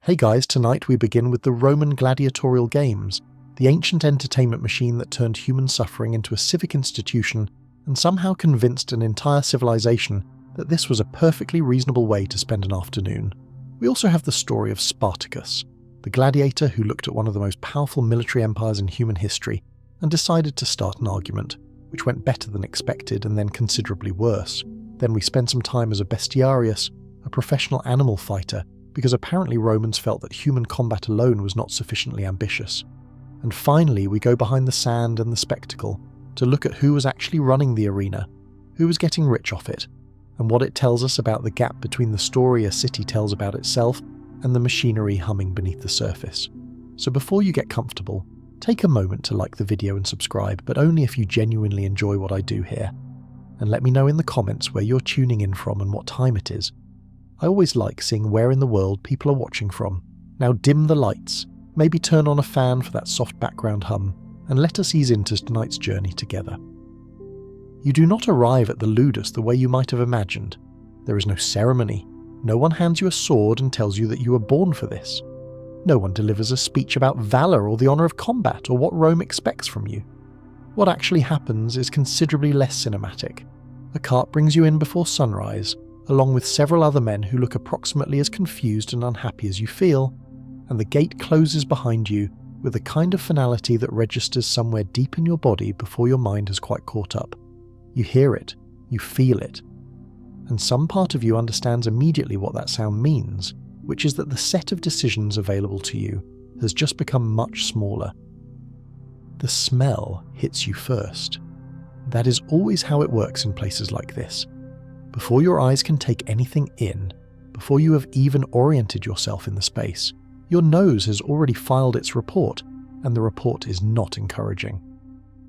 Hey guys, tonight we begin with the Roman gladiatorial games, the ancient entertainment machine that turned human suffering into a civic institution and somehow convinced an entire civilization that this was a perfectly reasonable way to spend an afternoon. We also have the story of Spartacus, the gladiator who looked at one of the most powerful military empires in human history and decided to start an argument, which went better than expected and then considerably worse. Then we spend some time as a bestiarius, a professional animal fighter, because apparently Romans felt that human combat alone was not sufficiently ambitious. And finally, we go behind the sand and the spectacle to look at who was actually running the arena, who was getting rich off it, and what it tells us about the gap between the story a city tells about itself and the machinery humming beneath the surface. So before you get comfortable, take a moment to like the video and subscribe, but only if you genuinely enjoy what I do here. And let me know in the comments where you're tuning in from and what time it is. I always like seeing where in the world people are watching from. Now dim the lights, maybe turn on a fan for that soft background hum, and let us ease into tonight's journey together. You do not arrive at the ludus the way you might have imagined. There is no ceremony. No one hands you a sword and tells you that you were born for this. No one delivers a speech about valor or the honour of combat or what Rome expects from you. What actually happens is considerably less cinematic. A cart brings you in before sunrise, along with several other men who look approximately as confused and unhappy as you feel, and the gate closes behind you with a kind of finality that registers somewhere deep in your body before your mind has quite caught up. You hear it, you feel it, and some part of you understands immediately what that sound means, which is that the set of decisions available to you has just become much smaller. The smell hits you first. That is always how it works in places like this. Before your eyes can take anything in, before you have even oriented yourself in the space, your nose has already filed its report, and the report is not encouraging.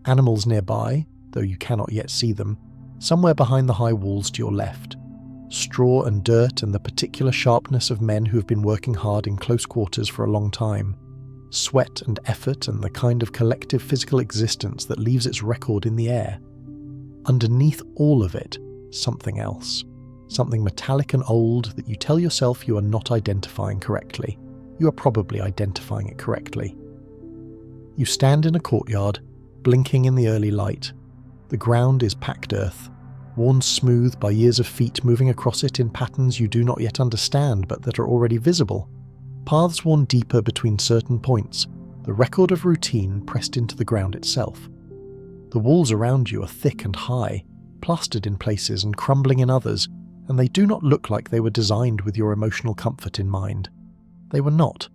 Animals nearby, though you cannot yet see them, somewhere behind the high walls to your left. Straw and dirt and the particular sharpness of men who have been working hard in close quarters for a long time. Sweat and effort and the kind of collective physical existence that leaves its record in the air. Underneath all of it, something else. Something metallic and old that you tell yourself you are not identifying correctly. You are probably identifying it correctly. You stand in a courtyard, blinking in the early light. The ground is packed earth, worn smooth by years of feet moving across it in patterns you do not yet understand but that are already visible. Paths worn deeper between certain points, the record of routine pressed into the ground itself. The walls around you are thick and high, plastered in places and crumbling in others, and they do not look like they were designed with your emotional comfort in mind. They were not.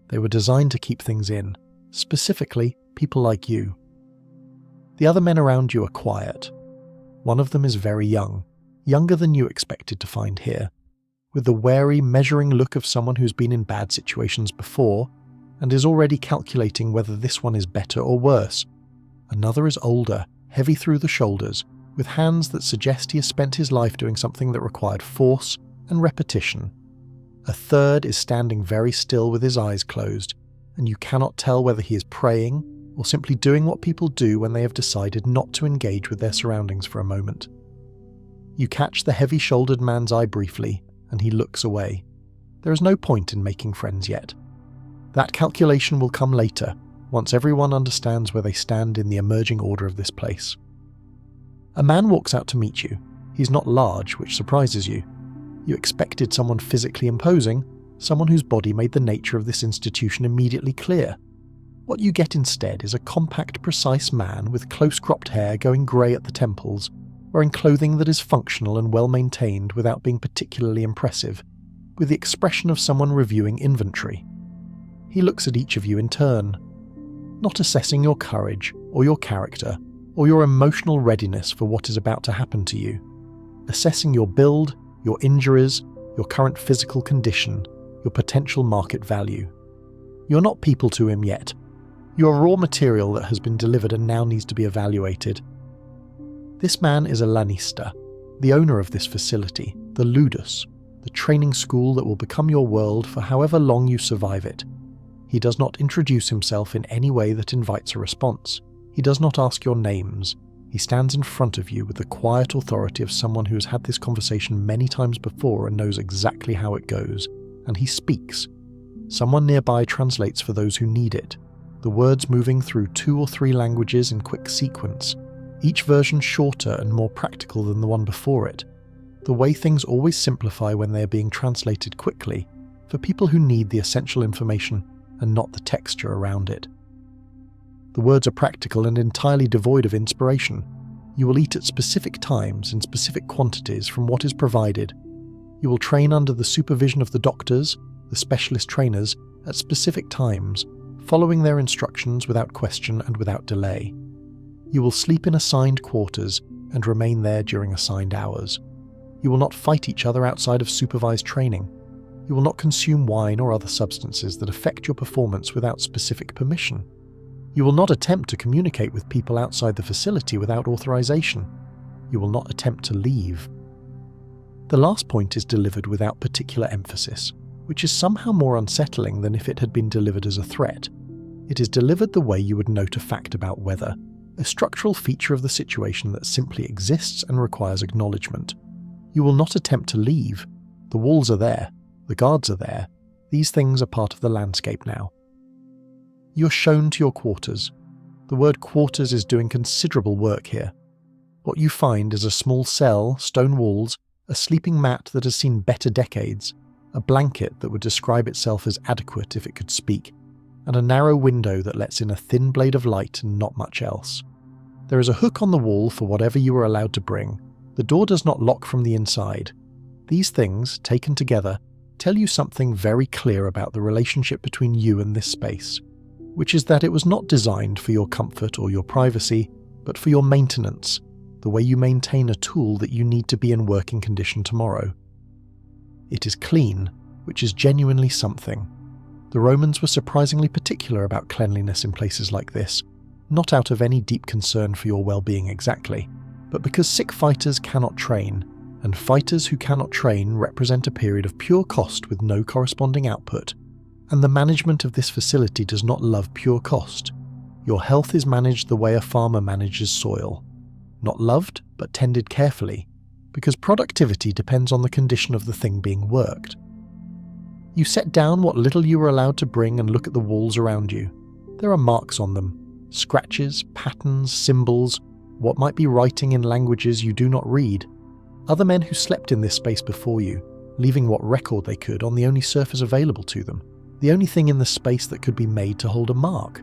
They were designed to keep things in, specifically people like you. The other men around you are quiet. One of them is very young, younger than you expected to find here, with the wary, measuring look of someone who's been in bad situations before and is already calculating whether this one is better or worse. Another is older, heavy through the shoulders, with hands that suggest he has spent his life doing something that required force and repetition. A third is standing very still with his eyes closed, and you cannot tell whether he is praying or simply doing what people do when they have decided not to engage with their surroundings for a moment. You catch the heavy-shouldered man's eye briefly, and he looks away. There is no point in making friends yet. That calculation will come later, once everyone understands where they stand in the emerging order of this place. A man walks out to meet you. He's not large, which surprises you. You expected someone physically imposing, someone whose body made the nature of this institution immediately clear. What you get instead is a compact, precise man with close-cropped hair going grey at the temples, wearing clothing that is functional and well-maintained without being particularly impressive, with the expression of someone reviewing inventory. He looks at each of you in turn, not assessing your courage or your character or your emotional readiness for what is about to happen to you, assessing your build, your injuries, your current physical condition, your potential market value. You're not people to him yet. You are raw material that has been delivered and now needs to be evaluated. This man is a lanista, the owner of this facility, the ludus, the training school that will become your world for however long you survive it. He does not introduce himself in any way that invites a response. He does not ask your names. He stands in front of you with the quiet authority of someone who has had this conversation many times before and knows exactly how it goes, and he speaks. Someone nearby translates for those who need it, the words moving through 2 or 3 languages in quick sequence, each version shorter and more practical than the one before it, the way things always simplify when they are being translated quickly, for people who need the essential information and not the texture around it. The words are practical and entirely devoid of inspiration. You will eat at specific times in specific quantities from what is provided. You will train under the supervision of the doctors, the specialist trainers, at specific times, following their instructions without question and without delay. You will sleep in assigned quarters and remain there during assigned hours. You will not fight each other outside of supervised training. You will not consume wine or other substances that affect your performance without specific permission. You will not attempt to communicate with people outside the facility without authorization. You will not attempt to leave. The last point is delivered without particular emphasis, which is somehow more unsettling than if it had been delivered as a threat. It is delivered the way you would note a fact about weather, a structural feature of the situation that simply exists and requires acknowledgement. You will not attempt to leave. The walls are there. The guards are there. These things are part of the landscape now. You are shown to your quarters. The word quarters is doing considerable work here. What you find is a small cell, stone walls, a sleeping mat that has seen better decades, a blanket that would describe itself as adequate if it could speak, and a narrow window that lets in a thin blade of light and not much else. There is a hook on the wall for whatever you are allowed to bring. The door does not lock from the inside. These things, taken together, tell you something very clear about the relationship between you and this space, which is that it was not designed for your comfort or your privacy, but for your maintenance, the way you maintain a tool that you need to be in working condition tomorrow. It is clean, which is genuinely something. The Romans were surprisingly particular about cleanliness in places like this, not out of any deep concern for your well-being exactly, but because sick fighters cannot train, and fighters who cannot train represent a period of pure cost with no corresponding output, and the management of this facility does not love pure cost. Your health is managed the way a farmer manages soil. Not loved, but tended carefully, because productivity depends on the condition of the thing being worked. You set down what little you are allowed to bring and look at the walls around you. There are marks on them, scratches, patterns, symbols, what might be writing in languages you do not read. Other men who slept in this space before you, leaving what record they could on the only surface available to them, the only thing in the space that could be made to hold a mark.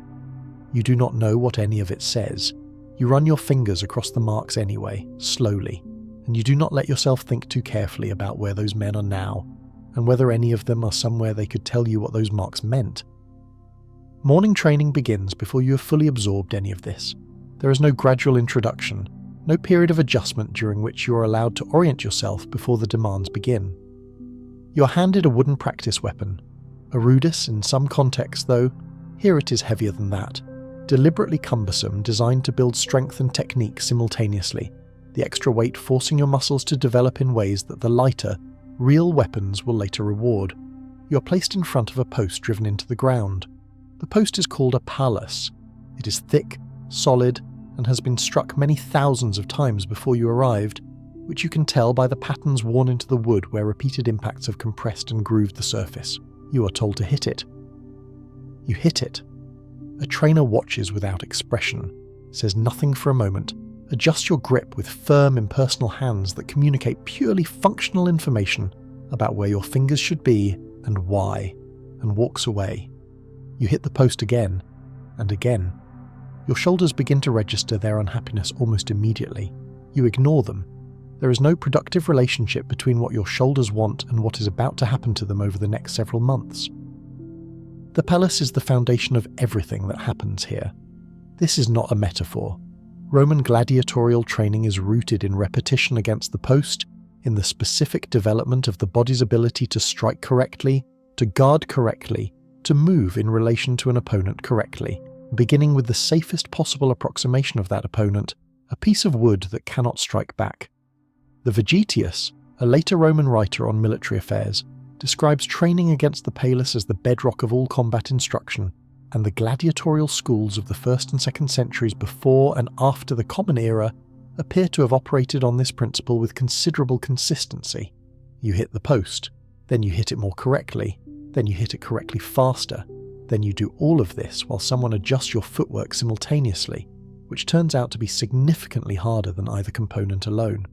You do not know what any of it says. You run your fingers across the marks anyway, slowly, and you do not let yourself think too carefully about where those men are now, and whether any of them are somewhere they could tell you what those marks meant. Morning training begins before you have fully absorbed any of this. There is no gradual introduction, no period of adjustment during which you are allowed to orient yourself before the demands begin. You are handed a wooden practice weapon, a rudus in some contexts though, here it is heavier than that, deliberately cumbersome, designed to build strength and technique simultaneously, the extra weight forcing your muscles to develop in ways that the lighter, real weapons will later reward. You are placed in front of a post driven into the ground. The post is called a palus. It is thick, solid, and has been struck many thousands of times before you arrived, which you can tell by the patterns worn into the wood where repeated impacts have compressed and grooved the surface. You are told to hit it. You hit it. A trainer watches without expression, says nothing for a moment, adjusts your grip with firm, impersonal hands that communicate purely functional information about where your fingers should be and why, and walks away. You hit the post again, and again. Your shoulders begin to register their unhappiness almost immediately. You ignore them. There is no productive relationship between what your shoulders want and what is about to happen to them over the next several months. The palus is the foundation of everything that happens here. This is not a metaphor. Roman gladiatorial training is rooted in repetition against the post, in the specific development of the body's ability to strike correctly, to guard correctly, to move in relation to an opponent correctly, beginning with the safest possible approximation of that opponent, a piece of wood that cannot strike back. The Vegetius, a later Roman writer on military affairs, describes training against the palus as the bedrock of all combat instruction, and the gladiatorial schools of the 1st and 2nd centuries before and after the Common Era appear to have operated on this principle with considerable consistency. You hit the post, then you hit it more correctly, then you hit it correctly faster, then you do all of this while someone adjusts your footwork simultaneously, which turns out to be significantly harder than either component alone.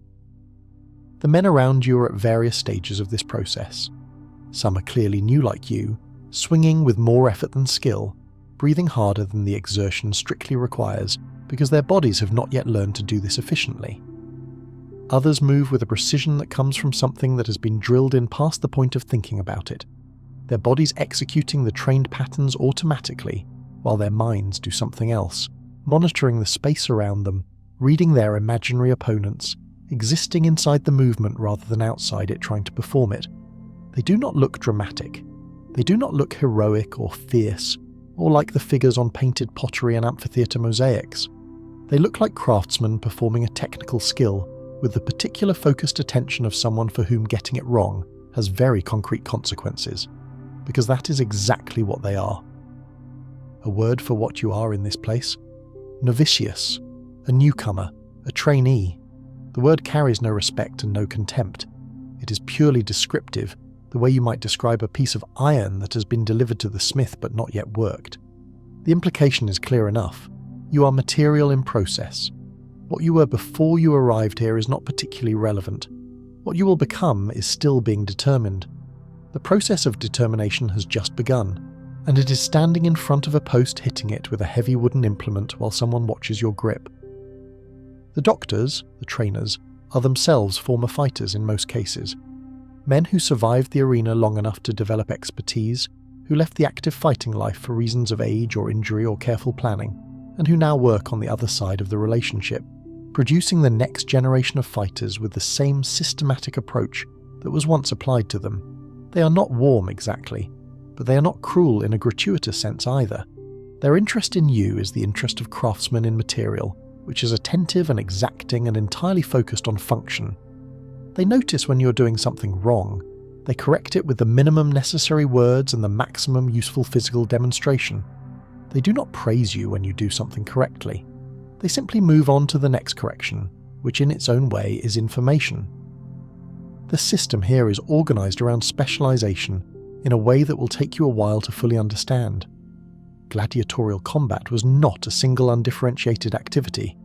The men around you are at various stages of this process. Some are clearly new like you, swinging with more effort than skill, breathing harder than the exertion strictly requires because their bodies have not yet learned to do this efficiently. Others move with a precision that comes from something that has been drilled in past the point of thinking about it, their bodies executing the trained patterns automatically while their minds do something else, monitoring the space around them, reading their imaginary opponents, existing inside the movement rather than outside it trying to perform it. They do not look dramatic. They do not look heroic or fierce, or like the figures on painted pottery and amphitheatre mosaics. They look like craftsmen performing a technical skill with the particular focused attention of someone for whom getting it wrong has very concrete consequences, because that is exactly what they are. A word for what you are in this place? Novitius, a newcomer, a trainee. The word carries no respect and no contempt. It is purely descriptive, the way you might describe a piece of iron that has been delivered to the smith but not yet worked. The implication is clear enough. You are material in process. What you were before you arrived here is not particularly relevant. What you will become is still being determined. The process of determination has just begun, and it is standing in front of a post hitting it with a heavy wooden implement while someone watches your grip. The doctors, the trainers, are themselves former fighters in most cases. Men who survived the arena long enough to develop expertise, who left the active fighting life for reasons of age or injury or careful planning, and who now work on the other side of the relationship, producing the next generation of fighters with the same systematic approach that was once applied to them. They are not warm exactly, but they are not cruel in a gratuitous sense either. Their interest in you is the interest of craftsmen in material, which is attentive and exacting and entirely focused on function. They notice when you're doing something wrong. They correct it with the minimum necessary words and the maximum useful physical demonstration. They do not praise you when you do something correctly. They simply move on to the next correction, which in its own way is information. The system here is organized around specialization in a way that will take you a while to fully understand. Gladiatorial combat was not a single undifferentiated activity.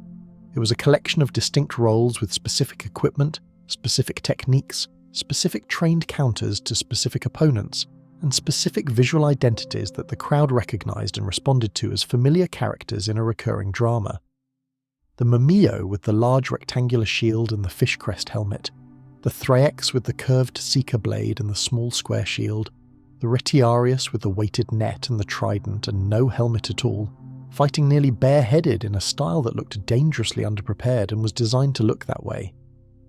It was a collection of distinct roles with specific equipment, specific techniques, specific trained counters to specific opponents, and specific visual identities that the crowd recognized and responded to as familiar characters in a recurring drama. The Mumio with the large rectangular shield and the fish crest helmet, the Thraex with the curved seeker blade and the small square shield, the Retiarius with the weighted net and the trident and no helmet at all, fighting nearly bareheaded in a style that looked dangerously underprepared and was designed to look that way.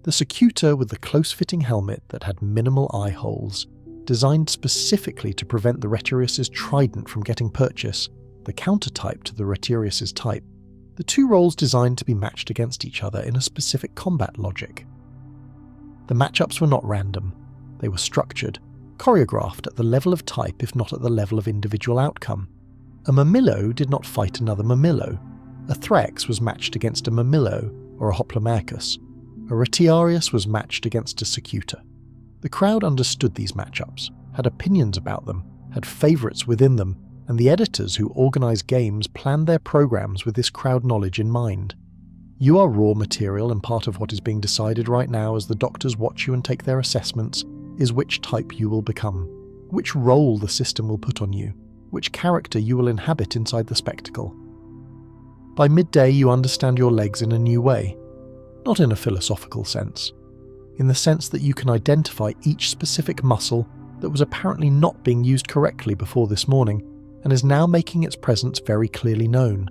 The Secutor with the close-fitting helmet that had minimal eye holes, designed specifically to prevent the Retiarius's trident from getting purchase, the counter-type to the Retiarius's type. The two roles designed to be matched against each other in a specific combat logic. The matchups were not random. They were structured, choreographed at the level of type if not at the level of individual outcome. A Mamillo did not fight another Mamillo. A Thraex was matched against a Mamillo or a Hoplomarchus. A Retiarius was matched against a Secutor. The crowd understood these matchups, had opinions about them, had favourites within them, and the editors who organise games planned their programs with this crowd knowledge in mind. You are raw material, and part of what is being decided right now as the doctors watch you and take their assessments is which type you will become, which role the system will put on you, which character you will inhabit inside the spectacle. By midday you understand your legs in a new way, not in a philosophical sense, in the sense that you can identify each specific muscle that was apparently not being used correctly before this morning and is now making its presence very clearly known.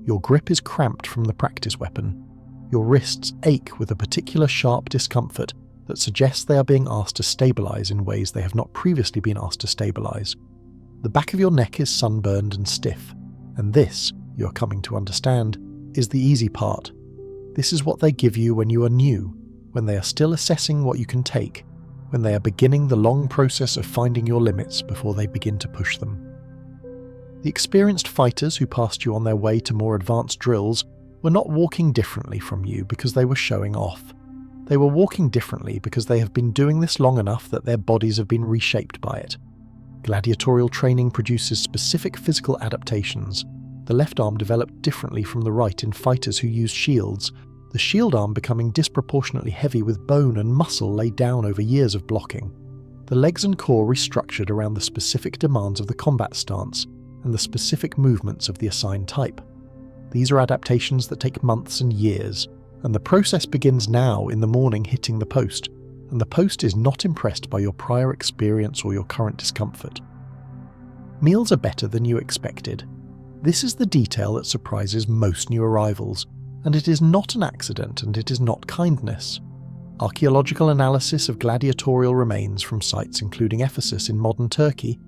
Your grip is cramped from the practice weapon. Your wrists ache with a particular sharp discomfort that suggests they are being asked to stabilize in ways they have not previously been asked to stabilize. The back of your neck is sunburned and stiff, and this, you are coming to understand, is the easy part. This is what they give you when you are new, when they are still assessing what you can take, when they are beginning the long process of finding your limits before they begin to push them. The experienced fighters who passed you on their way to more advanced drills were not walking differently from you because they were showing off. They were walking differently because they have been doing this long enough that their bodies have been reshaped by it. Gladiatorial training produces specific physical adaptations. The left arm developed differently from the right in fighters who used shields, the shield arm becoming disproportionately heavy with bone and muscle laid down over years of blocking. The legs and core restructured around the specific demands of the combat stance and the specific movements of the assigned type. These are adaptations that take months and years, and the process begins now in the morning hitting the post, and the post is not impressed by your prior experience or your current discomfort. Meals are better than you expected. This is the detail that surprises most new arrivals, and it is not an accident and it is not kindness. Archaeological analysis of gladiatorial remains from sites including Ephesus in modern Turkey,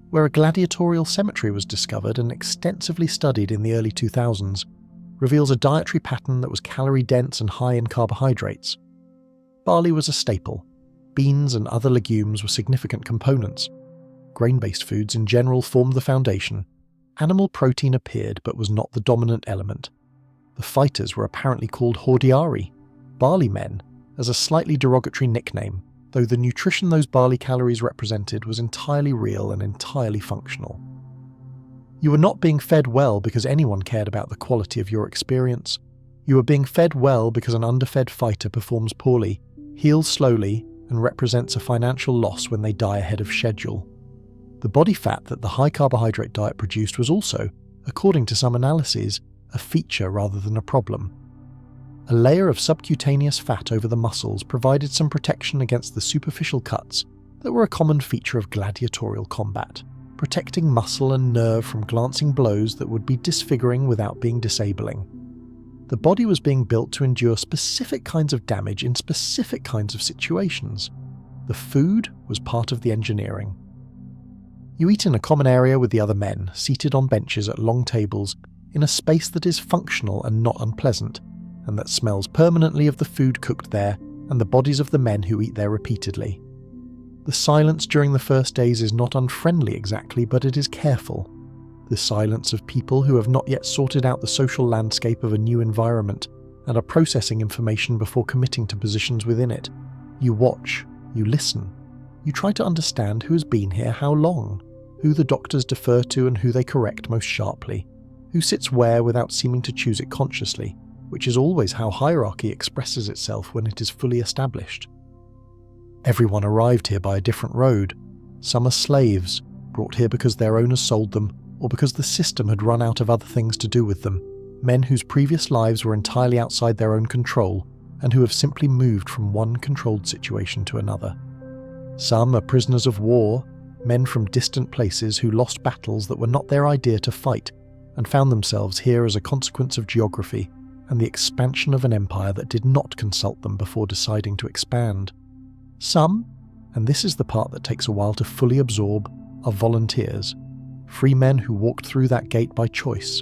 where a gladiatorial cemetery was discovered and extensively studied in the early 2000s, reveals a dietary pattern that was calorie-dense and high in carbohydrates. Barley was a staple. Beans and other legumes were significant components. Grain-based foods in general formed the foundation. Animal protein appeared but was not the dominant element. The fighters were apparently called hordeari, barley men, as a slightly derogatory nickname, though the nutrition those barley calories represented was entirely real and entirely functional. You were not being fed well because anyone cared about the quality of your experience. You were being fed well because an underfed fighter performs poorly, heals slowly, and represents a financial loss when they die ahead of schedule. The body fat that the high carbohydrate diet produced was also, according to some analyses, a feature rather than a problem. A layer of subcutaneous fat over the muscles provided some protection against the superficial cuts that were a common feature of gladiatorial combat, protecting muscle and nerve from glancing blows that would be disfiguring without being disabling. The body was being built to endure specific kinds of damage in specific kinds of situations. The food was part of the engineering. You eat in a common area with the other men, seated on benches at long tables, in a space that is functional and not unpleasant, and that smells permanently of the food cooked there and the bodies of the men who eat there repeatedly. The silence during the first days is not unfriendly exactly, but it is careful. The silence of people who have not yet sorted out the social landscape of a new environment and are processing information before committing to positions within it. You watch, you listen, you try to understand who has been here how long, who the doctors defer to and who they correct most sharply, who sits where without seeming to choose it consciously, which is always how hierarchy expresses itself when it is fully established. Everyone arrived here by a different road. Some are slaves, brought here because their owners sold them, or because the system had run out of other things to do with them, men whose previous lives were entirely outside their own control, and who have simply moved from one controlled situation to another. Some are prisoners of war, men from distant places who lost battles that were not their idea to fight, and found themselves here as a consequence of geography and the expansion of an empire that did not consult them before deciding to expand. Some, and this is the part that takes a while to fully absorb, are volunteers, free men who walked through that gate by choice,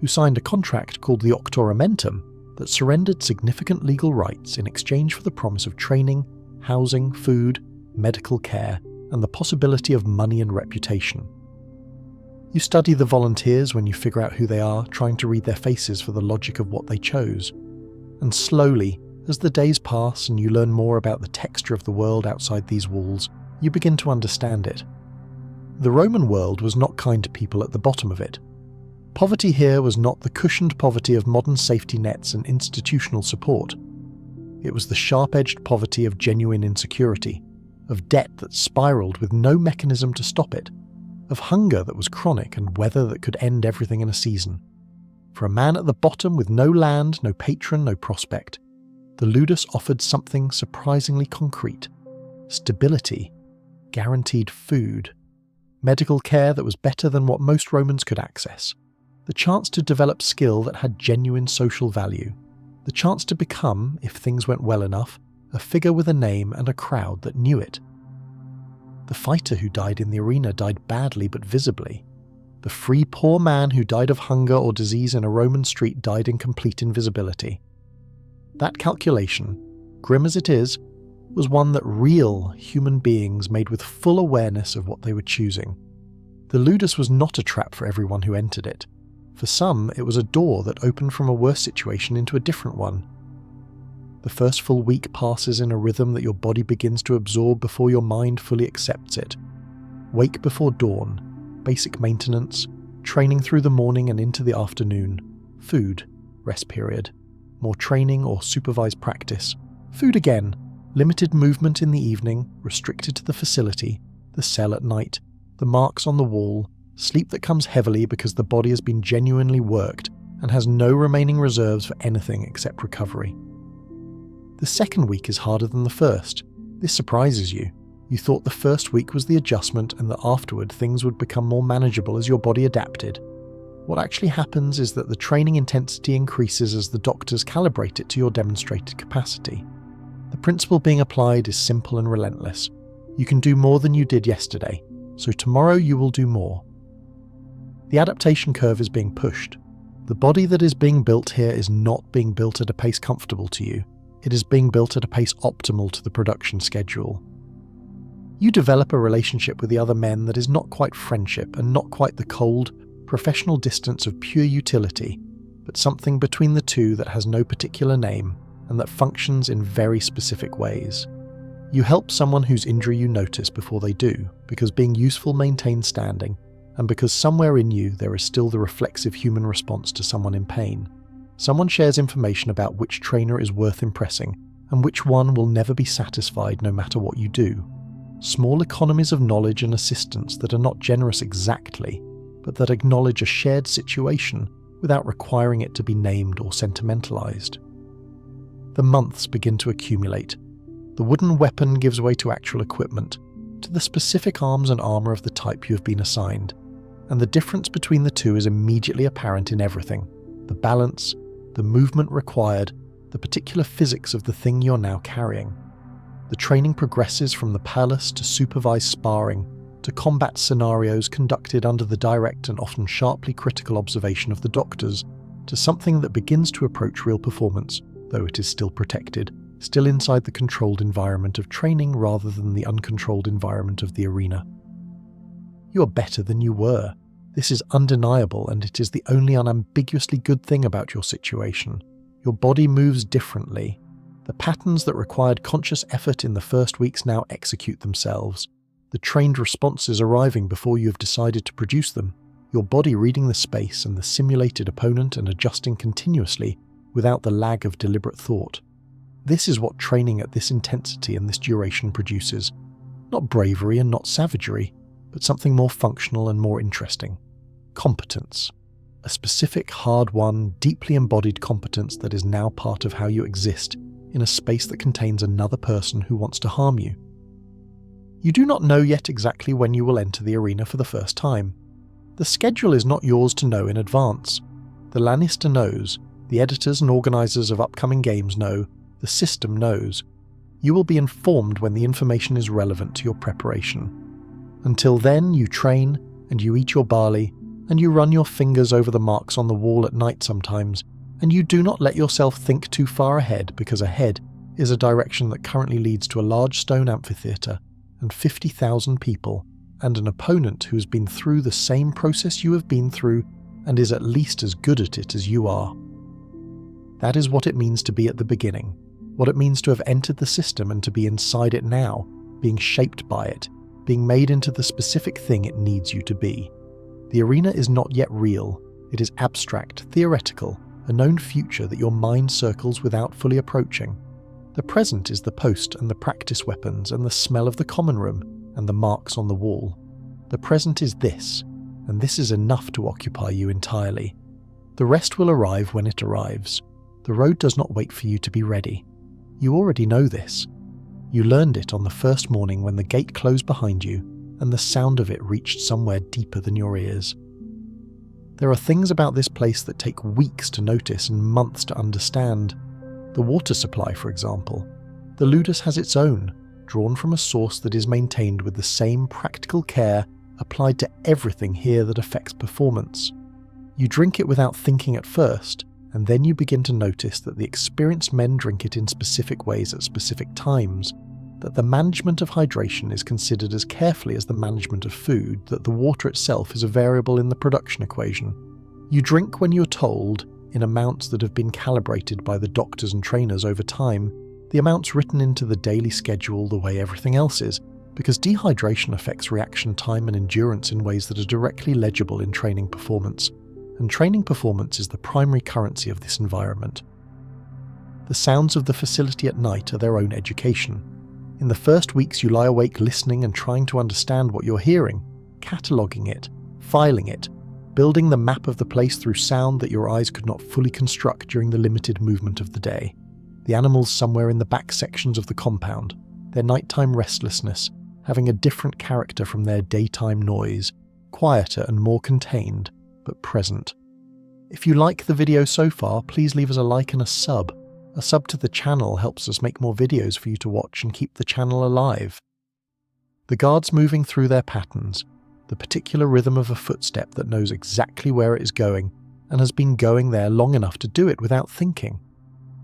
who signed a contract called the Octoramentum that surrendered significant legal rights in exchange for the promise of training, housing, food, medical care, and the possibility of money and reputation. You study the volunteers when you figure out who they are, trying to read their faces for the logic of what they chose. And slowly, as the days pass and you learn more about the texture of the world outside these walls, you begin to understand it. The Roman world was not kind to people at the bottom of it. Poverty here was not the cushioned poverty of modern safety nets and institutional support. It was the sharp-edged poverty of genuine insecurity, of debt that spiraled with no mechanism to stop it, of hunger that was chronic and weather that could end everything in a season. For a man at the bottom with no land, no patron, no prospect, the ludus offered something surprisingly concrete: stability, guaranteed food, medical care that was better than what most Romans could access, the chance to develop skill that had genuine social value, the chance to become, if things went well enough, a figure with a name and a crowd that knew it. The fighter who died in the arena died badly but visibly. The free poor man who died of hunger or disease in a Roman street died in complete invisibility. That calculation, grim as it is, was one that real human beings made with full awareness of what they were choosing. The ludus was not a trap for everyone who entered it. For some, it was a door that opened from a worse situation into a different one. The first full week passes in a rhythm that your body begins to absorb before your mind fully accepts it. wake before dawn, basic maintenance, training through the morning and into the afternoon, food, rest period, more training or supervised practice, food again, limited movement in the evening, restricted to the facility, the cell at night, the marks on the wall, sleep that comes heavily because the body has been genuinely worked and has no remaining reserves for anything except recovery. The second week is harder than the first. This surprises you. You thought the first week was the adjustment and that afterward things would become more manageable as your body adapted. What actually happens is that the training intensity increases as the doctors calibrate it to your demonstrated capacity. The principle being applied is simple and relentless. You can do more than you did yesterday, so tomorrow you will do more. The adaptation curve is being pushed. The body that is being built here is not being built at a pace comfortable to you. It is being built at a pace optimal to the production schedule. You develop a relationship with the other men that is not quite friendship and not quite the cold, professional distance of pure utility, but something between the two that has no particular name and that functions in very specific ways. You help someone whose injury you notice before they do, because being useful maintains standing, and because somewhere in you there is still the reflexive human response to someone in pain. Someone shares information about which trainer is worth impressing, and which one will never be satisfied no matter what you do. Small economies of knowledge and assistance that are not generous exactly, but that acknowledge a shared situation without requiring it to be named or sentimentalized. The months begin to accumulate. The wooden weapon gives way to actual equipment, to the specific arms and armor of the type you have been assigned, and the difference between the two is immediately apparent in everything: the balance, the movement required, the particular physics of the thing you're now carrying. The training progresses from the palus to supervised sparring, to combat scenarios conducted under the direct and often sharply critical observation of the doctors, to something that begins to approach real performance, though it is still protected, still inside the controlled environment of training rather than the uncontrolled environment of the arena. You are better than you were. This is undeniable, and it is the only unambiguously good thing about your situation. Your body moves differently. The patterns that required conscious effort in the first weeks now execute themselves. The trained responses arriving before you have decided to produce them. Your body reading the space and the simulated opponent and adjusting continuously without the lag of deliberate thought. This is what training at this intensity and this duration produces. Not bravery and not savagery, but something more functional and more interesting. Competence. A specific, hard-won, deeply embodied competence that is now part of how you exist in a space that contains another person who wants to harm you. You do not know yet exactly when you will enter the arena for the first time. The schedule is not yours to know in advance. The lanista knows, the editors and organisers of upcoming games know, the system knows. You will be informed when the information is relevant to your preparation. Until then, you train, and you eat your barley, and you run your fingers over the marks on the wall at night sometimes, and you do not let yourself think too far ahead, because ahead is a direction that currently leads to a large stone amphitheatre and 50,000 people, and an opponent who has been through the same process you have been through and is at least as good at it as you are. That is what it means to be at the beginning, what it means to have entered the system and to be inside it now, being shaped by it, being made into the specific thing it needs you to be. The arena is not yet real, it is abstract, theoretical, a known future that your mind circles without fully approaching. The present is the post and the practice weapons and the smell of the common room and the marks on the wall. The present is this, and this is enough to occupy you entirely. The rest will arrive when it arrives. The road does not wait for you to be ready. You already know this. You learned it on the first morning when the gate closed behind you and the sound of it reached somewhere deeper than your ears. There are things about this place that take weeks to notice and months to understand. The water supply, for example. The ludus has its own, drawn from a source that is maintained with the same practical care applied to everything here that affects performance. You drink it without thinking at first, and then you begin to notice that the experienced men drink it in specific ways at specific times, that the management of hydration is considered as carefully as the management of food, that the water itself is a variable in the production equation. You drink when you're told, in amounts that have been calibrated by the doctors and trainers over time, the amounts written into the daily schedule the way everything else is, because dehydration affects reaction time and endurance in ways that are directly legible in training performance, and training performance is the primary currency of this environment. The sounds of the facility at night are their own education. In the first weeks you lie awake listening and trying to understand what you're hearing, cataloguing it, filing it, building the map of the place through sound that your eyes could not fully construct during the limited movement of the day. The animals somewhere in the back sections of the compound, their nighttime restlessness, having a different character from their daytime noise, quieter and more contained, but present. If you like the video so far, please leave us a like and a sub. A sub to the channel helps us make more videos for you to watch and keep the channel alive. The guards moving through their patterns, the particular rhythm of a footstep that knows exactly where it is going and has been going there long enough to do it without thinking.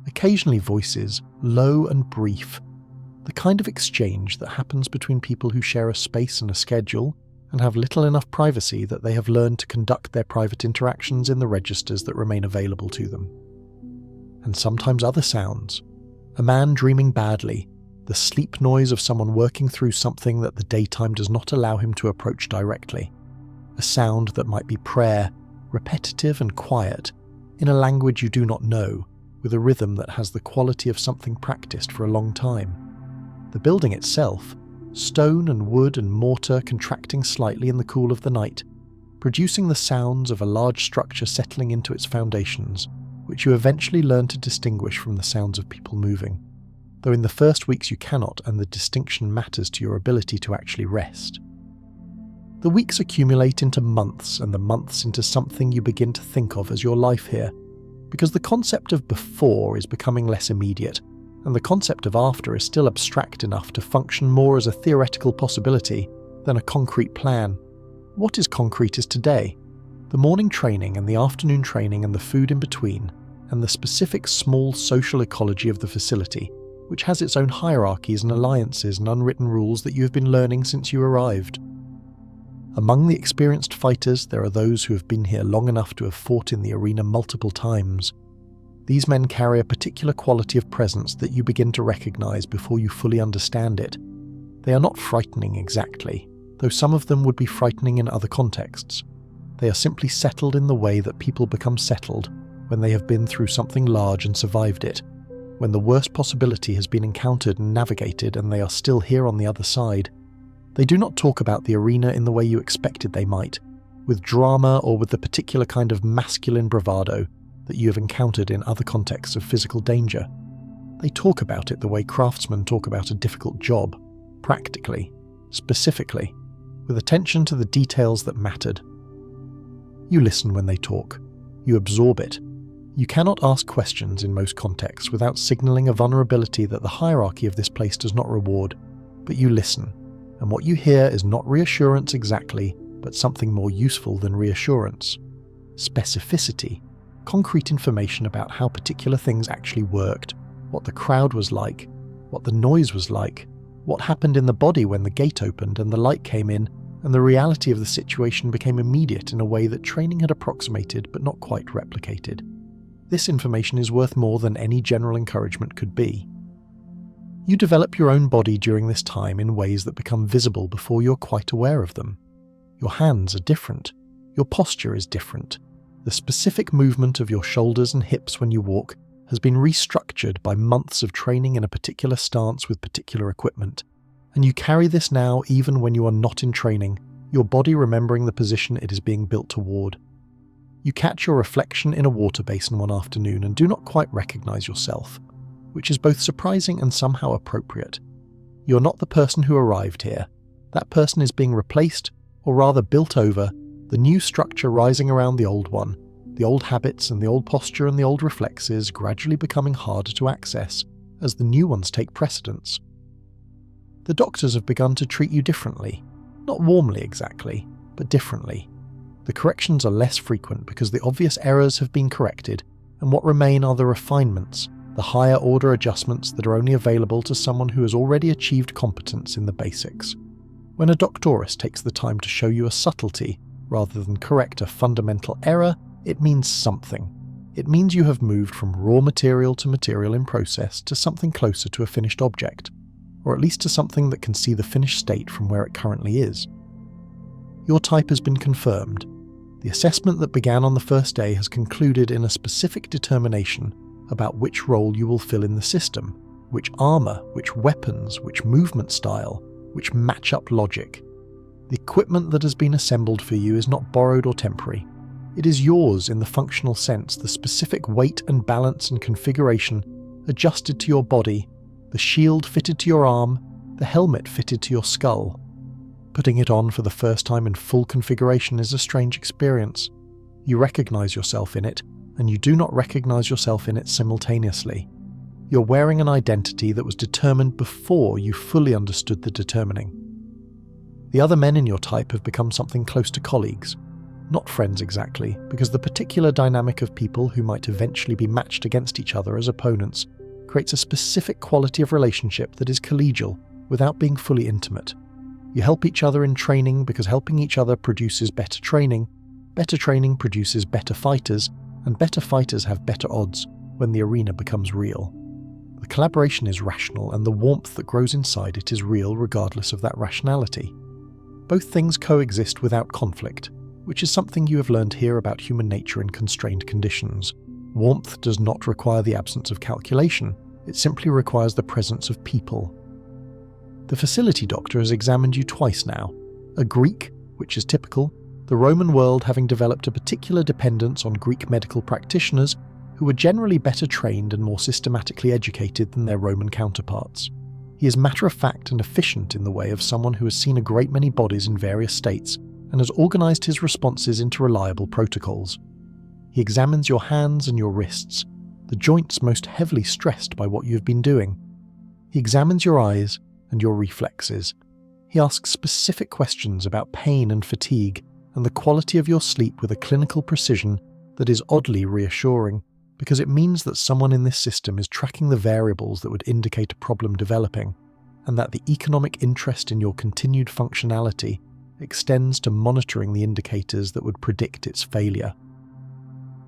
Occasionally voices, low and brief, the kind of exchange that happens between people who share a space and a schedule and have little enough privacy that they have learned to conduct their private interactions in the registers that remain available to them. And sometimes other sounds. A man dreaming badly, the sleep noise of someone working through something that the daytime does not allow him to approach directly. A sound that might be prayer, repetitive and quiet, in a language you do not know, with a rhythm that has the quality of something practiced for a long time. The building itself, stone and wood and mortar contracting slightly in the cool of the night, producing the sounds of a large structure settling into its foundations, which you eventually learn to distinguish from the sounds of people moving, though in the first weeks you cannot, and the distinction matters to your ability to actually rest. The weeks accumulate into months, and the months into something you begin to think of as your life here, because the concept of before is becoming less immediate, and the concept of after is still abstract enough to function more as a theoretical possibility than a concrete plan. What is concrete is today, the morning training and the afternoon training and the food in between, and the specific small social ecology of the facility, which has its own hierarchies and alliances and unwritten rules that you have been learning since you arrived. Among the experienced fighters, there are those who have been here long enough to have fought in the arena multiple times. These men carry a particular quality of presence that you begin to recognize before you fully understand it. They are not frightening exactly, though some of them would be frightening in other contexts. They are simply settled in the way that people become settled when they have been through something large and survived it, when the worst possibility has been encountered and navigated and they are still here on the other side. They do not talk about the arena in the way you expected they might, with drama or with the particular kind of masculine bravado that you have encountered in other contexts of physical danger. They talk about it the way craftsmen talk about a difficult job, practically, specifically, with attention to the details that mattered. You listen when they talk. You absorb it. You cannot ask questions in most contexts without signalling a vulnerability that the hierarchy of this place does not reward, but you listen, and what you hear is not reassurance exactly, but something more useful than reassurance. Specificity, concrete information about how particular things actually worked, what the crowd was like, what the noise was like, what happened in the body when the gate opened and the light came in, and the reality of the situation became immediate in a way that training had approximated but not quite replicated. This information is worth more than any general encouragement could be. You develop your own body during this time in ways that become visible before you're quite aware of them. Your hands are different. Your posture is different. The specific movement of your shoulders and hips when you walk has been restructured by months of training in a particular stance with particular equipment, and you carry this now even when you are not in training, your body remembering the position it is being built toward. You catch your reflection in a water basin one afternoon and do not quite recognize yourself, which is both surprising and somehow appropriate. You're not the person who arrived here. That person is being replaced, or rather built over, the new structure rising around the old one, the old habits and the old posture and the old reflexes gradually becoming harder to access as the new ones take precedence. The doctors have begun to treat you differently, not warmly exactly, but differently. The corrections are less frequent because the obvious errors have been corrected, and what remain are the refinements, the higher order adjustments that are only available to someone who has already achieved competence in the basics. When a doctorus takes the time to show you a subtlety, rather than correct a fundamental error, it means something. It means you have moved from raw material to material in process to something closer to a finished object. or at least to something that can see the finished state from where it currently is. Your type has been confirmed. The assessment that began on the first day has concluded in a specific determination about which role you will fill in the system, which armour, which weapons, which movement style, which match-up logic. The equipment that has been assembled for you is not borrowed or temporary. It is yours in the functional sense, the specific weight and balance and configuration adjusted to your body, the shield fitted to your arm, the helmet fitted to your skull. Putting it on for the first time in full configuration is a strange experience. You recognise yourself in it, and you do not recognise yourself in it simultaneously. You're wearing an identity that was determined before you fully understood the determining. The other men in your type have become something close to colleagues. Not friends exactly, because the particular dynamic of people who might eventually be matched against each other as opponents creates a specific quality of relationship that is collegial without being fully intimate. You help each other in training because helping each other produces better training produces better fighters, and better fighters have better odds when the arena becomes real. The collaboration is rational, and the warmth that grows inside it is real regardless of that rationality. Both things coexist without conflict, which is something you have learned here about human nature in constrained conditions. Warmth does not require the absence of calculation, it simply requires the presence of people. The facility doctor has examined you twice now. A Greek, which is typical, the Roman world having developed a particular dependence on Greek medical practitioners who were generally better trained and more systematically educated than their Roman counterparts. He is matter-of-fact and efficient in the way of someone who has seen a great many bodies in various states and has organised his responses into reliable protocols. He examines your hands and your wrists, the joints most heavily stressed by what you have been doing. He examines your eyes and your reflexes. He asks specific questions about pain and fatigue and the quality of your sleep with a clinical precision that is oddly reassuring, because it means that someone in this system is tracking the variables that would indicate a problem developing, and that the economic interest in your continued functionality extends to monitoring the indicators that would predict its failure.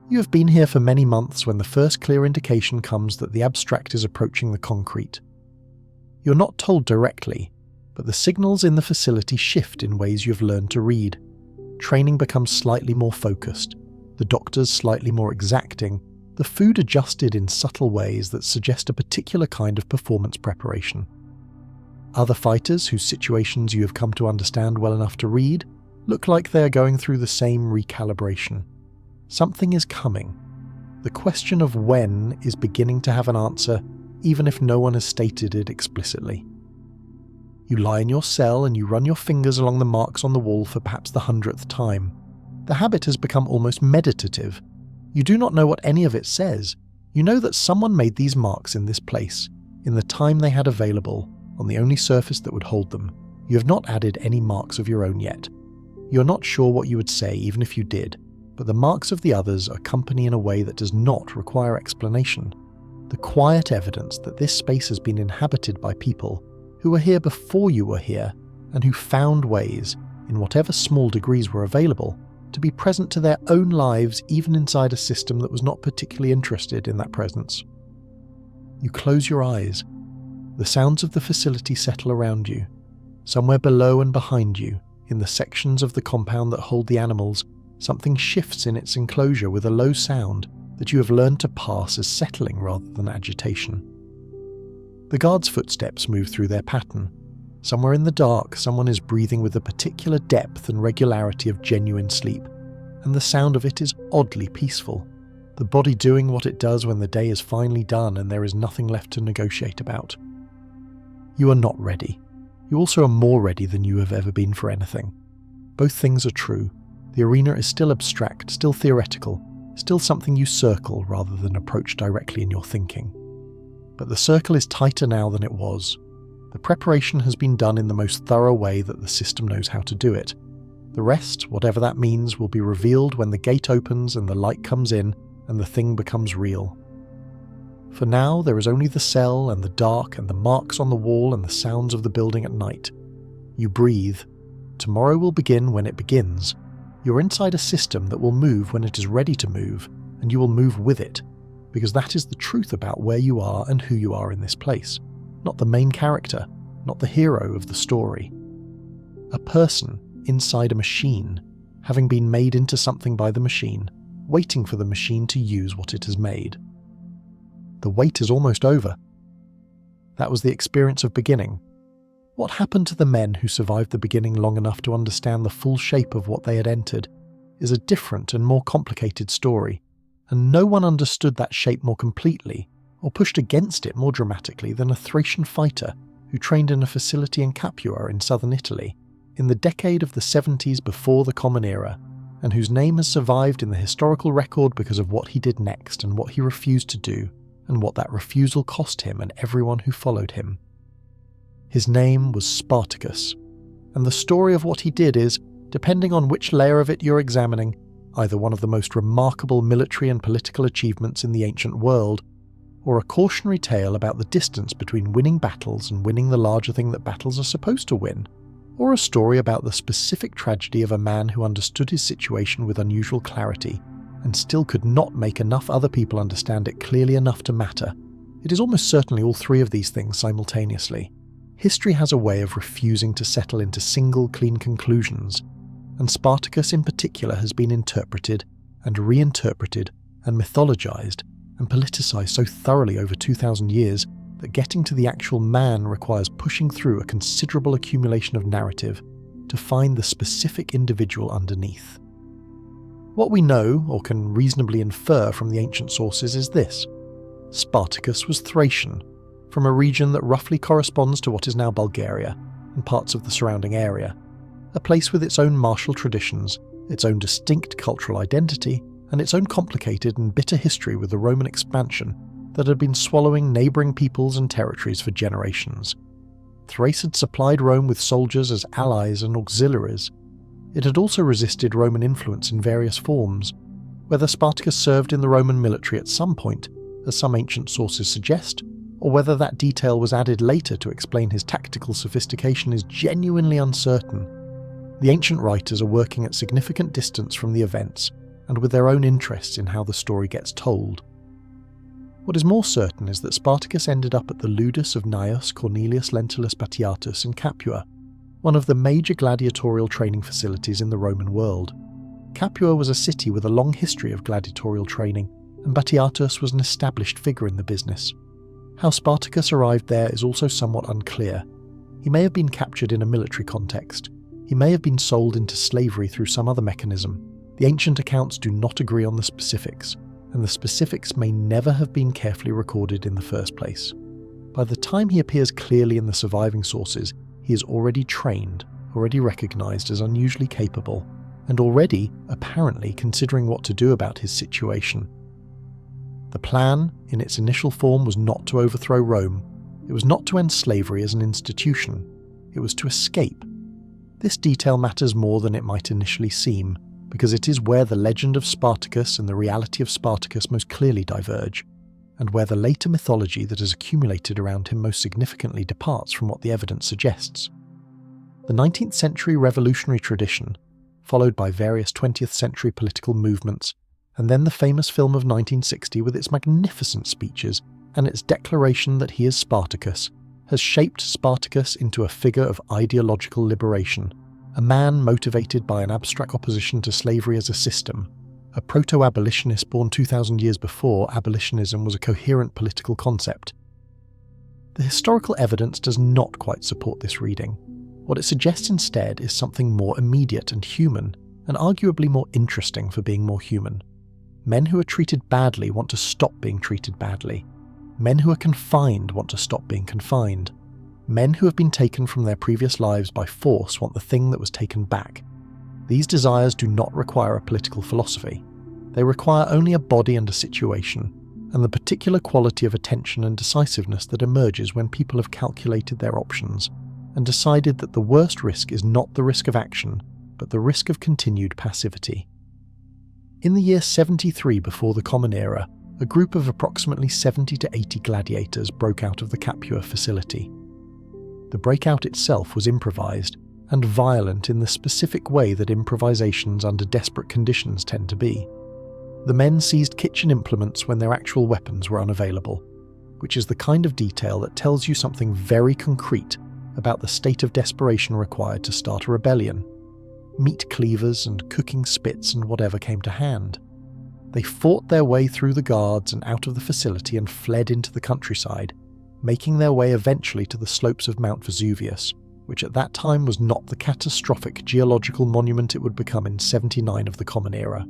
You have been here for many months when the first clear indication comes that the abstract is approaching the concrete. You're not told directly, but the signals in the facility shift in ways you've learned to read. Training becomes slightly more focused, the doctors slightly more exacting, the food adjusted in subtle ways that suggest a particular kind of performance preparation. Other fighters whose situations you have come to understand well enough to read look like they are going through the same recalibration. Something is coming. The question of when is beginning to have an answer, even if no one has stated it explicitly. You lie in your cell and you run your fingers along the marks on the wall for perhaps the 100th time. The habit has become almost meditative. You do not know what any of it says. You know that someone made these marks in this place, in the time they had available, on the only surface that would hold them. You have not added any marks of your own yet. You are not sure what you would say even if you did, but the marks of the others accompany in a way that does not require explanation. The quiet evidence that this space has been inhabited by people who were here before you were here, and who found ways, in whatever small degrees were available, to be present to their own lives even inside a system that was not particularly interested in that presence. You close your eyes. The sounds of the facility settle around you. Somewhere below and behind you, in the sections of the compound that hold the animals, something shifts in its enclosure with a low sound that you have learned to pass as settling rather than agitation. The guards' footsteps move through their pattern. Somewhere in the dark, someone is breathing with a particular depth and regularity of genuine sleep, and the sound of it is oddly peaceful, the body doing what it does when the day is finally done and there is nothing left to negotiate about. You are not ready. You also are more ready than you have ever been for anything. Both things are true. The arena is still abstract, still theoretical, still something you circle rather than approach directly in your thinking. But the circle is tighter now than it was. The preparation has been done in the most thorough way that the system knows how to do it. The rest, whatever that means, will be revealed when the gate opens and the light comes in and the thing becomes real. For now, there is only the cell and the dark and the marks on the wall and the sounds of the building at night. You breathe. Tomorrow will begin when it begins. You're inside a system that will move when it is ready to move, and you will move with it, because that is the truth about where you are and who you are in this place, not the main character, not the hero of the story. A person inside a machine, having been made into something by the machine, waiting for the machine to use what it has made. The wait is almost over. That was the experience of beginning. What happened to the men who survived the beginning long enough to understand the full shape of what they had entered is a different and more complicated story, and no one understood that shape more completely or pushed against it more dramatically than a Thracian fighter who trained in a facility in Capua in southern Italy in the decade of the 70s before the Common Era, and whose name has survived in the historical record because of what he did next and what he refused to do, and what that refusal cost him and everyone who followed him. His name was Spartacus, and the story of what he did is, depending on which layer of it you're examining, either one of the most remarkable military and political achievements in the ancient world, or a cautionary tale about the distance between winning battles and winning the larger thing that battles are supposed to win, or a story about the specific tragedy of a man who understood his situation with unusual clarity and still could not make enough other people understand it clearly enough to matter. It is almost certainly all three of these things simultaneously. History has a way of refusing to settle into single, clean conclusions, and Spartacus in particular has been interpreted and reinterpreted and mythologized and politicized so thoroughly over 2,000 years that getting to the actual man requires pushing through a considerable accumulation of narrative to find the specific individual underneath. What we know, or can reasonably infer from the ancient sources, is this. Spartacus was Thracian, from a region that roughly corresponds to what is now Bulgaria and parts of the surrounding area, a place with its own martial traditions, its own distinct cultural identity, and its own complicated and bitter history with the Roman expansion that had been swallowing neighbouring peoples and territories for generations. Thrace had supplied Rome with soldiers as allies and auxiliaries. It had also resisted Roman influence in various forms. Whether Spartacus served in the Roman military at some point, as some ancient sources suggest, or whether that detail was added later to explain his tactical sophistication is genuinely uncertain. The ancient writers are working at significant distance from the events, and with their own interests in how the story gets told. What is more certain is that Spartacus ended up at the ludus of Gnaeus Cornelius Lentulus Batiatus in Capua, one of the major gladiatorial training facilities in the Roman world. Capua was a city with a long history of gladiatorial training, and Batiatus was an established figure in the business. How Spartacus arrived there is also somewhat unclear. He may have been captured in a military context. He may have been sold into slavery through some other mechanism. The ancient accounts do not agree on the specifics, and the specifics may never have been carefully recorded in the first place. By the time he appears clearly in the surviving sources, he is already trained, already recognised as unusually capable, and already, apparently, considering what to do about his situation. The plan, in its initial form, was not to overthrow Rome. It was not to end slavery as an institution. It was to escape. This detail matters more than it might initially seem, because it is where the legend of Spartacus and the reality of Spartacus most clearly diverge, and where the later mythology that has accumulated around him most significantly departs from what the evidence suggests. The 19th century revolutionary tradition, followed by various 20th century political movements, and then the famous film of 1960 with its magnificent speeches and its declaration that he is Spartacus, has shaped Spartacus into a figure of ideological liberation, a man motivated by an abstract opposition to slavery as a system, a proto-abolitionist born 2,000 years before abolitionism was a coherent political concept. The historical evidence does not quite support this reading. What it suggests instead is something more immediate and human, and arguably more interesting for being more human. Men who are treated badly want to stop being treated badly. Men who are confined want to stop being confined. Men who have been taken from their previous lives by force want the thing that was taken back. These desires do not require a political philosophy. They require only a body and a situation, and the particular quality of attention and decisiveness that emerges when people have calculated their options and decided that the worst risk is not the risk of action, but the risk of continued passivity. In the year 73 before the Common Era, a group of approximately 70 to 80 gladiators broke out of the Capua facility. The breakout itself was improvised, and violent in the specific way that improvisations under desperate conditions tend to be. The men seized kitchen implements when their actual weapons were unavailable, which is the kind of detail that tells you something very concrete about the state of desperation required to start a rebellion. Meat cleavers and cooking spits and whatever came to hand. They fought their way through the guards and out of the facility and fled into the countryside, making their way eventually to the slopes of Mount Vesuvius, which at that time was not the catastrophic geological monument it would become in 79 of the Common Era.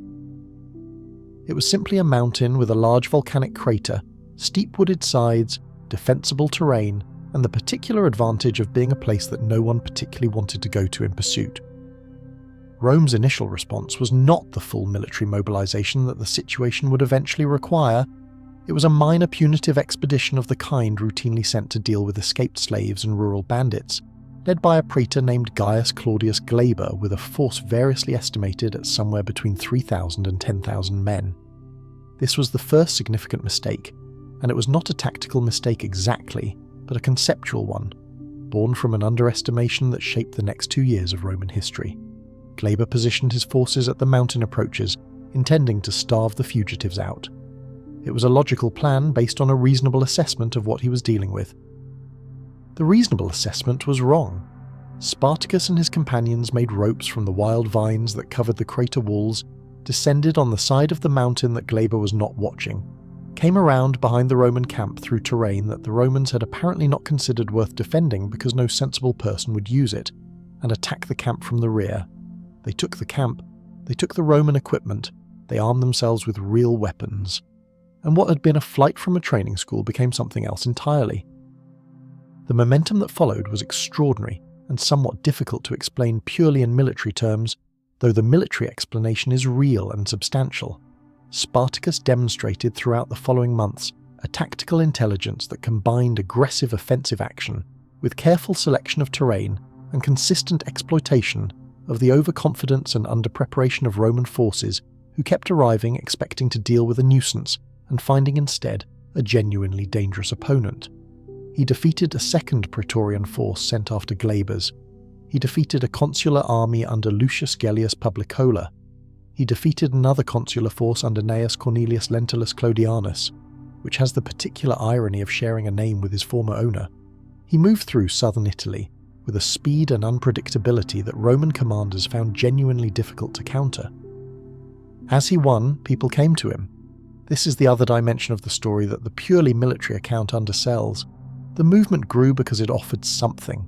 It was simply a mountain with a large volcanic crater, steep wooded sides, defensible terrain, and the particular advantage of being a place that no one particularly wanted to go to in pursuit. Rome's initial response was not the full military mobilization that the situation would eventually require. It was a minor punitive expedition of the kind routinely sent to deal with escaped slaves and rural bandits, led by a praetor named Gaius Claudius Glaber with a force variously estimated at somewhere between 3,000 and 10,000 men. This was the first significant mistake, and it was not a tactical mistake exactly, but a conceptual one, born from an underestimation that shaped the next 2 years of Roman history. Glaber positioned his forces at the mountain approaches, intending to starve the fugitives out. It was a logical plan based on a reasonable assessment of what he was dealing with. The reasonable assessment was wrong. Spartacus and his companions made ropes from the wild vines that covered the crater walls, descended on the side of the mountain that Glaber was not watching, came around behind the Roman camp through terrain that the Romans had apparently not considered worth defending because no sensible person would use it, and attacked the camp from the rear. They took the camp, they took the Roman equipment, they armed themselves with real weapons. And what had been a flight from a training school became something else entirely. The momentum that followed was extraordinary and somewhat difficult to explain purely in military terms, though the military explanation is real and substantial. Spartacus demonstrated throughout the following months a tactical intelligence that combined aggressive offensive action with careful selection of terrain and consistent exploitation of the overconfidence and underpreparation of Roman forces who kept arriving expecting to deal with a nuisance and finding instead a genuinely dangerous opponent. He defeated a second Praetorian force sent after Glaber's. He defeated a consular army under Lucius Gellius Publicola. He defeated another consular force under Gnaeus Cornelius Lentulus Clodianus, which has the particular irony of sharing a name with his former owner. He moved through southern Italy with a speed and unpredictability that Roman commanders found genuinely difficult to counter. As he won, people came to him. This is the other dimension of the story that the purely military account undersells. The movement grew because it offered something.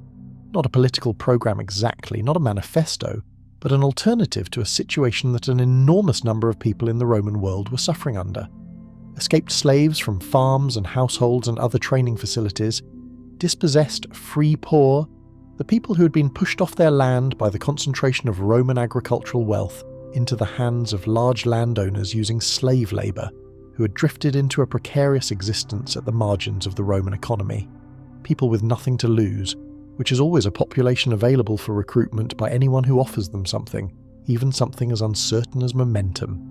Not a political program exactly, not a manifesto, but an alternative to a situation that an enormous number of people in the Roman world were suffering under. Escaped slaves from farms and households and other training facilities, dispossessed free poor, the people who had been pushed off their land by the concentration of Roman agricultural wealth into the hands of large landowners using slave labour, who had drifted into a precarious existence at the margins of the Roman economy. People with nothing to lose, which is always a population available for recruitment by anyone who offers them something, even something as uncertain as momentum.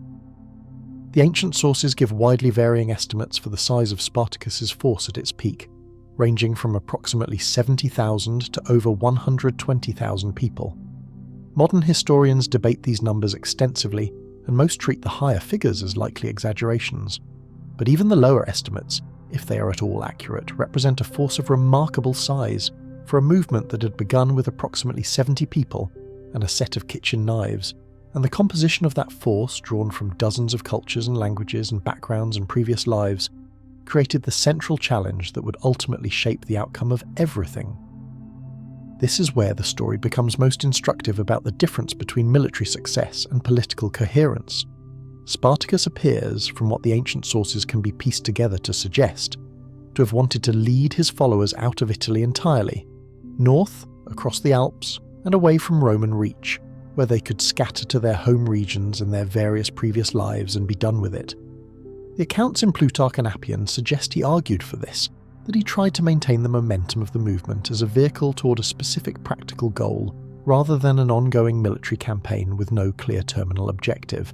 The ancient sources give widely varying estimates for the size of Spartacus's force at its peak, ranging from approximately 70,000 to over 120,000 people. Modern historians debate these numbers extensively, and most treat the higher figures as likely exaggerations. But even the lower estimates, if they are at all accurate, represent a force of remarkable size for a movement that had begun with approximately 70 people and a set of kitchen knives, and the composition of that force, drawn from dozens of cultures and languages and backgrounds and previous lives, created the central challenge that would ultimately shape the outcome of everything. This is where the story becomes most instructive about the difference between military success and political coherence. Spartacus appears, from what the ancient sources can be pieced together to suggest, to have wanted to lead his followers out of Italy entirely, north, across the Alps, and away from Roman reach, where they could scatter to their home regions and their various previous lives and be done with it. The accounts in Plutarch and Appian suggest he argued for this, that he tried to maintain the momentum of the movement as a vehicle toward a specific practical goal, rather than an ongoing military campaign with no clear terminal objective.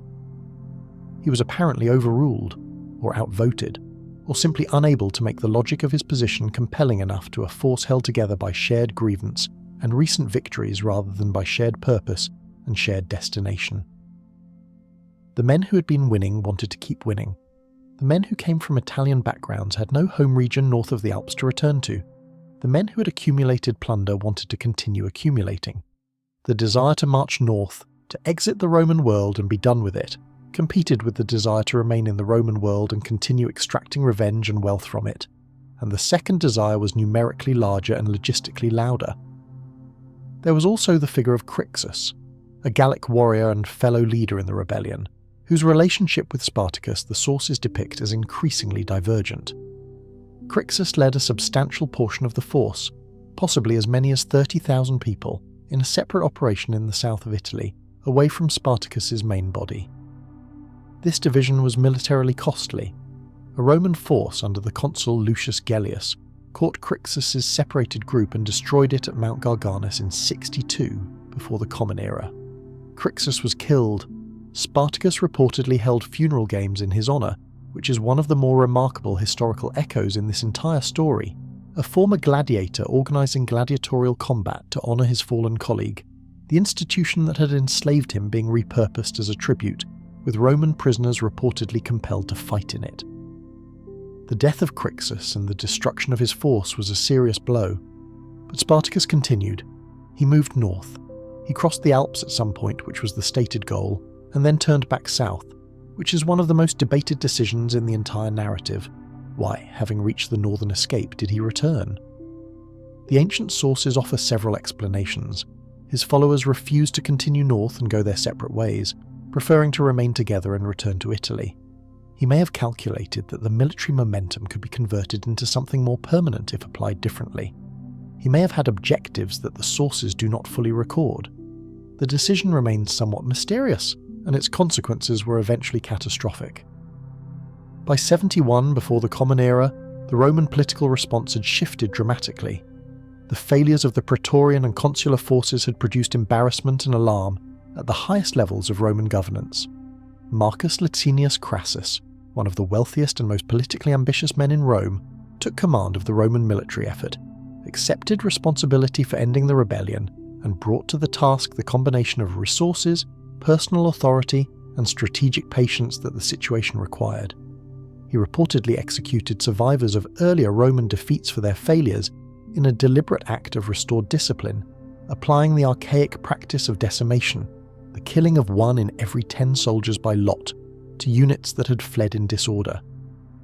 He was apparently overruled, or outvoted, or simply unable to make the logic of his position compelling enough to a force held together by shared grievance and recent victories rather than by shared purpose and shared destination. The men who had been winning wanted to keep winning. The men who came from Italian backgrounds had no home region north of the Alps to return to. The men who had accumulated plunder wanted to continue accumulating. The desire to march north, to exit the Roman world and be done with it, competed with the desire to remain in the Roman world and continue extracting revenge and wealth from it, and the second desire was numerically larger and logistically louder. There was also the figure of Crixus, a Gallic warrior and fellow leader in the rebellion, whose relationship with Spartacus the sources depict as increasingly divergent. Crixus led a substantial portion of the force, possibly as many as 30,000 people, in a separate operation in the south of Italy, away from Spartacus's main body. This division was militarily costly. A Roman force under the consul Lucius Gellius caught Crixus's separated group and destroyed it at Mount Garganus in 62 before the Common Era. Crixus was killed. Spartacus reportedly held funeral games in his honour, which is one of the more remarkable historical echoes in this entire story. A former gladiator organising gladiatorial combat to honour his fallen colleague, the institution that had enslaved him being repurposed as a tribute, with Roman prisoners reportedly compelled to fight in it. The death of Crixus and the destruction of his force was a serious blow, but Spartacus continued. He moved north. He crossed the Alps at some point, which was the stated goal, and then turned back south, which is one of the most debated decisions in the entire narrative. Why, having reached the northern escape, did he return? The ancient sources offer several explanations. His followers refused to continue north and go their separate ways, preferring to remain together and return to Italy. He may have calculated that the military momentum could be converted into something more permanent if applied differently. He may have had objectives that the sources do not fully record. The decision remains somewhat mysterious, and its consequences were eventually catastrophic. By 71 before the Common Era, the Roman political response had shifted dramatically. The failures of the Praetorian and consular forces had produced embarrassment and alarm at the highest levels of Roman governance. Marcus Licinius Crassus, one of the wealthiest and most politically ambitious men in Rome, took command of the Roman military effort, accepted responsibility for ending the rebellion, and brought to the task the combination of resources, personal authority, and strategic patience that the situation required. He reportedly executed survivors of earlier Roman defeats for their failures in a deliberate act of restored discipline, applying the archaic practice of decimation, the killing of 1 in every 10 soldiers by lot, to units that had fled in disorder.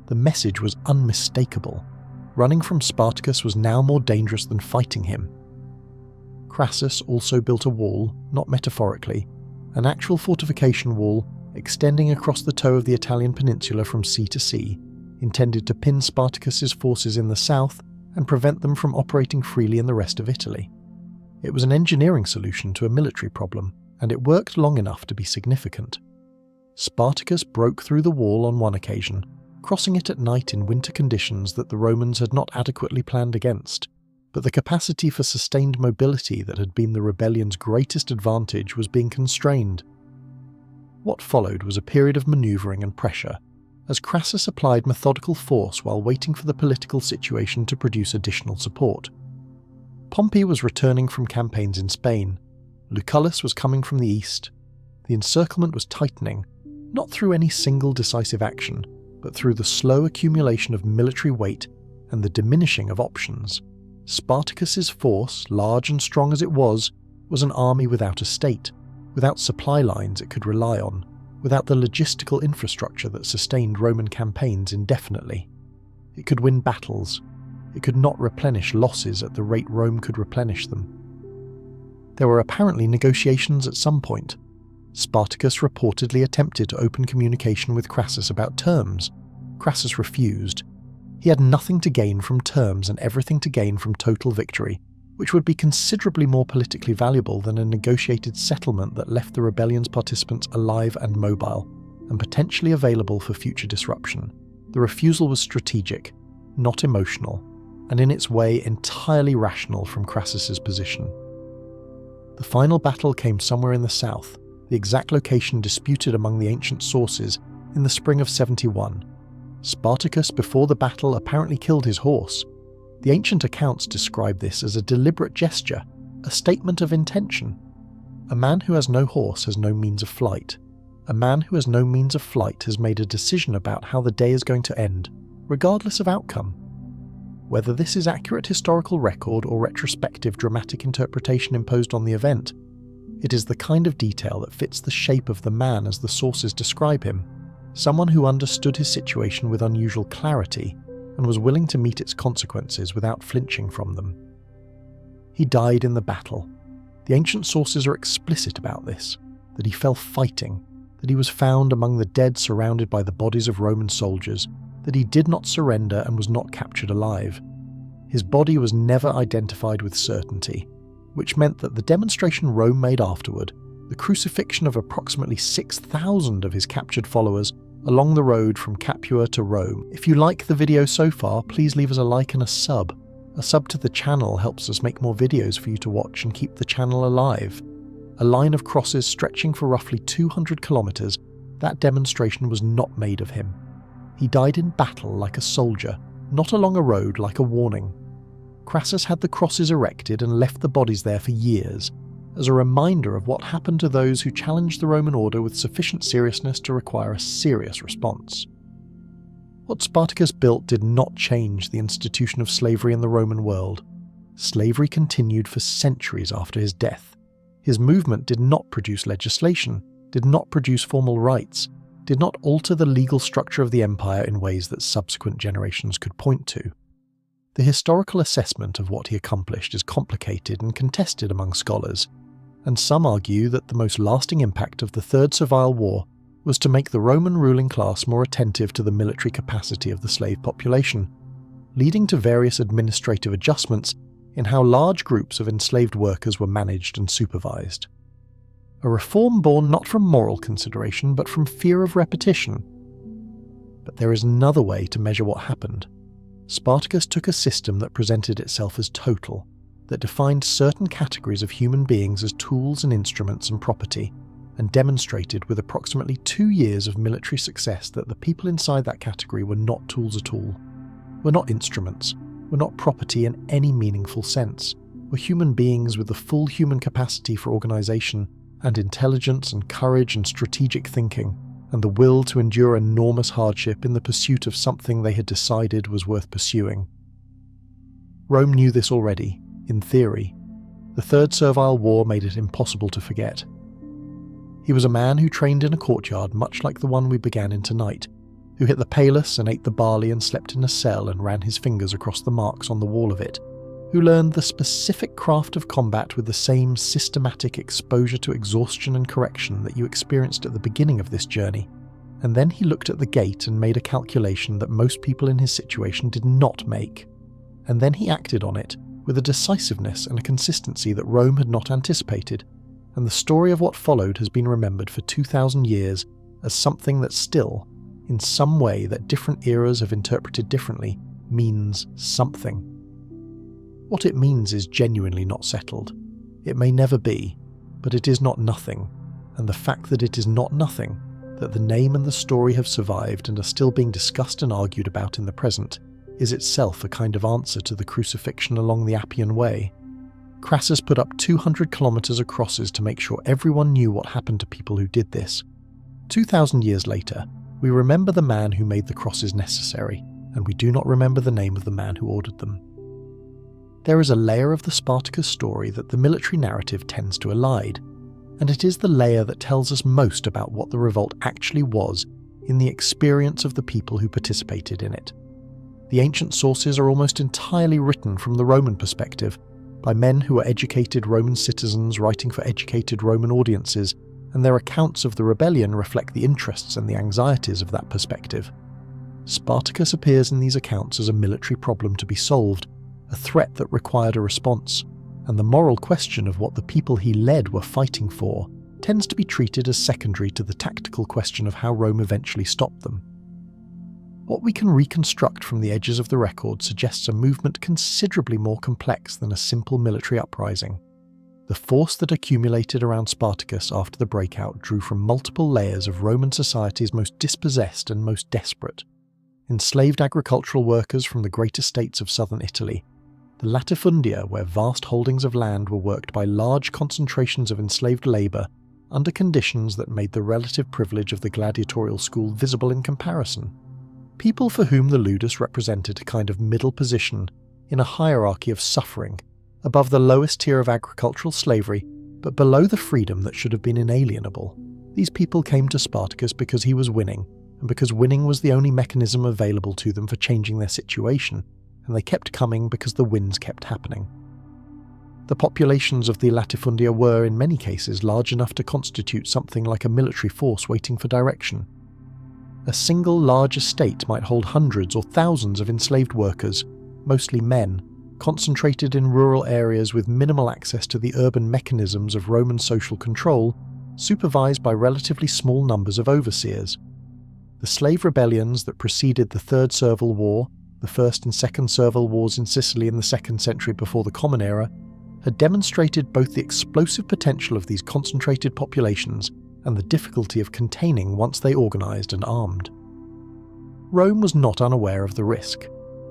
The message was unmistakable. Running from Spartacus was now more dangerous than fighting him. Crassus also built a wall, not metaphorically, an actual fortification wall extending across the toe of the Italian peninsula from sea to sea, intended to pin Spartacus's forces in the south and prevent them from operating freely in the rest of Italy. It was an engineering solution to a military problem, and it worked long enough to be significant. Spartacus broke through the wall on one occasion, crossing it at night in winter conditions that the Romans had not adequately planned against, but the capacity for sustained mobility that had been the rebellion's greatest advantage was being constrained. What followed was a period of manoeuvring and pressure, as Crassus applied methodical force while waiting for the political situation to produce additional support. Pompey was returning from campaigns in Spain. Lucullus was coming from the east. The encirclement was tightening, not through any single decisive action, but through the slow accumulation of military weight and the diminishing of options. Spartacus's force, large and strong as it was an army without a state, without supply lines it could rely on, without the logistical infrastructure that sustained Roman campaigns indefinitely. It could win battles. It could not replenish losses at the rate Rome could replenish them. There were apparently negotiations at some point. Spartacus reportedly attempted to open communication with Crassus about terms. Crassus refused. He had nothing to gain from terms and everything to gain from total victory, which would be considerably more politically valuable than a negotiated settlement that left the rebellion's participants alive and mobile, and potentially available for future disruption. The refusal was strategic, not emotional, and in its way entirely rational from Crassus's position. The final battle came somewhere in the south, the exact location disputed among the ancient sources, in the spring of 71. Spartacus before the battle apparently killed his horse. The ancient accounts describe this as a deliberate gesture, a statement of intention. A man who has no horse has no means of flight. A man who has no means of flight has made a decision about how the day is going to end, regardless of outcome. Whether this is accurate historical record or retrospective dramatic interpretation imposed on the event, it is the kind of detail that fits the shape of the man as the sources describe him, someone who understood his situation with unusual clarity and was willing to meet its consequences without flinching from them. He died in the battle. The ancient sources are explicit about this, that he fell fighting, that he was found among the dead surrounded by the bodies of Roman soldiers, that he did not surrender and was not captured alive. His body was never identified with certainty, which meant that the demonstration Rome made afterward, the crucifixion of approximately 6,000 of his captured followers along the road from Capua to Rome. If you like the video so far, please leave us a like and a sub. A sub to the channel helps us make more videos for you to watch and keep the channel alive. A line of crosses stretching for roughly 200 kilometers, that demonstration was not made of him. He died in battle like a soldier, not along a road like a warning. Crassus had the crosses erected and left the bodies there for years, as a reminder of what happened to those who challenged the Roman order with sufficient seriousness to require a serious response. What Spartacus built did not change the institution of slavery in the Roman world. Slavery continued for centuries after his death. His movement did not produce legislation, did not produce formal rights, did not alter the legal structure of the empire in ways that subsequent generations could point to. The historical assessment of what he accomplished is complicated and contested among scholars, and some argue that the most lasting impact of the Third Servile War was to make the Roman ruling class more attentive to the military capacity of the slave population, leading to various administrative adjustments in how large groups of enslaved workers were managed and supervised. A reform born not from moral consideration but from fear of repetition. But there is another way to measure what happened. Spartacus took a system that presented itself as total, that defined certain categories of human beings as tools and instruments and property, and demonstrated with approximately 2 years of military success that the people inside that category were not tools at all, were not instruments, were not property in any meaningful sense, were human beings with the full human capacity for organization and intelligence and courage and strategic thinking, and the will to endure enormous hardship in the pursuit of something they had decided was worth pursuing. Rome knew this already, in theory. The Third Servile War made it impossible to forget. He was a man who trained in a courtyard much like the one we began in tonight, who hit the palus and ate the barley and slept in a cell and ran his fingers across the marks on the wall of it, who learned the specific craft of combat with the same systematic exposure to exhaustion and correction that you experienced at the beginning of this journey, and then he looked at the gate and made a calculation that most people in his situation did not make, and then he acted on it with a decisiveness and a consistency that Rome had not anticipated, and the story of what followed has been remembered for 2,000 years as something that still, in some way that different eras have interpreted differently, means something. What it means is genuinely not settled. It may never be, but it is not nothing, and the fact that it is not nothing, that the name and the story have survived and are still being discussed and argued about in the present, is itself a kind of answer to the crucifixion along the Appian Way. Crassus put up 200 kilometers of crosses to make sure everyone knew what happened to people who did this. 2,000 years later, we remember the man who made the crosses necessary, and we do not remember the name of the man who ordered them. There is a layer of the Spartacus story that the military narrative tends to elide, and it is the layer that tells us most about what the revolt actually was in the experience of the people who participated in it. The ancient sources are almost entirely written from the Roman perspective, by men who were educated Roman citizens writing for educated Roman audiences, and their accounts of the rebellion reflect the interests and the anxieties of that perspective. Spartacus appears in these accounts as a military problem to be solved, a threat that required a response, and the moral question of what the people he led were fighting for tends to be treated as secondary to the tactical question of how Rome eventually stopped them. What we can reconstruct from the edges of the record suggests a movement considerably more complex than a simple military uprising. The force that accumulated around Spartacus after the breakout drew from multiple layers of Roman society's most dispossessed and most desperate. Enslaved agricultural workers from the great estates of southern Italy, the latifundia where vast holdings of land were worked by large concentrations of enslaved labour under conditions that made the relative privilege of the gladiatorial school visible in comparison. people for whom the ludus represented a kind of middle position in a hierarchy of suffering, above the lowest tier of agricultural slavery, but below the freedom that should have been inalienable. These people came to Spartacus because he was winning, and because winning was the only mechanism available to them for changing their situation, and they kept coming because the wins kept happening. The populations of the latifundia were, in many cases, large enough to constitute something like a military force waiting for direction. A single large estate might hold hundreds or thousands of enslaved workers, mostly men, concentrated in rural areas with minimal access to the urban mechanisms of Roman social control, supervised by relatively small numbers of overseers. The slave rebellions that preceded the Third Servile War, the First and Second Servile Wars in Sicily in the 2nd century before the Common Era, had demonstrated both the explosive potential of these concentrated populations and the difficulty of containing once they organised and armed. Rome was not unaware of the risk.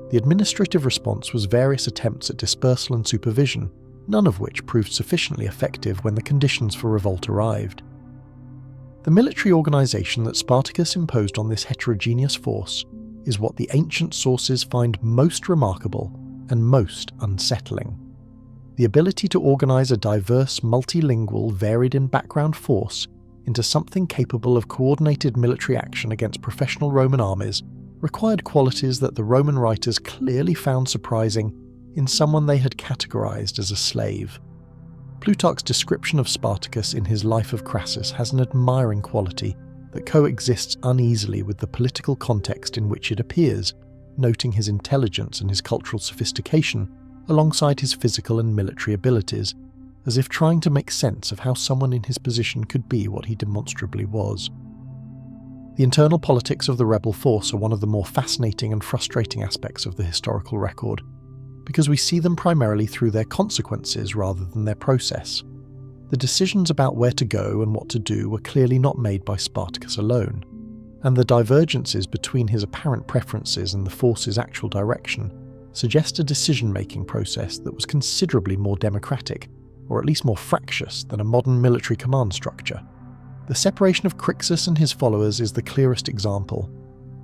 The administrative response was various attempts at dispersal and supervision, none of which proved sufficiently effective when the conditions for revolt arrived. The military organisation that Spartacus imposed on this heterogeneous force is what the ancient sources find most remarkable and most unsettling. The ability to organise a diverse, multilingual, varied in background force into something capable of coordinated military action against professional Roman armies required qualities that the Roman writers clearly found surprising in someone they had categorised as a slave. Plutarch's description of Spartacus in his Life of Crassus has an admiring quality that coexists uneasily with the political context in which it appears, noting his intelligence and his cultural sophistication alongside his physical and military abilities, as if trying to make sense of how someone in his position could be what he demonstrably was. The internal politics of the rebel force are one of the more fascinating and frustrating aspects of the historical record, because we see them primarily through their consequences rather than their process. The decisions about where to go and what to do were clearly not made by Spartacus alone, and the divergences between his apparent preferences and the force's actual direction suggest a decision-making process that was considerably more democratic, or at least more fractious, than a modern military command structure. The separation of Crixus and his followers is the clearest example,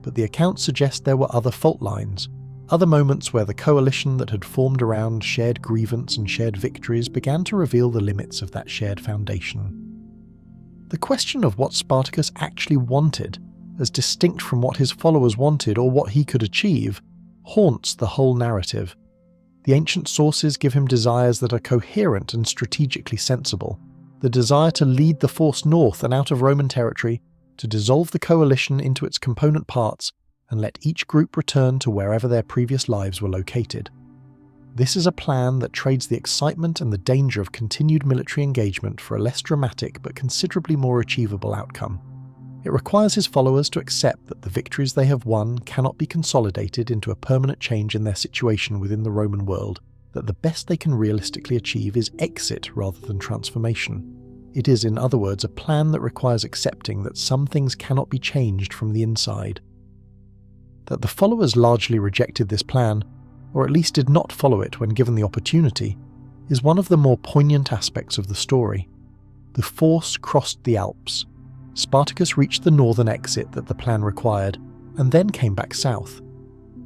but the accounts suggest there were other fault lines, other moments where the coalition that had formed around shared grievance and shared victories began to reveal the limits of that shared foundation. The question of what Spartacus actually wanted, as distinct from what his followers wanted or what he could achieve, haunts the whole narrative. The ancient sources give him desires that are coherent and strategically sensible. The desire to lead the force north and out of Roman territory, to dissolve the coalition into its component parts, and let each group return to wherever their previous lives were located. This is a plan that trades the excitement and the danger of continued military engagement for a less dramatic but considerably more achievable outcome. It requires his followers to accept that the victories they have won cannot be consolidated into a permanent change in their situation within the Roman world, that the best they can realistically achieve is exit rather than transformation. It is, in other words, a plan that requires accepting that some things cannot be changed from the inside. That the followers largely rejected this plan, or at least did not follow it when given the opportunity, is one of the more poignant aspects of the story. The force crossed the Alps. Spartacus reached the northern exit that the plan required, and then came back south.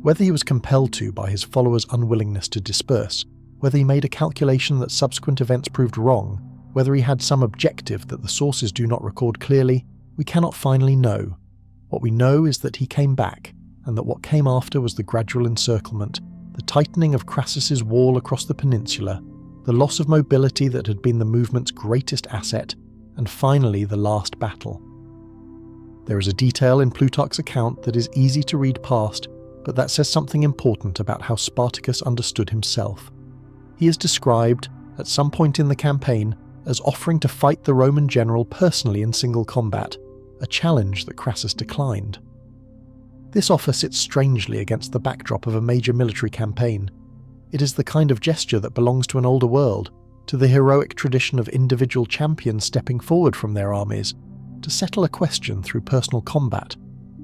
Whether he was compelled to by his followers' unwillingness to disperse, whether he made a calculation that subsequent events proved wrong, whether he had some objective that the sources do not record clearly, we cannot finally know. What we know is that he came back, and that what came after was the gradual encirclement, the tightening of Crassus's wall across the peninsula, the loss of mobility that had been the movement's greatest asset, and finally the last battle. There is a detail in Plutarch's account that is easy to read past, but that says something important about how Spartacus understood himself. He is described, at some point in the campaign, as offering to fight the Roman general personally in single combat, a challenge that Crassus declined. This offer sits strangely against the backdrop of a major military campaign. It is the kind of gesture that belongs to an older world, to the heroic tradition of individual champions stepping forward from their armies, to settle a question through personal combat,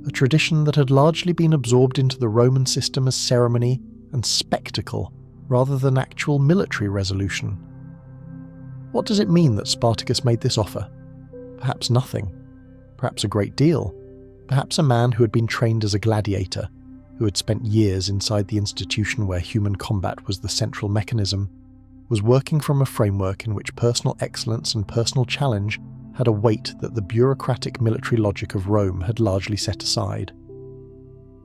a tradition that had largely been absorbed into the Roman system as ceremony and spectacle rather than actual military resolution. What does it mean that Spartacus made this offer? Perhaps nothing. Perhaps a great deal. Perhaps a man who had been trained as a gladiator, who had spent years inside the institution where human combat was the central mechanism, was working from a framework in which personal excellence and personal challenge had a weight that the bureaucratic military logic of Rome had largely set aside.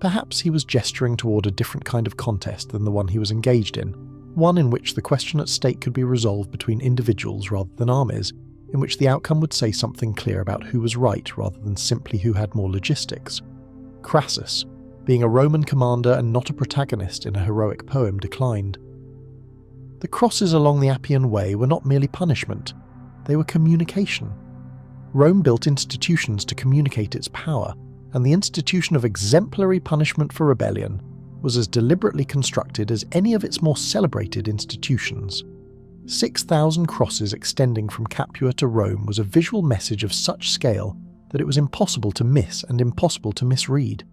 Perhaps he was gesturing toward a different kind of contest than the one he was engaged in, one in which the question at stake could be resolved between individuals rather than armies, in which the outcome would say something clear about who was right rather than simply who had more logistics. Crassus, being a Roman commander and not a protagonist in a heroic poem, declined. The crosses along the Appian Way were not merely punishment, they were communication. Rome built institutions to communicate its power, and the institution of exemplary punishment for rebellion was as deliberately constructed as any of its more celebrated institutions. 6,000 crosses extending from Capua to Rome was a visual message of such scale that it was impossible to miss and impossible to misread.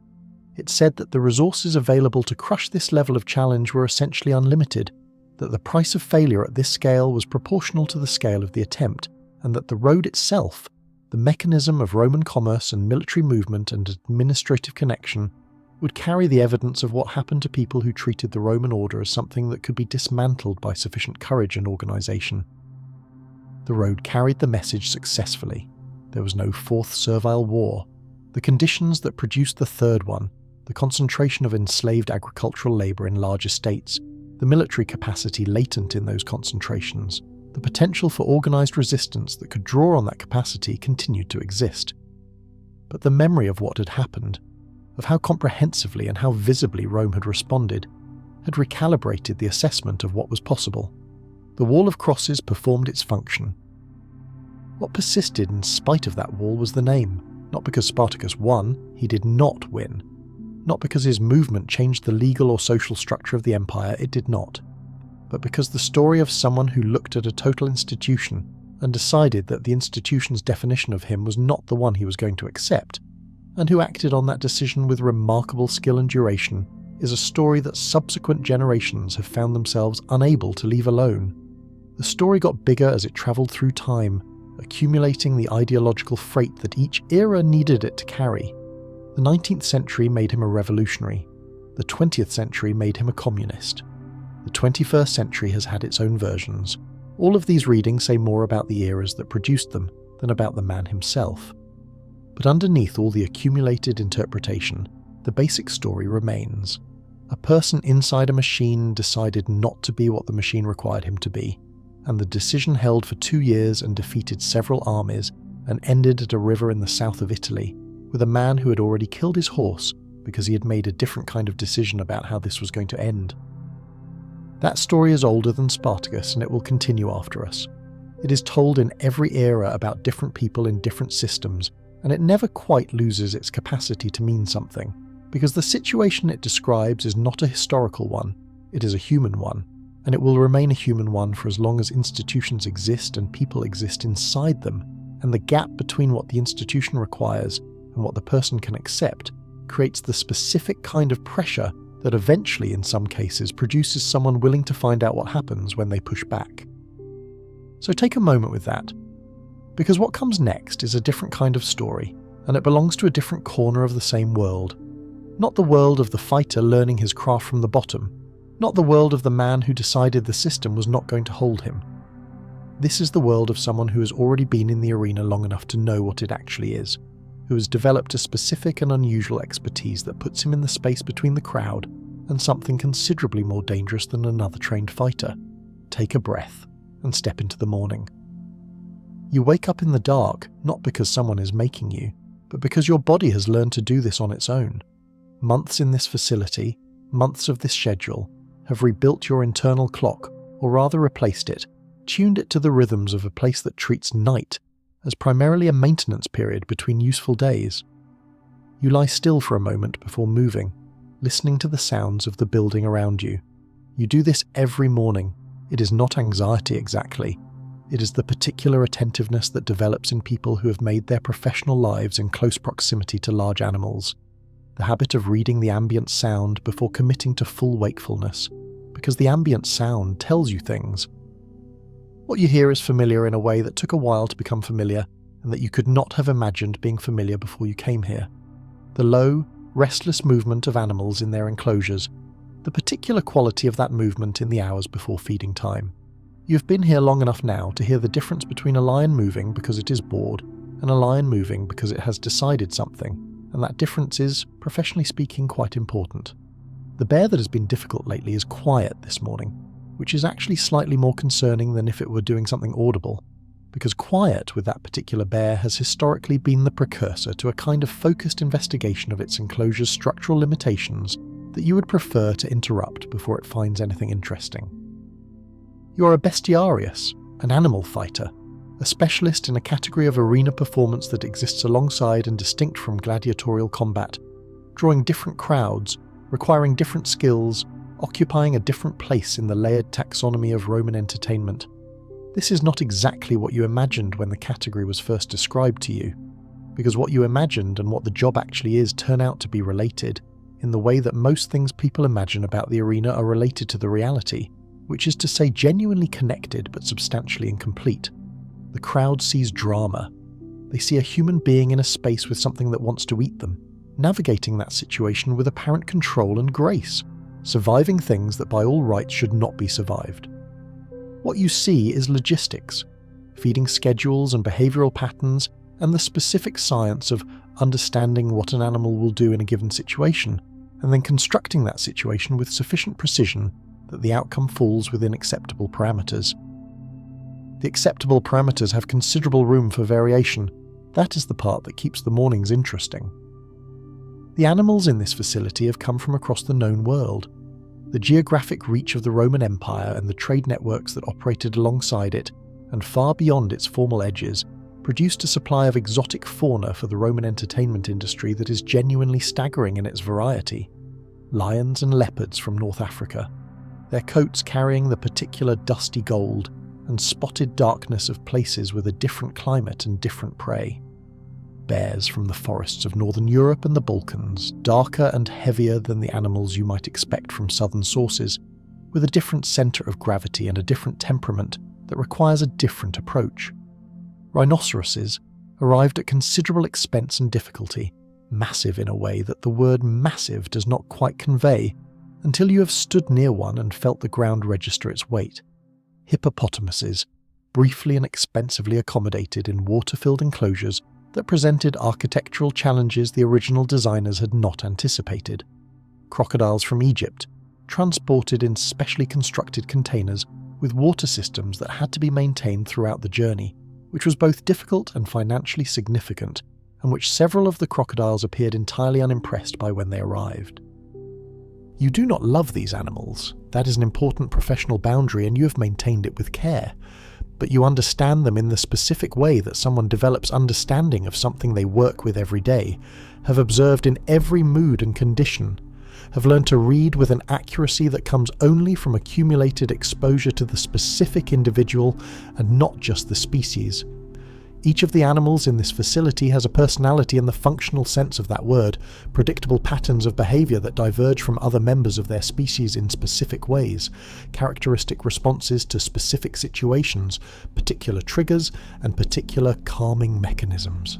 It said that the resources available to crush this level of challenge were essentially unlimited, that the price of failure at this scale was proportional to the scale of the attempt, and that the road itself, the mechanism of Roman commerce and military movement and administrative connection, would carry the evidence of what happened to people who treated the Roman order as something that could be dismantled by sufficient courage and organisation. The road carried the message successfully. There was no fourth servile war. The conditions that produced the third one, the concentration of enslaved agricultural labour in large estates, the military capacity latent in those concentrations, the potential for organised resistance that could draw on that capacity continued to exist. But the memory of what had happened, of how comprehensively and how visibly Rome had responded, had recalibrated the assessment of what was possible. The wall of crosses performed its function. What persisted in spite of that wall was the name, not because Spartacus won, he did not win. Not because his movement changed the legal or social structure of the empire, it did not. But because the story of someone who looked at a total institution and decided that the institution's definition of him was not the one he was going to accept, and who acted on that decision with remarkable skill and duration, is a story that subsequent generations have found themselves unable to leave alone. The story got bigger as it travelled through time, accumulating the ideological freight that each era needed it to carry. The 19th century made him a revolutionary. The 20th century made him a communist. The 21st century has had its own versions. All of these readings say more about the eras that produced them than about the man himself. But underneath all the accumulated interpretation, the basic story remains. A person inside a machine decided not to be what the machine required him to be, and the decision held for 2 years and defeated several armies and ended at a river in the south of Italy, with a man who had already killed his horse because he had made a different kind of decision about how this was going to end. That story is older than Spartacus, and it will continue after us. It is told in every era about different people in different systems, and it never quite loses its capacity to mean something, because the situation it describes is not a historical one, it is a human one, and it will remain a human one for as long as institutions exist and people exist inside them, and the gap between what the institution requires and what the person can accept creates the specific kind of pressure that eventually, in some cases, produces someone willing to find out what happens when they push back. So take a moment with that, because what comes next is a different kind of story, and it belongs to a different corner of the same world. Not the world of the fighter learning his craft from the bottom, not the world of the man who decided the system was not going to hold him. This is the world of someone who has already been in the arena long enough to know what it actually is, who has developed a specific and unusual expertise that puts him in the space between the crowd and something considerably more dangerous than another trained fighter. Take a breath and step into the morning. You wake up in the dark, not because someone is making you, but because your body has learned to do this on its own. Months in this facility, months of this schedule, have rebuilt your internal clock, or rather replaced it, tuned it to the rhythms of a place that treats night as primarily a maintenance period between useful days. You lie still for a moment before moving, listening to the sounds of the building around you. You do this every morning. It is not anxiety exactly. It is the particular attentiveness that develops in people who have made their professional lives in close proximity to large animals. The habit of reading the ambient sound before committing to full wakefulness, because the ambient sound tells you things. What you hear is familiar in a way that took a while to become familiar, and that you could not have imagined being familiar before you came here. the low, restless movement of animals in their enclosures, the particular quality of that movement in the hours before feeding time. You've been here long enough now to hear the difference between a lion moving because it is bored and a lion moving because it has decided something, and that difference is, professionally speaking, quite important. The bear that has been difficult lately is quiet this morning, which is actually slightly more concerning than if it were doing something audible, because quiet with that particular bear has historically been the precursor to a kind of focused investigation of its enclosure's structural limitations that you would prefer to interrupt before it finds anything interesting. You are a bestiarius, an animal fighter, a specialist in a category of arena performance that exists alongside and distinct from gladiatorial combat, drawing different crowds, requiring different skills, occupying a different place in the layered taxonomy of Roman entertainment. This is not exactly what you imagined when the category was first described to you, because what you imagined and what the job actually is turn out to be related, in the way that most things people imagine about the arena are related to the reality, which is to say genuinely connected but substantially incomplete. The crowd sees drama. They see a human being in a space with something that wants to eat them, navigating that situation with apparent control and grace, surviving things that by all rights should not be survived. What you see is logistics, feeding schedules and behavioural patterns, and the specific science of understanding what an animal will do in a given situation, and then constructing that situation with sufficient precision that the outcome falls within acceptable parameters. The acceptable parameters have considerable room for variation. That is the part that keeps the mornings interesting. The animals in this facility have come from across the known world. The geographic reach of the Roman Empire and the trade networks that operated alongside it, and far beyond its formal edges, produced a supply of exotic fauna for the Roman entertainment industry that is genuinely staggering in its variety. Lions and leopards from North Africa, their coats carrying the particular dusty gold and spotted darkness of places with a different climate and different prey. Bears from the forests of northern Europe and the Balkans, darker and heavier than the animals you might expect from southern sources, with a different centre of gravity and a different temperament that requires a different approach. Rhinoceroses arrived at considerable expense and difficulty, massive in a way that the word massive does not quite convey, until you have stood near one and felt the ground register its weight. Hippopotamuses, briefly and expensively accommodated in water-filled enclosures that presented architectural challenges the original designers had not anticipated. Crocodiles from Egypt, transported in specially constructed containers with water systems that had to be maintained throughout the journey, which was both difficult and financially significant, and which several of the crocodiles appeared entirely unimpressed by when they arrived. You do not love these animals. That is an important professional boundary and you have maintained it with care. But you understand them in the specific way that someone develops understanding of something they work with every day, have observed in every mood and condition, have learned to read with an accuracy that comes only from accumulated exposure to the specific individual and not just the species. Each of the animals in this facility has a personality in the functional sense of that word, predictable patterns of behaviour that diverge from other members of their species in specific ways, characteristic responses to specific situations, particular triggers, and particular calming mechanisms.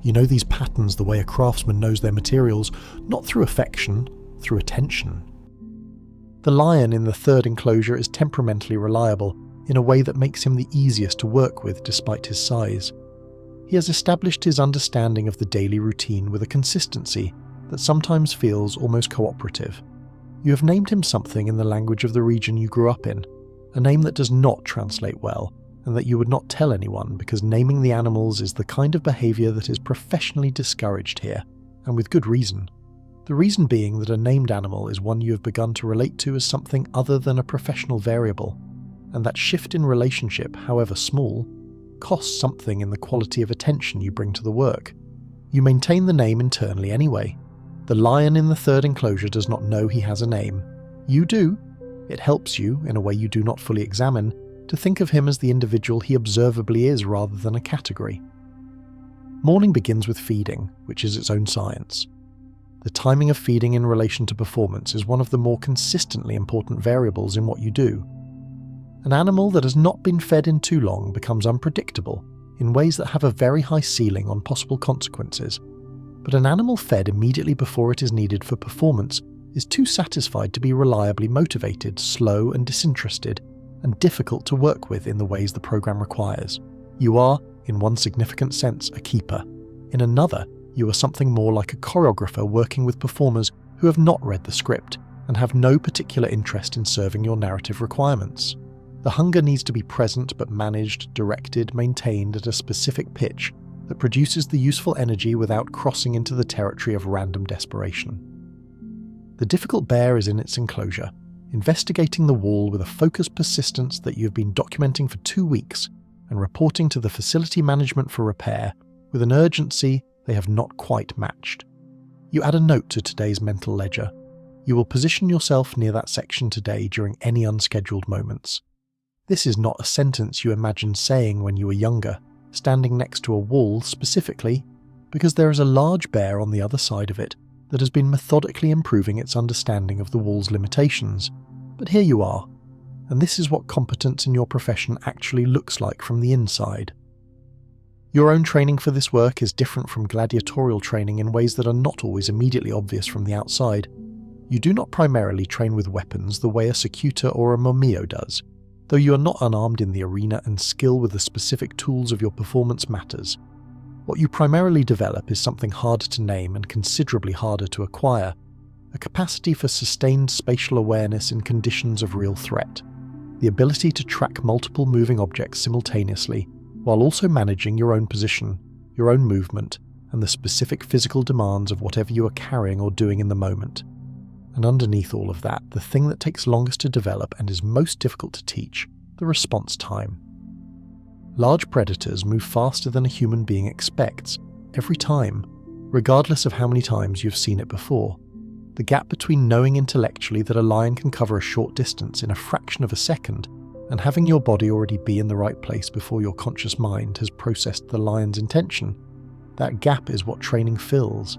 You know these patterns the way a craftsman knows their materials, not through affection, through attention. The lion in the third enclosure is temperamentally reliable, in a way that makes him the easiest to work with despite his size. He has established his understanding of the daily routine with a consistency that sometimes feels almost cooperative. You have named him something in the language of the region you grew up in, a name that does not translate well, and that you would not tell anyone because naming the animals is the kind of behaviour that is professionally discouraged here, and with good reason. The reason being that a named animal is one you have begun to relate to as something other than a professional variable, and that shift in relationship, however small, costs something in the quality of attention you bring to the work. You maintain the name internally anyway. The lion in the third enclosure does not know he has a name. You do. It helps you, in a way you do not fully examine, to think of him as the individual he observably is rather than a category. Morning begins with feeding, which is its own science. The timing of feeding in relation to performance is one of the more consistently important variables in what you do. An animal that has not been fed in too long becomes unpredictable in ways that have a very high ceiling on possible consequences, but an animal fed immediately before it is needed for performance is too satisfied to be reliably motivated, slow and disinterested, and difficult to work with in the ways the program requires. You are, in one significant sense, a keeper. In another, you are something more like a choreographer working with performers who have not read the script and have no particular interest in serving your narrative requirements. The hunger needs to be present but managed, directed, maintained at a specific pitch that produces the useful energy without crossing into the territory of random desperation. The difficult bear is in its enclosure, investigating the wall with a focused persistence that you have been documenting for 2 weeks and reporting to the facility management for repair with an urgency they have not quite matched. You add a note to today's mental ledger. You will position yourself near that section today during any unscheduled moments. This is not a sentence you imagined saying when you were younger, standing next to a wall specifically, because there is a large bear on the other side of it that has been methodically improving its understanding of the wall's limitations. But here you are, and this is what competence in your profession actually looks like from the inside. Your own training for this work is different from gladiatorial training in ways that are not always immediately obvious from the outside. You do not primarily train with weapons the way a secutor or a momio does, though you are not unarmed in the arena and skill with the specific tools of your performance matters. What you primarily develop is something harder to name and considerably harder to acquire, a capacity for sustained spatial awareness in conditions of real threat, the ability to track multiple moving objects simultaneously while also managing your own position, your own movement, and the specific physical demands of whatever you are carrying or doing in the moment. And underneath all of that, the thing that takes longest to develop and is most difficult to teach, the response time. Large predators move faster than a human being expects, every time, regardless of how many times you've seen it before. The gap between knowing intellectually that a lion can cover a short distance in a fraction of a second and having your body already be in the right place before your conscious mind has processed the lion's intention, that gap is what training fills.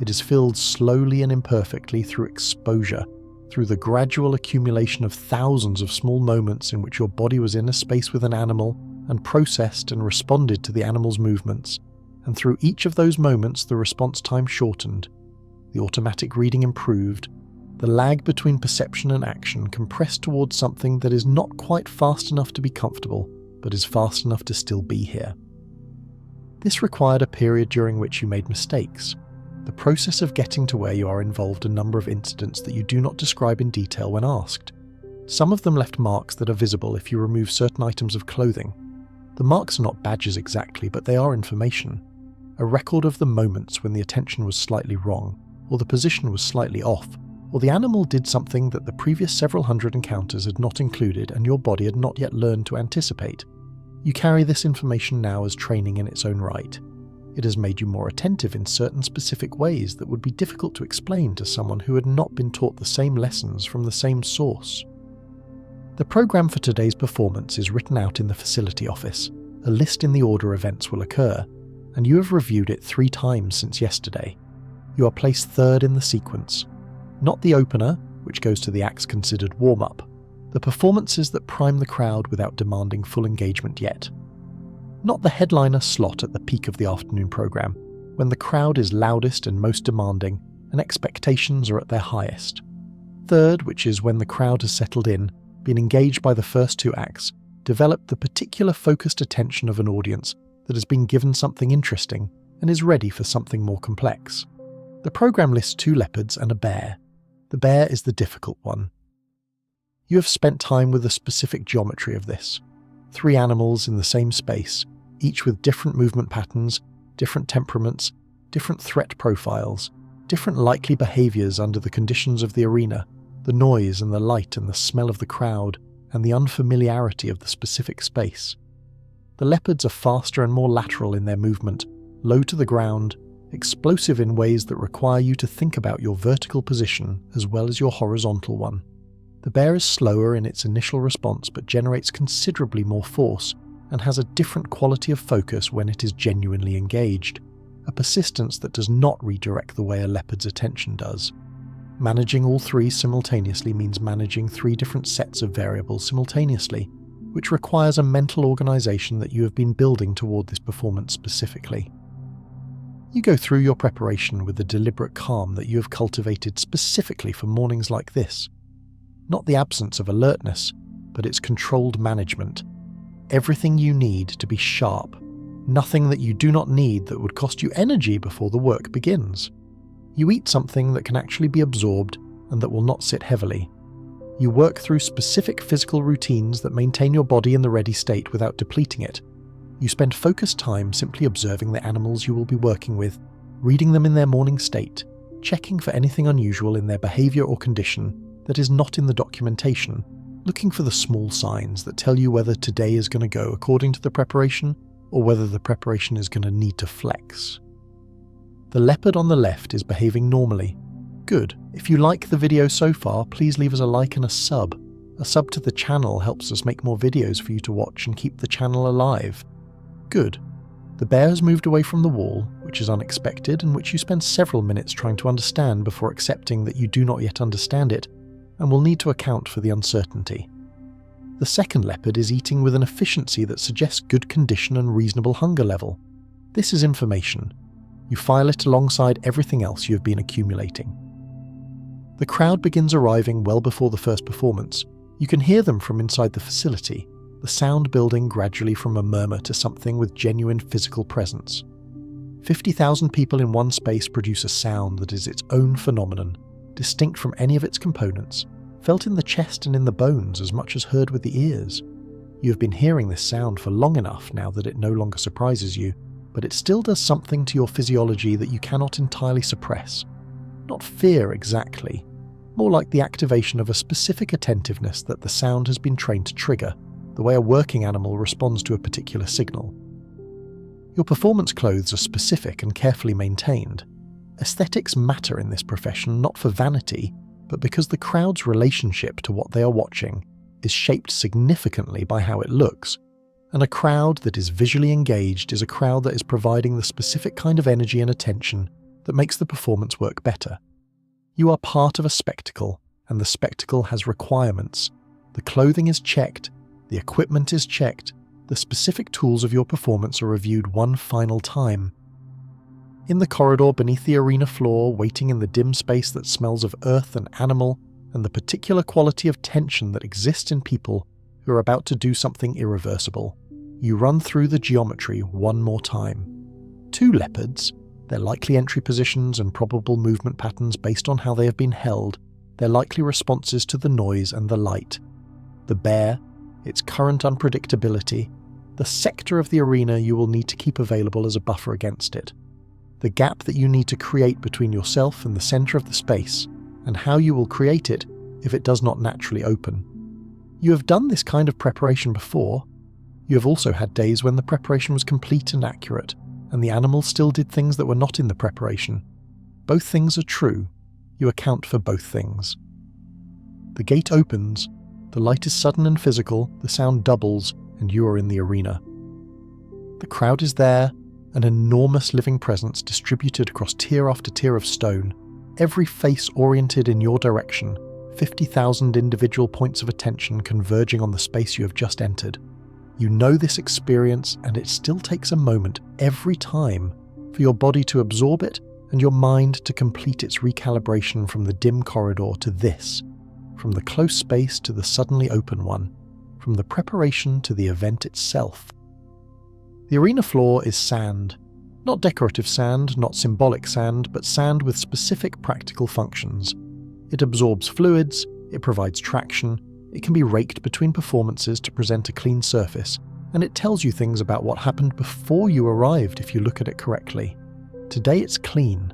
It is filled slowly and imperfectly through exposure, through the gradual accumulation of thousands of small moments in which your body was in a space with an animal and processed and responded to the animal's movements, and through each of those moments the response time shortened, the automatic reading improved, the lag between perception and action compressed towards something that is not quite fast enough to be comfortable, but is fast enough to still be here. This required a period during which you made mistakes. The process of getting to where you are involved a number of incidents that you do not describe in detail when asked. Some of them left marks that are visible if you remove certain items of clothing. The marks are not badges exactly, but they are information. A record of the moments when the attention was slightly wrong, or the position was slightly off, or the animal did something that the previous several hundred encounters had not included and your body had not yet learned to anticipate. You carry this information now as training in its own right. It has made you more attentive in certain specific ways that would be difficult to explain to someone who had not been taught the same lessons from the same source. The program for today's performance is written out in the facility office. A list in the order events will occur, and you have reviewed it 3 times since yesterday. You are placed third in the sequence. Not the opener, which goes to the acts considered warm-up. The performances that prime the crowd without demanding full engagement yet. Not the headliner slot at the peak of the afternoon program, when the crowd is loudest and most demanding, and expectations are at their highest. Third, which is when the crowd has settled in, been engaged by the first 2 acts, developed the particular focused attention of an audience that has been given something interesting and is ready for something more complex. The program lists 2 leopards and a bear. The bear is the difficult one. You have spent time with the specific geometry of this. 3 animals in the same space, each with different movement patterns, different temperaments, different threat profiles, different likely behaviours under the conditions of the arena, the noise and the light and the smell of the crowd, and the unfamiliarity of the specific space. The leopards are faster and more lateral in their movement, low to the ground, explosive in ways that require you to think about your vertical position as well as your horizontal one. The bear is slower in its initial response but generates considerably more force and has a different quality of focus when it is genuinely engaged, a persistence that does not redirect the way a leopard's attention does. Managing all 3 simultaneously means managing 3 different sets of variables simultaneously, which requires a mental organisation that you have been building toward this performance specifically. You go through your preparation with the deliberate calm that you have cultivated specifically for mornings like this. Not the absence of alertness, but its controlled management. Everything you need to be sharp. Nothing that you do not need that would cost you energy before the work begins. You eat something that can actually be absorbed and that will not sit heavily. You work through specific physical routines that maintain your body in the ready state without depleting it. You spend focused time simply observing the animals you will be working with, reading them in their morning state, checking for anything unusual in their behavior or condition that is not in the documentation, looking for the small signs that tell you whether today is going to go according to the preparation or whether the preparation is going to need to flex. The leopard on the left is behaving normally. Good. If you like the video so far, please leave us a like and a sub. A sub to the channel helps us make more videos for you to watch and keep the channel alive. Good. The bear has moved away from the wall, which is unexpected and which you spend several minutes trying to understand before accepting that you do not yet understand it, and will need to account for the uncertainty. The second leopard is eating with an efficiency that suggests good condition and reasonable hunger level. This is information. You file it alongside everything else you have been accumulating. The crowd begins arriving well before the first performance. You can hear them from inside the facility, the sound building gradually from a murmur to something with genuine physical presence. 50,000 people in one space produce a sound that is its own phenomenon, distinct from any of its components, felt in the chest and in the bones as much as heard with the ears. You have been hearing this sound for long enough now that it no longer surprises you, but it still does something to your physiology that you cannot entirely suppress. Not fear exactly, more like the activation of a specific attentiveness that the sound has been trained to trigger, the way a working animal responds to a particular signal. Your performance clothes are specific and carefully maintained. Aesthetics matter in this profession not for vanity, but because the crowd's relationship to what they are watching is shaped significantly by how it looks, and a crowd that is visually engaged is a crowd that is providing the specific kind of energy and attention that makes the performance work better. You are part of a spectacle, and the spectacle has requirements. The clothing is checked, the equipment is checked, the specific tools of your performance are reviewed one final time. In the corridor beneath the arena floor, waiting in the dim space that smells of earth and animal, and the particular quality of tension that exists in people who are about to do something irreversible, you run through the geometry one more time. 2 leopards, their likely entry positions and probable movement patterns based on how they have been held, their likely responses to the noise and the light. The bear, its current unpredictability, the sector of the arena you will need to keep available as a buffer against it, the gap that you need to create between yourself and the center of the space, and how you will create it if it does not naturally open. You have done this kind of preparation before. You have also had days when the preparation was complete and accurate, and the animals still did things that were not in the preparation. Both things are true. You account for both things. The gate opens, the light is sudden and physical, the sound doubles, and you are in the arena. The crowd is there, an enormous living presence distributed across tier after tier of stone, every face oriented in your direction, 50,000 individual points of attention converging on the space you have just entered. You know this experience, and it still takes a moment every time for your body to absorb it and your mind to complete its recalibration from the dim corridor to this, from the close space to the suddenly open one, from the preparation to the event itself. The arena floor is sand. Not decorative sand, not symbolic sand, but sand with specific practical functions. It absorbs fluids, it provides traction, it can be raked between performances to present a clean surface, and it tells you things about what happened before you arrived if you look at it correctly. Today it's clean.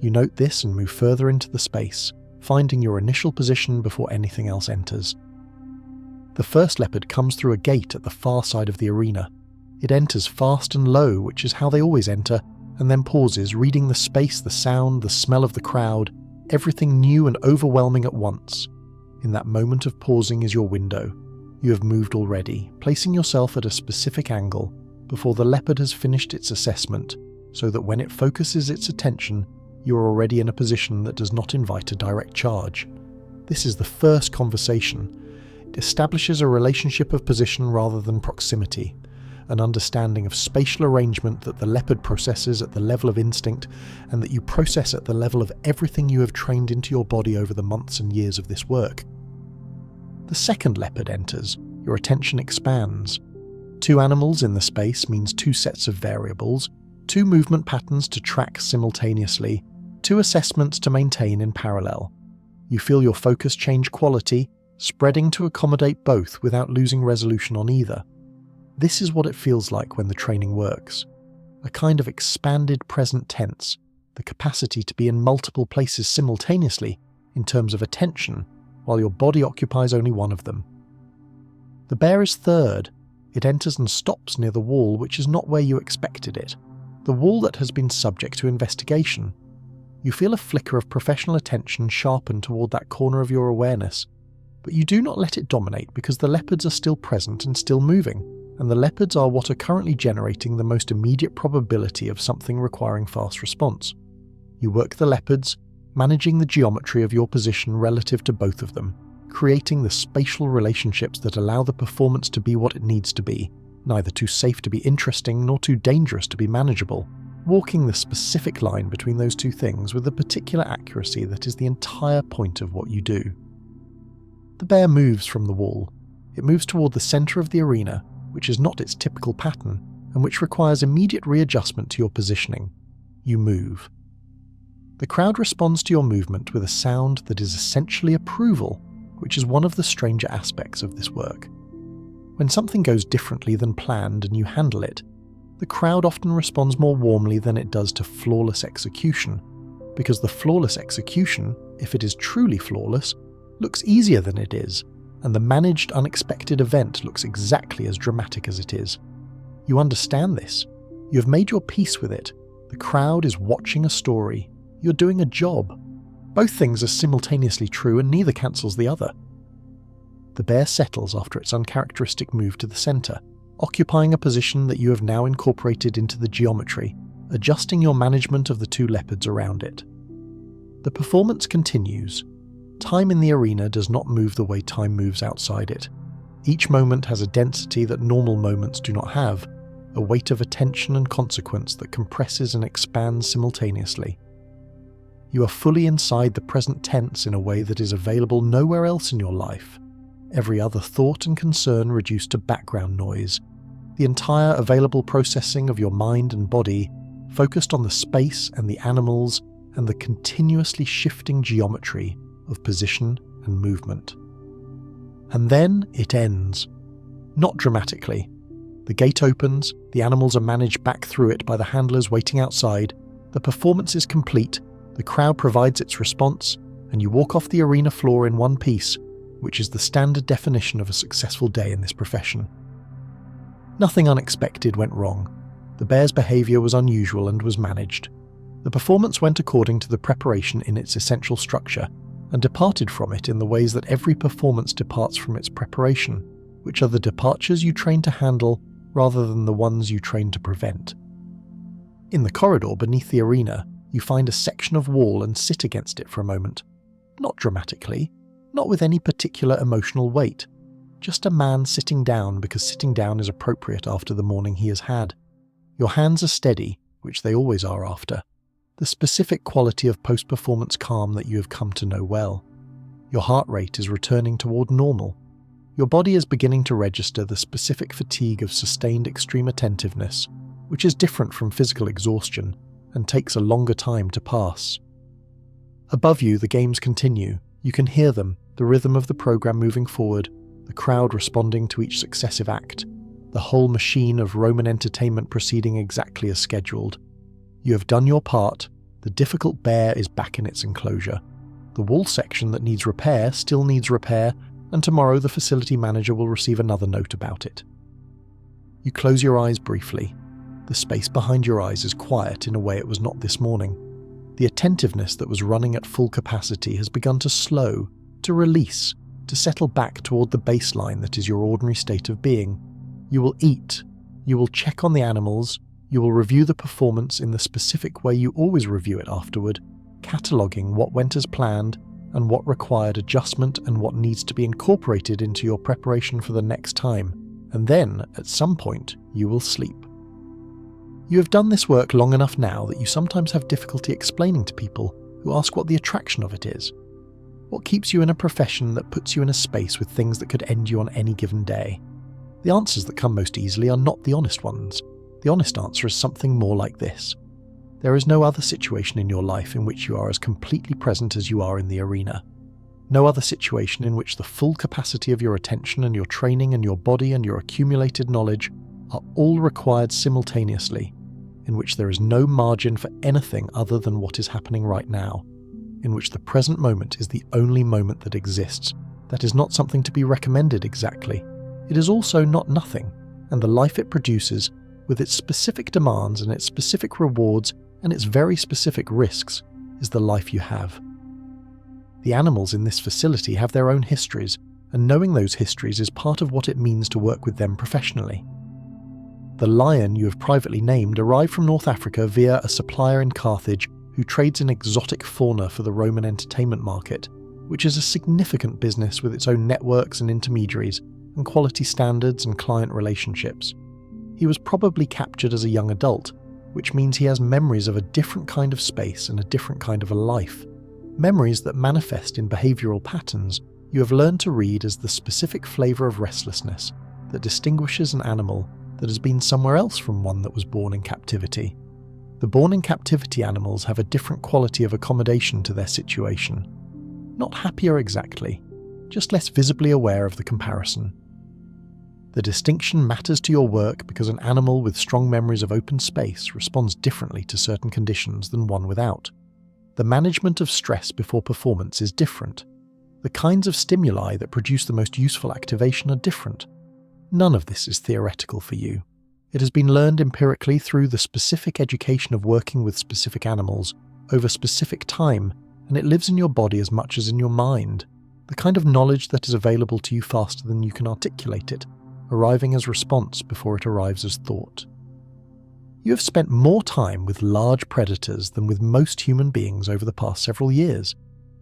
You note this and move further into the space, finding your initial position before anything else enters. The first leopard comes through a gate at the far side of the arena. It enters fast and low, which is how they always enter, and then pauses, reading the space, the sound, the smell of the crowd, everything new and overwhelming at once. In that moment of pausing is your window. You have moved already, placing yourself at a specific angle before the leopard has finished its assessment, so that when it focuses its attention, you are already in a position that does not invite a direct charge. This is the first conversation. It establishes a relationship of position rather than proximity. an understanding of spatial arrangement that the leopard processes at the level of instinct, and that you process at the level of everything you have trained into your body over the months and years of this work. The second leopard enters, your attention expands. 2 animals in the space means 2 sets of variables, 2 movement patterns to track simultaneously, 2 assessments to maintain in parallel. You feel your focus change quality, spreading to accommodate both without losing resolution on either. This is what it feels like when the training works. A kind of expanded present tense, the capacity to be in multiple places simultaneously in terms of attention, while your body occupies only one of them. The bear is third. It enters and stops near the wall, which is not where you expected it. The wall that has been subject to investigation. You feel a flicker of professional attention sharpen toward that corner of your awareness, but you do not let it dominate because the leopards are still present and still moving, and the leopards are what are currently generating the most immediate probability of something requiring fast response. You work the leopards, managing the geometry of your position relative to both of them, creating the spatial relationships that allow the performance to be what it needs to be, neither too safe to be interesting nor too dangerous to be manageable, walking the specific line between those two things with a particular accuracy that is the entire point of what you do. The bear moves from the wall. It moves toward the center of the arena, which is not its typical pattern, and which requires immediate readjustment to your positioning. You move. The crowd responds to your movement with a sound that is essentially approval, which is one of the stranger aspects of this work. When something goes differently than planned and you handle it, the crowd often responds more warmly than it does to flawless execution, because the flawless execution, if it is truly flawless, looks easier than it is, and the managed unexpected event looks exactly as dramatic as it is. You understand this. You have made your peace with it. The crowd is watching a story. You're doing a job. Both things are simultaneously true and neither cancels the other. The bear settles after its uncharacteristic move to the center, occupying a position that you have now incorporated into the geometry, adjusting your management of the 2 leopards around it. The performance continues. Time in the arena does not move the way time moves outside it. Each moment has a density that normal moments do not have, a weight of attention and consequence that compresses and expands simultaneously. You are fully inside the present tense in a way that is available nowhere else in your life. Every other thought and concern reduced to background noise. The entire available processing of your mind and body focused on the space and the animals and the continuously shifting geometry of position and movement. And then it ends. Not dramatically. The gate opens, the animals are managed back through it by the handlers waiting outside, the performance is complete, the crowd provides its response, and you walk off the arena floor in one piece, which is the standard definition of a successful day in this profession. Nothing unexpected went wrong. The bear's behaviour was unusual and was managed. The performance went according to the preparation in its essential structure, and departed from it in the ways that every performance departs from its preparation, which are the departures you train to handle rather than the ones you train to prevent. In the corridor beneath the arena, you find a section of wall and sit against it for a moment. Not dramatically, not with any particular emotional weight, just a man sitting down because sitting down is appropriate after the morning he has had. Your hands are steady, which they always are after. The specific quality of post-performance calm that you have come to know well. Your heart rate is returning toward normal. Your body is beginning to register the specific fatigue of sustained extreme attentiveness, which is different from physical exhaustion and takes a longer time to pass. Above you, the games continue. You can hear them, the rhythm of the program moving forward, the crowd responding to each successive act, the whole machine of Roman entertainment proceeding exactly as scheduled. You have done your part. The difficult bear is back in its enclosure. The wall section that needs repair still needs repair, and tomorrow the facility manager will receive another note about it. You close your eyes briefly. The space behind your eyes is quiet in a way it was not this morning. The attentiveness that was running at full capacity has begun to slow, to release, to settle back toward the baseline that is your ordinary state of being. You will eat. You will check on the animals. You will review the performance in the specific way you always review it afterward, cataloguing what went as planned and what required adjustment and what needs to be incorporated into your preparation for the next time, and then, at some point, you will sleep. You have done this work long enough now that you sometimes have difficulty explaining to people who ask what the attraction of it is. What keeps you in a profession that puts you in a space with things that could end you on any given day? The answers that come most easily are not the honest ones. The honest answer is something more like this. There is no other situation in your life in which you are as completely present as you are in the arena. No other situation in which the full capacity of your attention and your training and your body and your accumulated knowledge are all required simultaneously, in which there is no margin for anything other than what is happening right now, in which the present moment is the only moment that exists. That is not something to be recommended exactly. It is also not nothing, and the life it produces, with its specific demands and its specific rewards and its very specific risks, is the life you have. The animals in this facility have their own histories, and knowing those histories is part of what it means to work with them professionally. The lion you have privately named arrived from North Africa via a supplier in Carthage who trades in exotic fauna for the Roman entertainment market, which is a significant business with its own networks and intermediaries, and quality standards and client relationships. He was probably captured as a young adult, which means he has memories of a different kind of space and a different kind of a life. Memories that manifest in behavioural patterns you have learned to read as the specific flavour of restlessness that distinguishes an animal that has been somewhere else from one that was born in captivity. The born in captivity animals have a different quality of accommodation to their situation. Not happier exactly, just less visibly aware of the comparison. The distinction matters to your work because an animal with strong memories of open space responds differently to certain conditions than one without. The management of stress before performance is different. The kinds of stimuli that produce the most useful activation are different. None of this is theoretical for you. It has been learned empirically through the specific education of working with specific animals over specific time, and it lives in your body as much as in your mind. The kind of knowledge that is available to you faster than you can articulate it, arriving as response before it arrives as thought. You have spent more time with large predators than with most human beings over the past several years,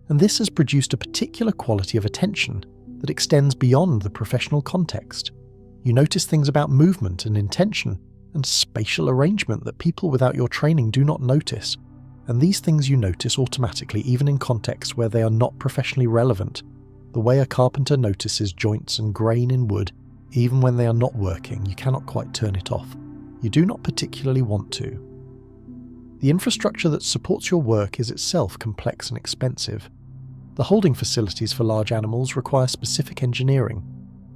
and this has produced a particular quality of attention that extends beyond the professional context. You notice things about movement and intention and spatial arrangement that people without your training do not notice, and these things you notice automatically even in contexts where they are not professionally relevant, the way a carpenter notices joints and grain in wood. Even when they are not working, you cannot quite turn it off. You do not particularly want to. The infrastructure that supports your work is itself complex and expensive. The holding facilities for large animals require specific engineering.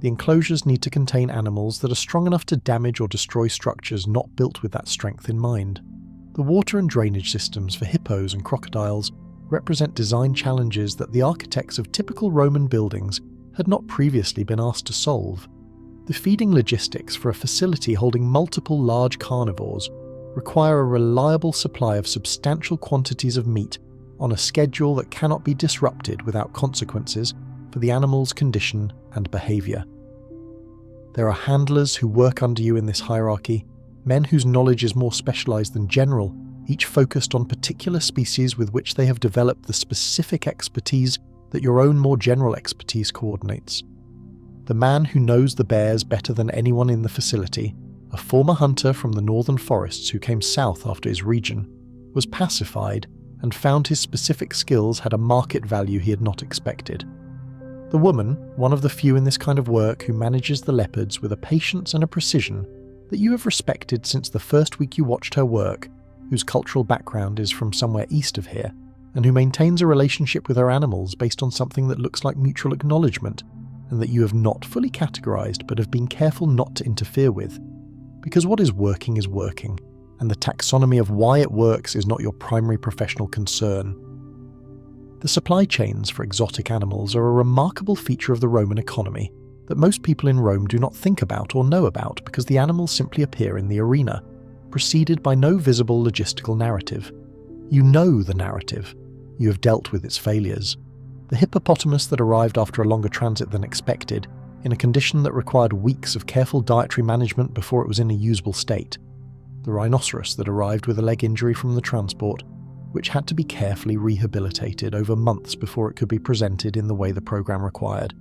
The enclosures need to contain animals that are strong enough to damage or destroy structures not built with that strength in mind. The water and drainage systems for hippos and crocodiles represent design challenges that the architects of typical Roman buildings had not previously been asked to solve. The feeding logistics for a facility holding multiple large carnivores require a reliable supply of substantial quantities of meat on a schedule that cannot be disrupted without consequences for the animal's condition and behaviour. There are handlers who work under you in this hierarchy, men whose knowledge is more specialised than general, each focused on particular species with which they have developed the specific expertise that your own more general expertise coordinates. The man who knows the bears better than anyone in the facility, a former hunter from the northern forests who came south after his region, was pacified and found his specific skills had a market value he had not expected. The woman, one of the few in this kind of work who manages the leopards with a patience and a precision that you have respected since the first week you watched her work, whose cultural background is from somewhere east of here, and who maintains a relationship with her animals based on something that looks like mutual acknowledgement, and that you have not fully categorized but have been careful not to interfere with. Because what is working, and the taxonomy of why it works is not your primary professional concern. The supply chains for exotic animals are a remarkable feature of the Roman economy that most people in Rome do not think about or know about because the animals simply appear in the arena, preceded by no visible logistical narrative. You know the narrative. You have dealt with its failures. The hippopotamus that arrived after a longer transit than expected, in a condition that required weeks of careful dietary management before it was in a usable state. The rhinoceros that arrived with a leg injury from the transport, which had to be carefully rehabilitated over months before it could be presented in the way the program required.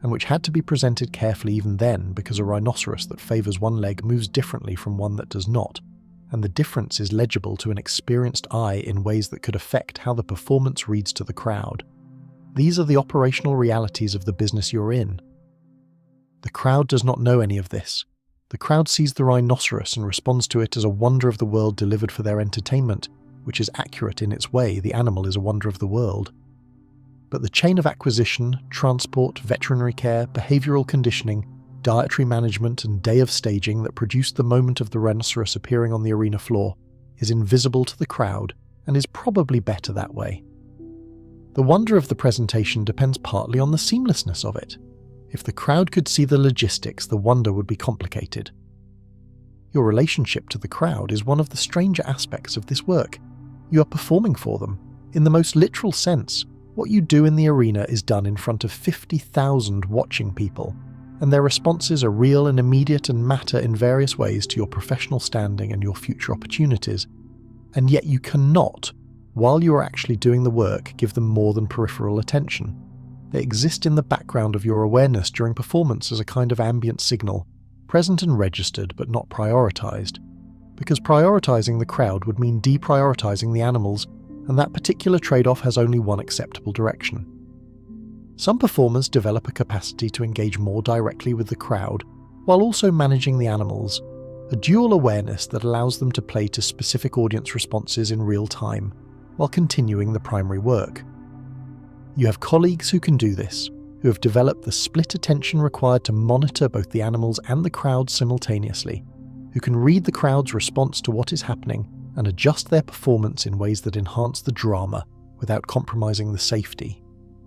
and which had to be presented carefully even then because a rhinoceros that favours one leg moves differently from one that does not, and the difference is legible to an experienced eye in ways that could affect how the performance reads to the crowd. These are the operational realities of the business you're in. The crowd does not know any of this. The crowd sees the rhinoceros and responds to it as a wonder of the world delivered for their entertainment, which is accurate in its way. The animal is a wonder of the world. But the chain of acquisition, transport, veterinary care, behavioural conditioning, dietary management and day of staging that produced the moment of the rhinoceros appearing on the arena floor is invisible to the crowd and is probably better that way. The wonder of the presentation depends partly on the seamlessness of it. If the crowd could see the logistics, the wonder would be complicated. Your relationship to the crowd is one of the stranger aspects of this work. You are performing for them. In the most literal sense, what you do in the arena is done in front of 50,000 watching people, and their responses are real and immediate and matter in various ways to your professional standing and your future opportunities. And yet you cannot, while you are actually doing the work, give them more than peripheral attention. They exist in the background of your awareness during performance as a kind of ambient signal, present and registered but not prioritized, because prioritizing the crowd would mean deprioritizing the animals, and that particular trade-off has only one acceptable direction. Some performers develop a capacity to engage more directly with the crowd, while also managing the animals, a dual awareness that allows them to play to specific audience responses in real time, while continuing the primary work. You have colleagues who can do this, who have developed the split attention required to monitor both the animals and the crowd simultaneously, who can read the crowd's response to what is happening and adjust their performance in ways that enhance the drama without compromising the safety.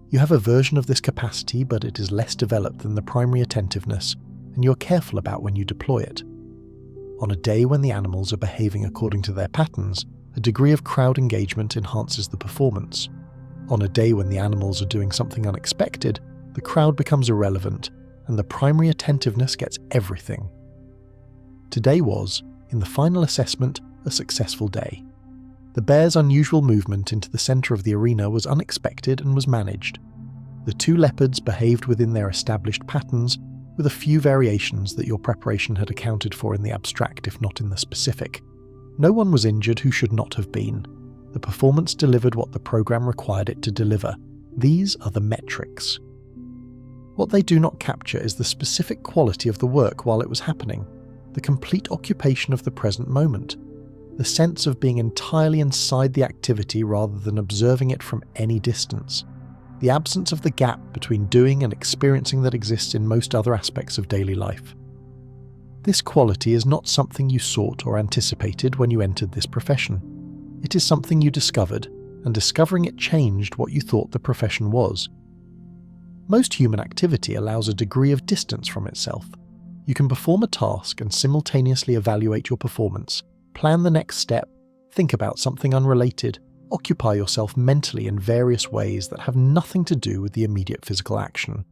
You have a version of this capacity, but it is less developed than the primary attentiveness, and you're careful about when you deploy it. On a day when the animals are behaving according to their patterns, a degree of crowd engagement enhances the performance. On a day when the animals are doing something unexpected, the crowd becomes irrelevant, and the primary attentiveness gets everything. Today was, in the final assessment, a successful day. The bear's unusual movement into the centre of the arena was unexpected and was managed. The two leopards behaved within their established patterns, with a few variations that your preparation had accounted for in the abstract if not in the specific. No one was injured who should not have been. The performance delivered what the programme required it to deliver. These are the metrics. What they do not capture is the specific quality of the work while it was happening, the complete occupation of the present moment, the sense of being entirely inside the activity rather than observing it from any distance, the absence of the gap between doing and experiencing that exists in most other aspects of daily life. This quality is not something you sought or anticipated when you entered this profession. It is something you discovered, and discovering it changed what you thought the profession was. Most human activity allows a degree of distance from itself. You can perform a task and simultaneously evaluate your performance, plan the next step, think about something unrelated, occupy yourself mentally in various ways that have nothing to do with the immediate physical action.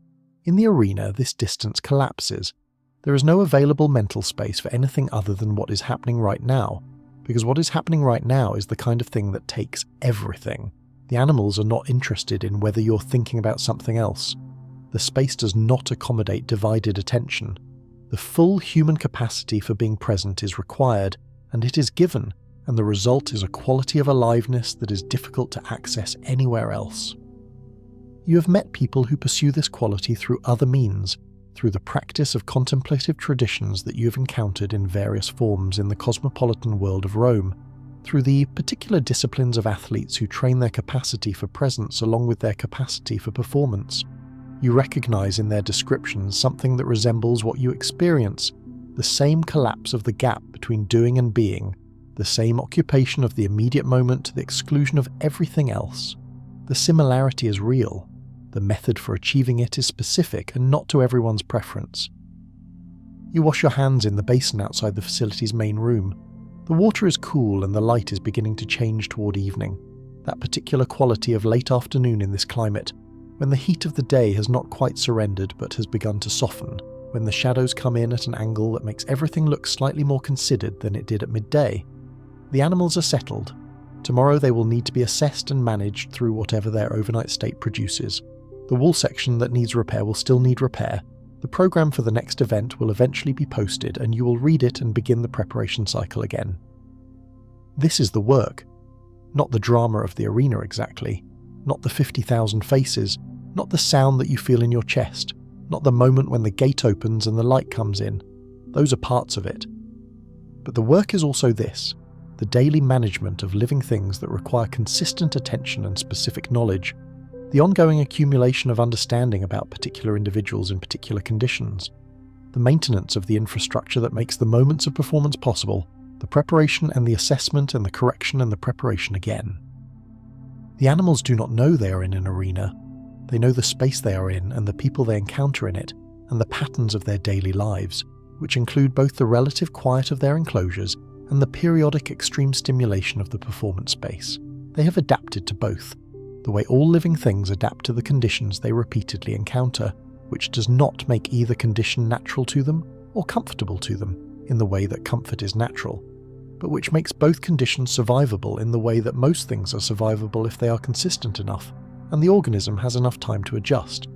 In the arena, this distance collapses. There is no available mental space for anything other than what is happening right now, because what is happening right now is the kind of thing that takes everything. The animals are not interested in whether you're thinking about something else. The space does not accommodate divided attention. The full human capacity for being present is required, and it is given, and the result is a quality of aliveness that is difficult to access anywhere else. You have met people who pursue this quality through other means, through the practice of contemplative traditions that you have encountered in various forms in the cosmopolitan world of Rome, through the particular disciplines of athletes who train their capacity for presence along with their capacity for performance. You recognize in their descriptions something that resembles what you experience, the same collapse of the gap between doing and being, the same occupation of the immediate moment to the exclusion of everything else. The similarity is real. The method for achieving it is specific and not to everyone's preference. You wash your hands in the basin outside the facility's main room. The water is cool and the light is beginning to change toward evening, that particular quality of late afternoon in this climate, when the heat of the day has not quite surrendered but has begun to soften, when the shadows come in at an angle that makes everything look slightly more considered than it did at midday. The animals are settled. Tomorrow they will need to be assessed and managed through whatever their overnight state produces. The The wall section that needs repair will still need repair. The program for the next event will eventually be posted and you will read it and begin the preparation cycle again. This is the work, not the drama of the arena exactly, not the 50,000 faces, not the sound that you feel in your chest, not the moment when the gate opens and the light comes in. Those are parts of it. But the work is also this, the daily management of living things that require consistent attention and specific knowledge, the ongoing accumulation of understanding about particular individuals in particular conditions, the maintenance of the infrastructure that makes the moments of performance possible, the preparation and the assessment and the correction and the preparation again. The animals do not know they are in an arena. They know the space they are in and the people they encounter in it, and the patterns of their daily lives, which include both the relative quiet of their enclosures and the periodic extreme stimulation of the performance space. They have adapted to both, the way all living things adapt to the conditions they repeatedly encounter, which does not make either condition natural to them or comfortable to them in the way that comfort is natural, but which makes both conditions survivable in the way that most things are survivable if they are consistent enough and the organism has enough time to adjust.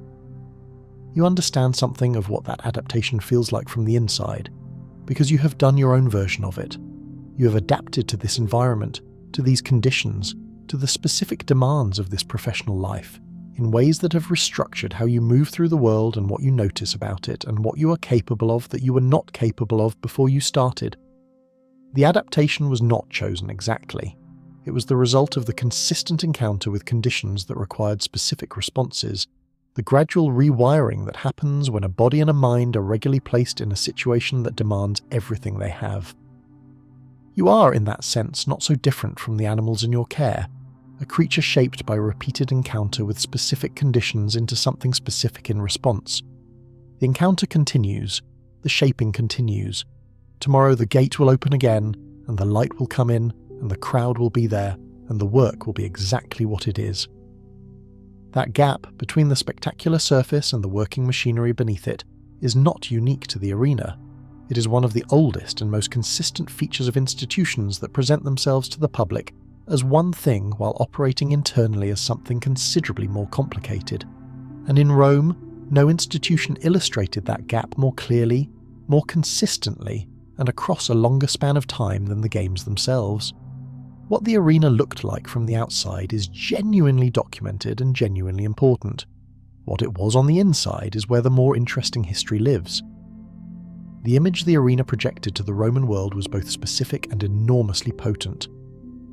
You understand something of what that adaptation feels like from the inside, because you have done your own version of it. You have adapted to this environment, to these conditions, to the specific demands of this professional life, in ways that have restructured how you move through the world and what you notice about it and what you are capable of that you were not capable of before you started. The adaptation was not chosen exactly. It was the result of the consistent encounter with conditions that required specific responses, the gradual rewiring that happens when a body and a mind are regularly placed in a situation that demands everything they have. You are, in that sense, not so different from the animals in your care, a creature shaped by repeated encounter with specific conditions into something specific in response. The encounter continues, the shaping continues. Tomorrow the gate will open again, and the light will come in, and the crowd will be there, and the work will be exactly what it is. That gap between the spectacular surface and the working machinery beneath it is not unique to the arena. It is one of the oldest and most consistent features of institutions that present themselves to the public as one thing while operating internally as something considerably more complicated. And in Rome, no institution illustrated that gap more clearly, more consistently, and across a longer span of time than the games themselves. What the arena looked like from the outside is genuinely documented and genuinely important. What it was on the inside is where the more interesting history lives. The image the arena projected to the Roman world was both specific and enormously potent.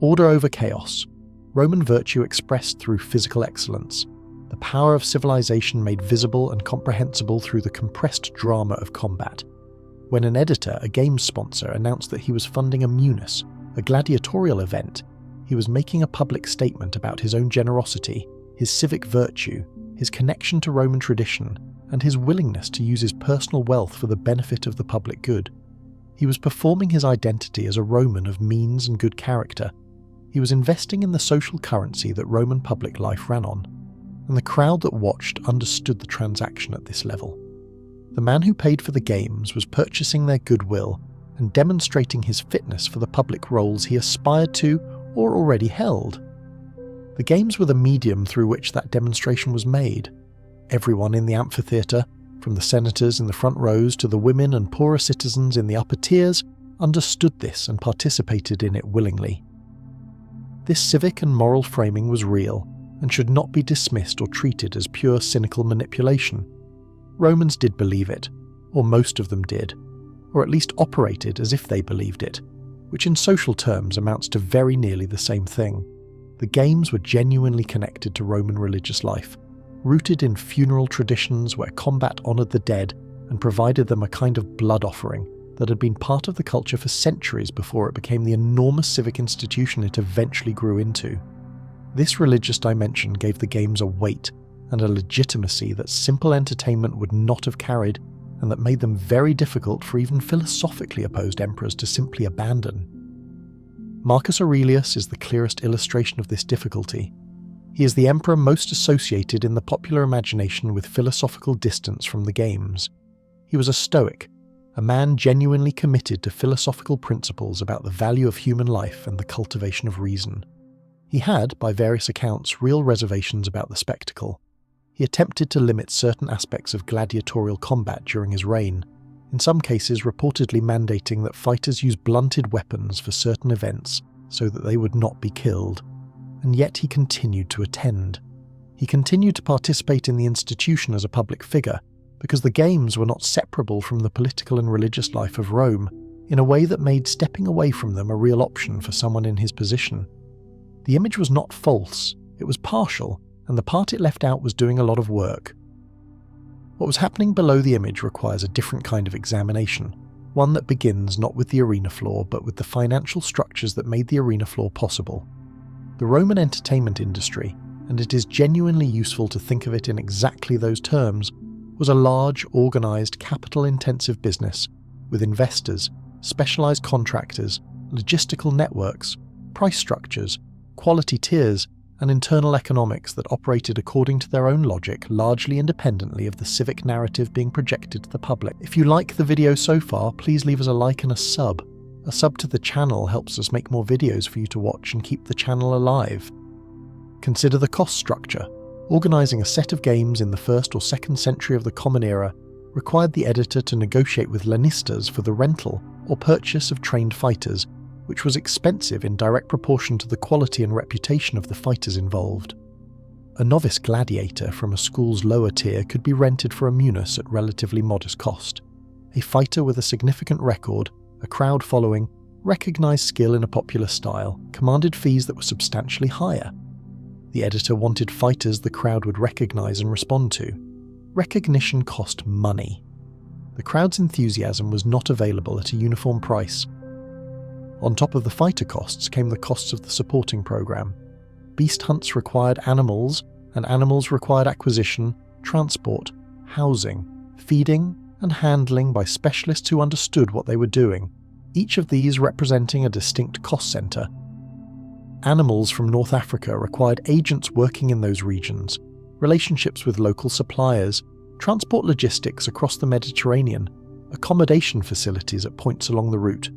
Order over chaos, Roman virtue expressed through physical excellence, the power of civilization made visible and comprehensible through the compressed drama of combat. When an editor, a games sponsor, announced that he was funding a munus, a gladiatorial event, he was making a public statement about his own generosity, his civic virtue, his connection to Roman tradition, and his willingness to use his personal wealth for the benefit of the public good. He was performing his identity as a Roman of means and good character. He was investing in the social currency that Roman public life ran on, and the crowd that watched understood the transaction at this level. The man who paid for the games was purchasing their goodwill and demonstrating his fitness for the public roles he aspired to or already held. The games were the medium through which that demonstration was made. Everyone in the amphitheatre, from the senators in the front rows to the women and poorer citizens in the upper tiers, understood this and participated in it willingly. This civic and moral framing was real and should not be dismissed or treated as pure cynical manipulation. Romans did believe it, or most of them did, or at least operated as if they believed it, which in social terms amounts to very nearly the same thing. The games were genuinely connected to Roman religious life, rooted in funeral traditions where combat honoured the dead and provided them a kind of blood offering that had been part of the culture for centuries before it became the enormous civic institution it eventually grew into. This religious dimension gave the games a weight and a legitimacy that simple entertainment would not have carried, and that made them very difficult for even philosophically opposed emperors to simply abandon. Marcus Aurelius is the clearest illustration of this difficulty. He is the emperor most associated in the popular imagination with philosophical distance from the games. He was a Stoic, a man genuinely committed to philosophical principles about the value of human life and the cultivation of reason. He had, by various accounts, real reservations about the spectacle. he attempted to limit certain aspects of gladiatorial combat during his reign, in some cases reportedly mandating that fighters use blunted weapons for certain events so that they would not be killed. And yet he continued to attend. He continued to participate in the institution as a public figure because the games were not separable from the political and religious life of Rome in a way that made stepping away from them a real option for someone in his position. The image was not false, it was partial, and the part it left out was doing a lot of work. What was happening below the image requires a different kind of examination, one that begins not with the arena floor but with the financial structures that made the arena floor possible. The Roman entertainment industry, and it is genuinely useful to think of it in exactly those terms, was a large, organised, capital-intensive business with investors, specialised contractors, logistical networks, price structures, quality tiers, and internal economics that operated according to their own logic, largely independently of the civic narrative being projected to the public. If you like the video so far, please leave us a like and a sub. A sub to the channel helps us make more videos for you to watch and keep the channel alive. Consider the cost structure. Organising a set of games in the 1st or 2nd century of the Common Era required the editor to negotiate with lanistas for the rental or purchase of trained fighters, which was expensive in direct proportion to the quality and reputation of the fighters involved. A novice gladiator from a school's lower tier could be rented for a munus at relatively modest cost. A fighter with a significant record, a crowd following, recognised skill in a popular style, commanded fees that were substantially higher. The editor wanted fighters the crowd would recognise and respond to. Recognition cost money. The crowd's enthusiasm was not available at a uniform price. On top of the fighter costs came the costs of the supporting programme. Beast hunts required animals, and animals required acquisition, transport, housing, feeding, and handling by specialists who understood what they were doing, each of these representing a distinct cost centre. Animals from North Africa required agents working in those regions, relationships with local suppliers, transport logistics across the Mediterranean, accommodation facilities at points along the route.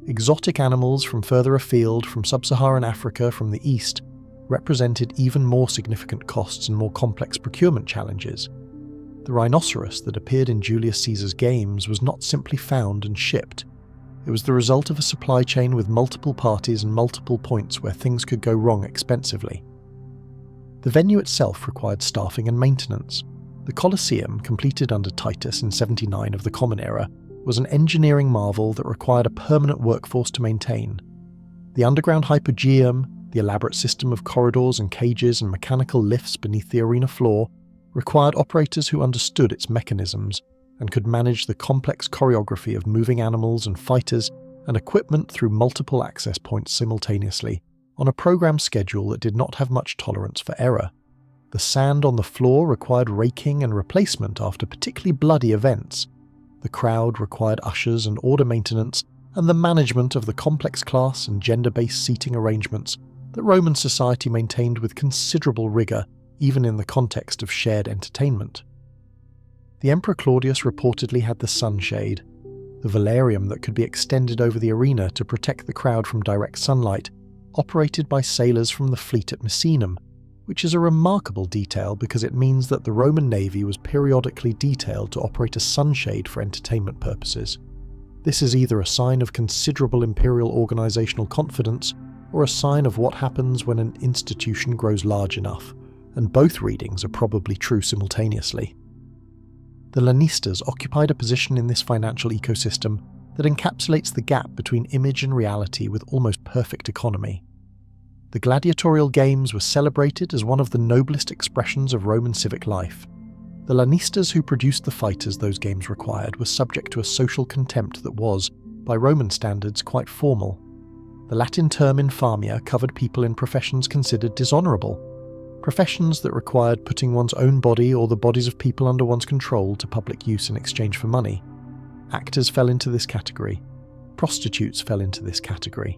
Exotic animals from further afield, from sub-Saharan Africa, from the east, represented even more significant costs and more complex procurement challenges. The rhinoceros that appeared in Julius Caesar's games was not simply found and shipped. It was the result of a supply chain with multiple parties and multiple points where things could go wrong expensively. The venue itself required staffing and maintenance. The Colosseum, completed under Titus in 79 of the Common Era, was an engineering marvel that required a permanent workforce to maintain. The underground hypogeum, the elaborate system of corridors and cages and mechanical lifts beneath the arena floor, required operators who understood its mechanisms and could manage the complex choreography of moving animals and fighters and equipment through multiple access points simultaneously, on a program schedule that did not have much tolerance for error. The sand on the floor required raking and replacement after particularly bloody events. The crowd required ushers and order maintenance, and the management of the complex class and gender-based seating arrangements that Roman society maintained with considerable rigour, even in the context of shared entertainment. The Emperor Claudius reportedly had the sunshade, the velarium that could be extended over the arena to protect the crowd from direct sunlight, operated by sailors from the fleet at Misenum, which is a remarkable detail because it means that the Roman navy was periodically detailed to operate a sunshade for entertainment purposes. This is either a sign of considerable imperial organisational confidence or a sign of what happens when an institution grows large enough, and both readings are probably true simultaneously. The lanistas occupied a position in this financial ecosystem that encapsulates the gap between image and reality with almost perfect economy. The gladiatorial games were celebrated as one of the noblest expressions of Roman civic life. The lanistas who produced the fighters those games required were subject to a social contempt that was, by Roman standards, quite formal. The Latin term infamia covered people in professions considered dishonourable, professions that required putting one's own body or the bodies of people under one's control to public use in exchange for money. Actors fell into this category, prostitutes fell into this category,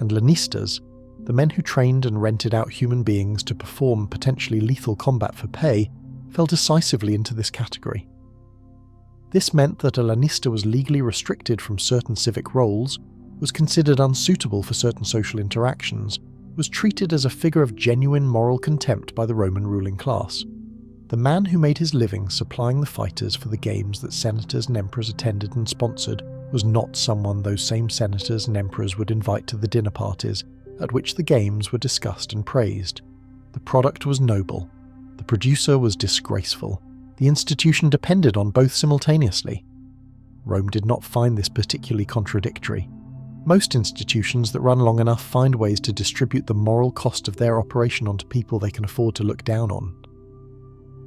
and lanistas, the men who trained and rented out human beings to perform potentially lethal combat for pay, fell decisively into this category. This meant that a lanista was legally restricted from certain civic roles, was considered unsuitable for certain social interactions, was treated as a figure of genuine moral contempt by the Roman ruling class. The man who made his living supplying the fighters for the games that senators and emperors attended and sponsored was not someone those same senators and emperors would invite to the dinner parties at which the games were discussed and praised. The product was noble. The producer was disgraceful. The institution depended on both simultaneously. Rome did not find this particularly contradictory. Most institutions that run long enough find ways to distribute the moral cost of their operation onto people they can afford to look down on.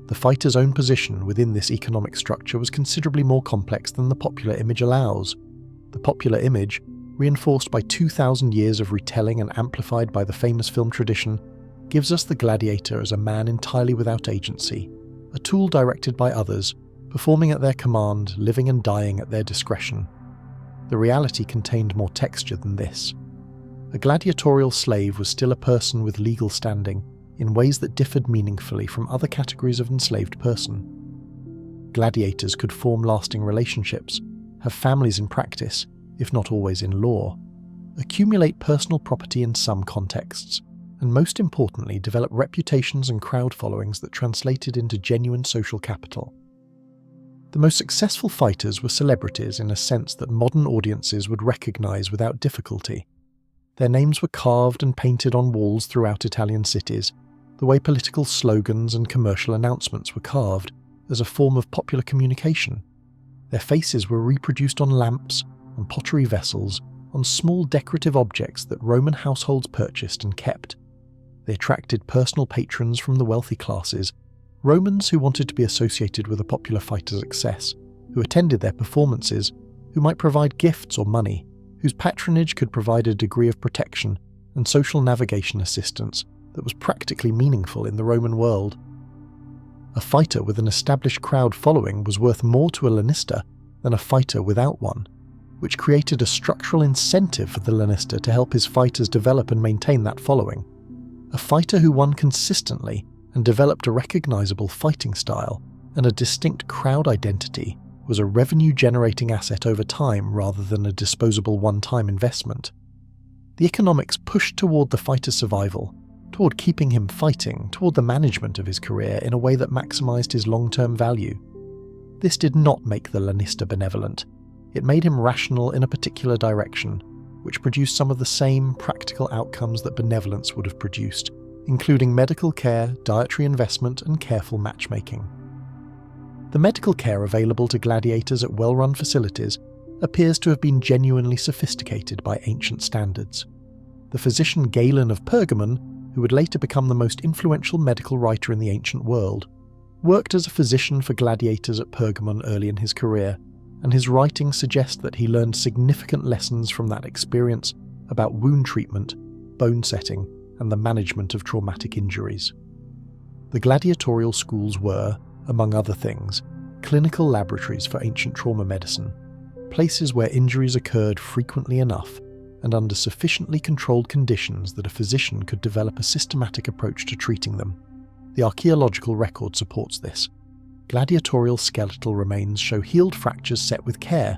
The fighter's own position within this economic structure was considerably more complex than the popular image allows. The popular image, reinforced by 2,000 years of retelling and amplified by the famous film tradition, gives us the gladiator as a man entirely without agency, a tool directed by others, performing at their command, living and dying at their discretion. The reality contained more texture than this. A gladiatorial slave was still a person with legal standing, in ways that differed meaningfully from other categories of enslaved person. Gladiators could form lasting relationships, have families in practice, if not always in law, accumulate personal property in some contexts, and most importantly develop reputations and crowd followings that translated into genuine social capital. The most successful fighters were celebrities in a sense that modern audiences would recognize without difficulty. Their names were carved and painted on walls throughout Italian cities, the way political slogans and commercial announcements were carved as a form of popular communication. Their faces were reproduced on lamps, on pottery vessels, on small decorative objects that Roman households purchased and kept. They attracted personal patrons from the wealthy classes, Romans who wanted to be associated with a popular fighter's success, who attended their performances, who might provide gifts or money, whose patronage could provide a degree of protection and social navigation assistance that was practically meaningful in the Roman world. A fighter with an established crowd following was worth more to a lanista than a fighter without one, which created a structural incentive for the lanista to help his fighters develop and maintain that following. A fighter who won consistently and developed a recognizable fighting style and a distinct crowd identity was a revenue-generating asset over time rather than a disposable one-time investment. The economics pushed toward the fighter's survival, toward keeping him fighting, toward the management of his career in a way that maximized his long-term value. This did not make the lanista benevolent. It made him rational in a particular direction, which produced some of the same practical outcomes that benevolence would have produced, including medical care, dietary investment, and careful matchmaking. The medical care available to gladiators at well-run facilities appears to have been genuinely sophisticated by ancient standards. The physician Galen of Pergamon, who would later become the most influential medical writer in the ancient world, worked as a physician for gladiators at Pergamon early in his career, and his writings suggest that he learned significant lessons from that experience about wound treatment, bone setting, and the management of traumatic injuries. The gladiatorial schools were, among other things, clinical laboratories for ancient trauma medicine, places where injuries occurred frequently enough and under sufficiently controlled conditions that a physician could develop a systematic approach to treating them. The archaeological record supports this. Gladiatorial skeletal remains show healed fractures set with care,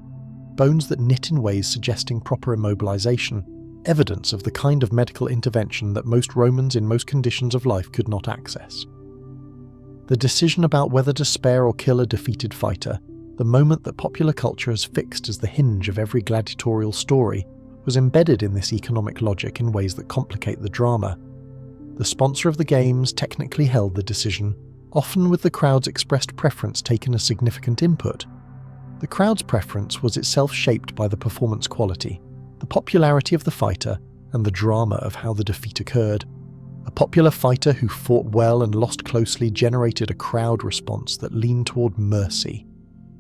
bones that knit in ways suggesting proper immobilization, evidence of the kind of medical intervention that most Romans in most conditions of life could not access. The decision about whether to spare or kill a defeated fighter, the moment that popular culture has fixed as the hinge of every gladiatorial story, was embedded in this economic logic in ways that complicate the drama. The sponsor of the games technically held the decision, often with the crowd's expressed preference taken as significant input. The crowd's preference was itself shaped by the performance quality, the popularity of the fighter, and the drama of how the defeat occurred. A popular fighter who fought well and lost closely generated a crowd response that leaned toward mercy.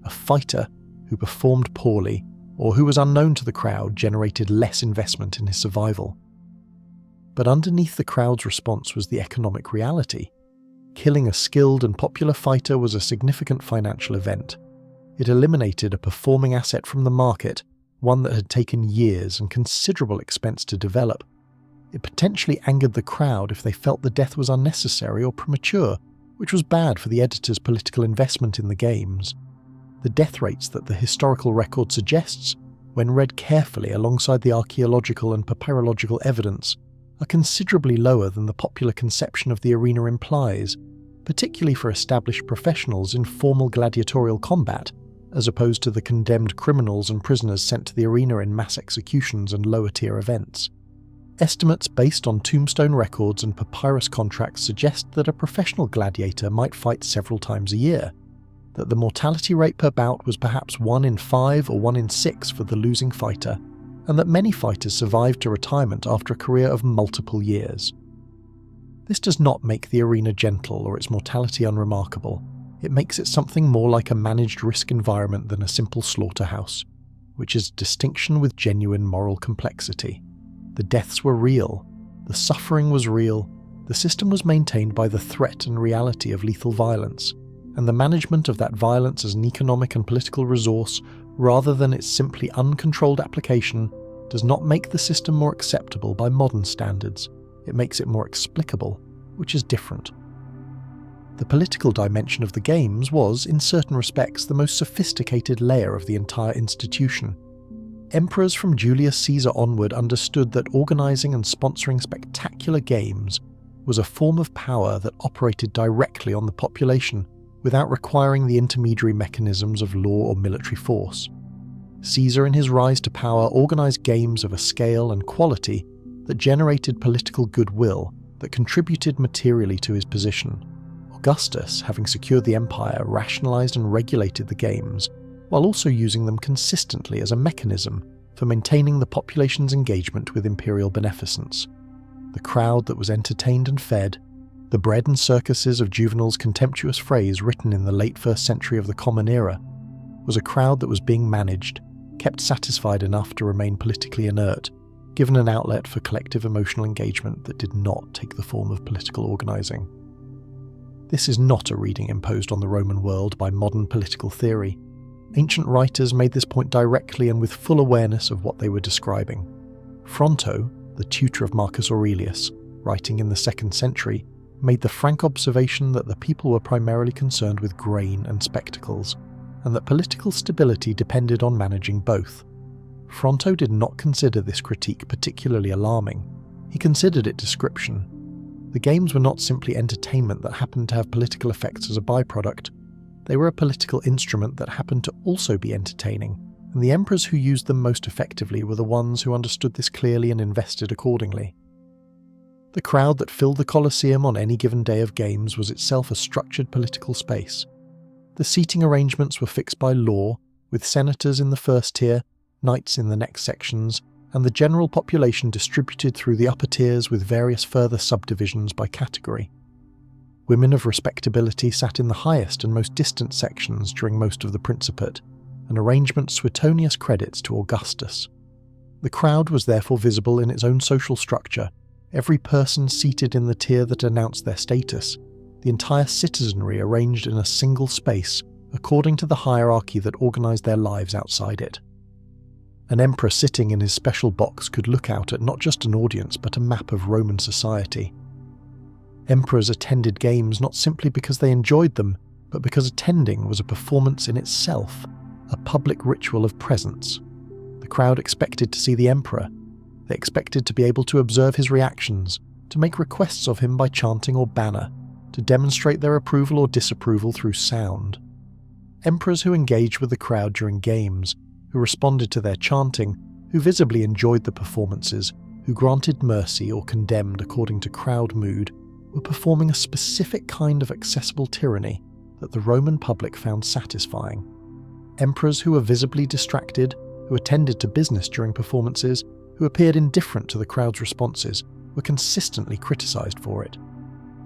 A fighter who performed poorly or who was unknown to the crowd generated less investment in his survival. But underneath the crowd's response was the economic reality. Killing a skilled and popular fighter was a significant financial event. It eliminated a performing asset from the market, one that had taken years and considerable expense to develop. It potentially angered the crowd if they felt the death was unnecessary or premature, which was bad for the editor's political investment in the games. The death rates that the historical record suggests, when read carefully alongside the archaeological and papyrological evidence, are considerably lower than the popular conception of the arena implies, particularly for established professionals in formal gladiatorial combat, as opposed to the condemned criminals and prisoners sent to the arena in mass executions and lower-tier events. Estimates based on tombstone records and papyrus contracts suggest that a professional gladiator might fight several times a year, that the mortality rate per bout was perhaps 1 in 5 or 1 in 6 for the losing fighter, and that many fighters survived to retirement after a career of multiple years. This does not make the arena gentle or its mortality unremarkable. It makes it something more like a managed risk environment than a simple slaughterhouse, which is a distinction with genuine moral complexity. The deaths were real, the suffering was real, the system was maintained by the threat and reality of lethal violence, and the management of that violence as an economic and political resource, rather than its simply uncontrolled application, does not make the system more acceptable by modern standards. It makes it more explicable, which is different. The political dimension of the games was, in certain respects, the most sophisticated layer of the entire institution. Emperors from Julius Caesar onward understood that organising and sponsoring spectacular games was a form of power that operated directly on the population without requiring the intermediary mechanisms of law or military force. Caesar, in his rise to power, organised games of a scale and quality that generated political goodwill that contributed materially to his position. Augustus, having secured the empire, rationalised and regulated the games, while also using them consistently as a mechanism for maintaining the population's engagement with imperial beneficence. The crowd that was entertained and fed, the bread and circuses of Juvenal's contemptuous phrase written in the late 1st century of the Common Era, was a crowd that was being managed, kept satisfied enough to remain politically inert, given an outlet for collective emotional engagement that did not take the form of political organising. This is not a reading imposed on the Roman world by modern political theory. Ancient writers made this point directly and with full awareness of what they were describing. Fronto, the tutor of Marcus Aurelius, writing in the 2nd century, made the frank observation that the people were primarily concerned with grain and spectacles, and that political stability depended on managing both. Fronto did not consider this critique particularly alarming. He considered it description. The games were not simply entertainment that happened to have political effects as a byproduct. They were a political instrument that happened to also be entertaining, and the emperors who used them most effectively were the ones who understood this clearly and invested accordingly. The crowd that filled the Colosseum on any given day of games was itself a structured political space. The seating arrangements were fixed by law, with senators in the first tier, knights in the next sections, and the general population distributed through the upper tiers with various further subdivisions by category. Women of respectability sat in the highest and most distant sections during most of the Principate, an arrangement Suetonius credits to Augustus. The crowd was therefore visible in its own social structure, every person seated in the tier that announced their status, the entire citizenry arranged in a single space according to the hierarchy that organised their lives outside it. An emperor sitting in his special box could look out at not just an audience but a map of Roman society. Emperors attended games not simply because they enjoyed them, but because attending was a performance in itself, a public ritual of presence. The crowd expected to see the emperor. They expected to be able to observe his reactions, to make requests of him by chanting or banner, to demonstrate their approval or disapproval through sound. Emperors who engaged with the crowd during games, who responded to their chanting, who visibly enjoyed the performances, who granted mercy or condemned according to crowd mood, were performing a specific kind of accessible tyranny that the Roman public found satisfying. Emperors who were visibly distracted, who attended to business during performances, who appeared indifferent to the crowd's responses, were consistently criticised for it.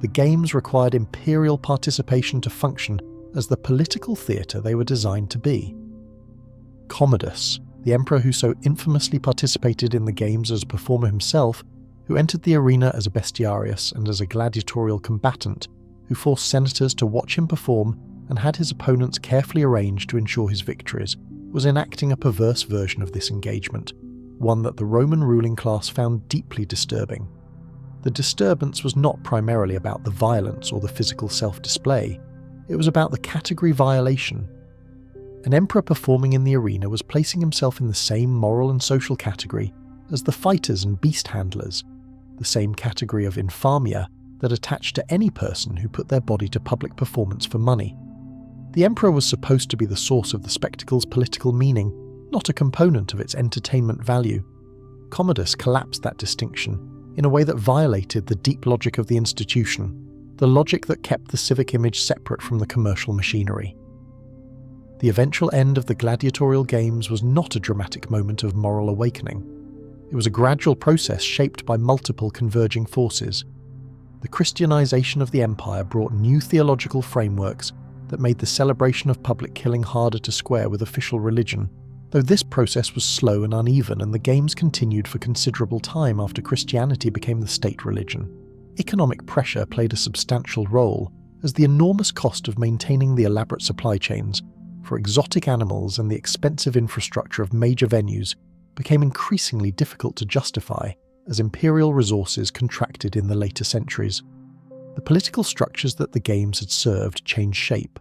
The games required imperial participation to function as the political theatre they were designed to be. Commodus, the emperor who so infamously participated in the games as a performer himself, who entered the arena as a bestiarius and as a gladiatorial combatant, who forced senators to watch him perform and had his opponents carefully arranged to ensure his victories, was enacting a perverse version of this engagement, one that the Roman ruling class found deeply disturbing. The disturbance was not primarily about the violence or the physical self-display, it was about the category violation. An emperor performing in the arena was placing himself in the same moral and social category as the fighters and beast handlers, the same category of infamia that attached to any person who put their body to public performance for money. The emperor was supposed to be the source of the spectacle's political meaning, not a component of its entertainment value. Commodus collapsed that distinction in a way that violated the deep logic of the institution, the logic that kept the civic image separate from the commercial machinery. The eventual end of the gladiatorial games was not a dramatic moment of moral awakening. It was a gradual process shaped by multiple converging forces. The Christianization of the empire brought new theological frameworks that made the celebration of public killing harder to square with official religion, though this process was slow and uneven, and the games continued for considerable time after Christianity became the state religion. Economic pressure played a substantial role, as the enormous cost of maintaining the elaborate supply chains for exotic animals and the expensive infrastructure of major venues became increasingly difficult to justify as imperial resources contracted in the later centuries. The political structures that the games had served changed shape,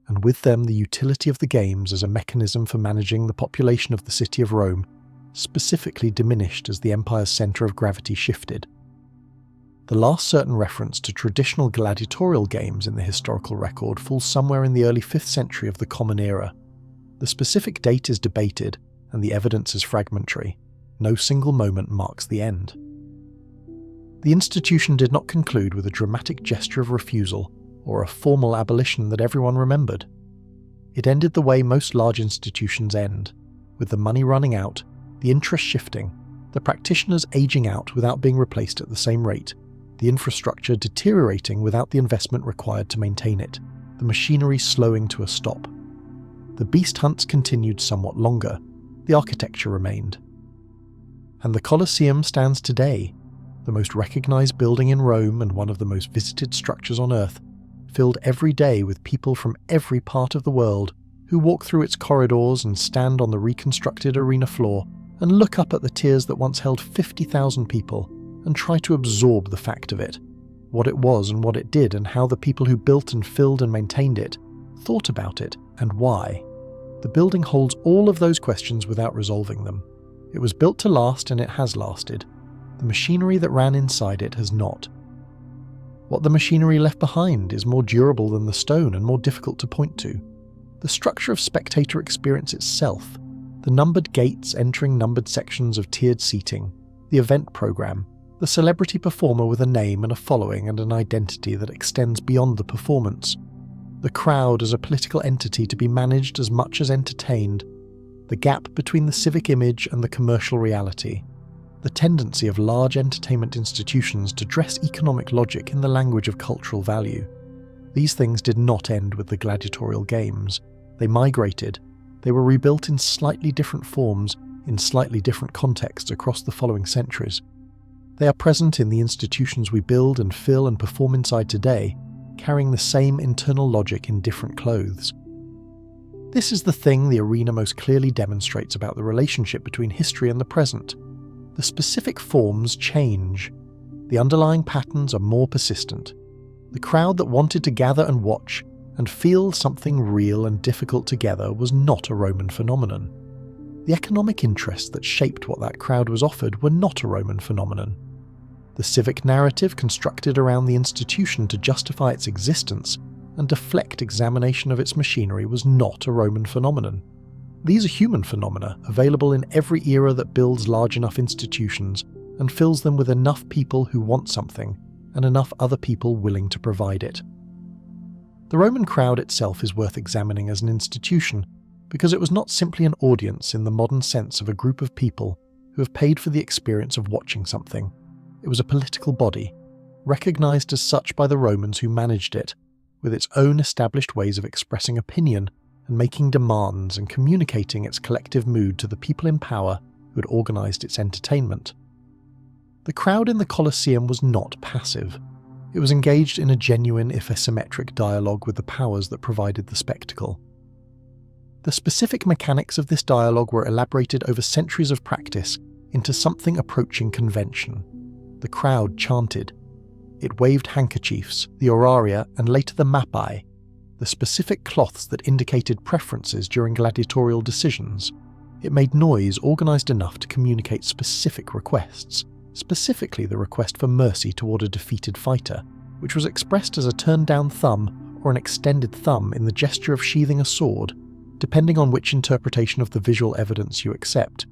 and with them the utility of the games as a mechanism for managing the population of the city of Rome specifically diminished as the empire's centre of gravity shifted. The last certain reference to traditional gladiatorial games in the historical record falls somewhere in the early 5th century of the Common Era. The specific date is debated, and the evidence is fragmentary. No single moment marks the end. The institution did not conclude with a dramatic gesture of refusal or a formal abolition that everyone remembered. It ended the way most large institutions end, with the money running out, the interest shifting, the practitioners aging out without being replaced at the same rate, the infrastructure deteriorating without the investment required to maintain it, the machinery slowing to a stop. The beast hunts continued somewhat longer, the architecture remained. And the Colosseum stands today, the most recognized building in Rome and one of the most visited structures on Earth, filled every day with people from every part of the world who walk through its corridors and stand on the reconstructed arena floor and look up at the tiers that once held 50,000 people and try to absorb the fact of it, what it was and what it did, and how the people who built and filled and maintained it thought about it and why. The building holds all of those questions without resolving them. It was built to last, and it has lasted. The machinery that ran inside it has not. What the machinery left behind is more durable than the stone and more difficult to point to. The structure of spectator experience itself, the numbered gates entering numbered sections of tiered seating, the event program, the celebrity performer with a name and a following and an identity that extends beyond the performance, the crowd as a political entity to be managed as much as entertained, the gap between the civic image and the commercial reality, the tendency of large entertainment institutions to dress economic logic in the language of cultural value. These things did not end with the gladiatorial games. They migrated. They were rebuilt in slightly different forms, in slightly different contexts across the following centuries. They are present in the institutions we build and fill and perform inside today, carrying the same internal logic in different clothes. This is the thing the arena most clearly demonstrates about the relationship between history and the present. The specific forms change. The underlying patterns are more persistent. The crowd that wanted to gather and watch and feel something real and difficult together was not a Roman phenomenon. The economic interests that shaped what that crowd was offered were not a Roman phenomenon. The civic narrative constructed around the institution to justify its existence and deflect examination of its machinery was not a Roman phenomenon. These are human phenomena available in every era that builds large enough institutions and fills them with enough people who want something and enough other people willing to provide it. The Roman crowd itself is worth examining as an institution because it was not simply an audience in the modern sense of a group of people who have paid for the experience of watching something. It was a political body, recognized as such by the Romans who managed it, with its own established ways of expressing opinion and making demands and communicating its collective mood to the people in power who had organized its entertainment. The crowd in the Colosseum was not passive. It was engaged in a genuine, if asymmetric, dialogue with the powers that provided the spectacle. The specific mechanics of this dialogue were elaborated over centuries of practice into something approaching convention. The crowd chanted. It waved handkerchiefs, the oraria, and later the mappae, the specific cloths that indicated preferences during gladiatorial decisions. It made noise organized enough to communicate specific requests, specifically the request for mercy toward a defeated fighter, which was expressed as a turned-down thumb or an extended thumb in the gesture of sheathing a sword, depending on which interpretation of the visual evidence you accept.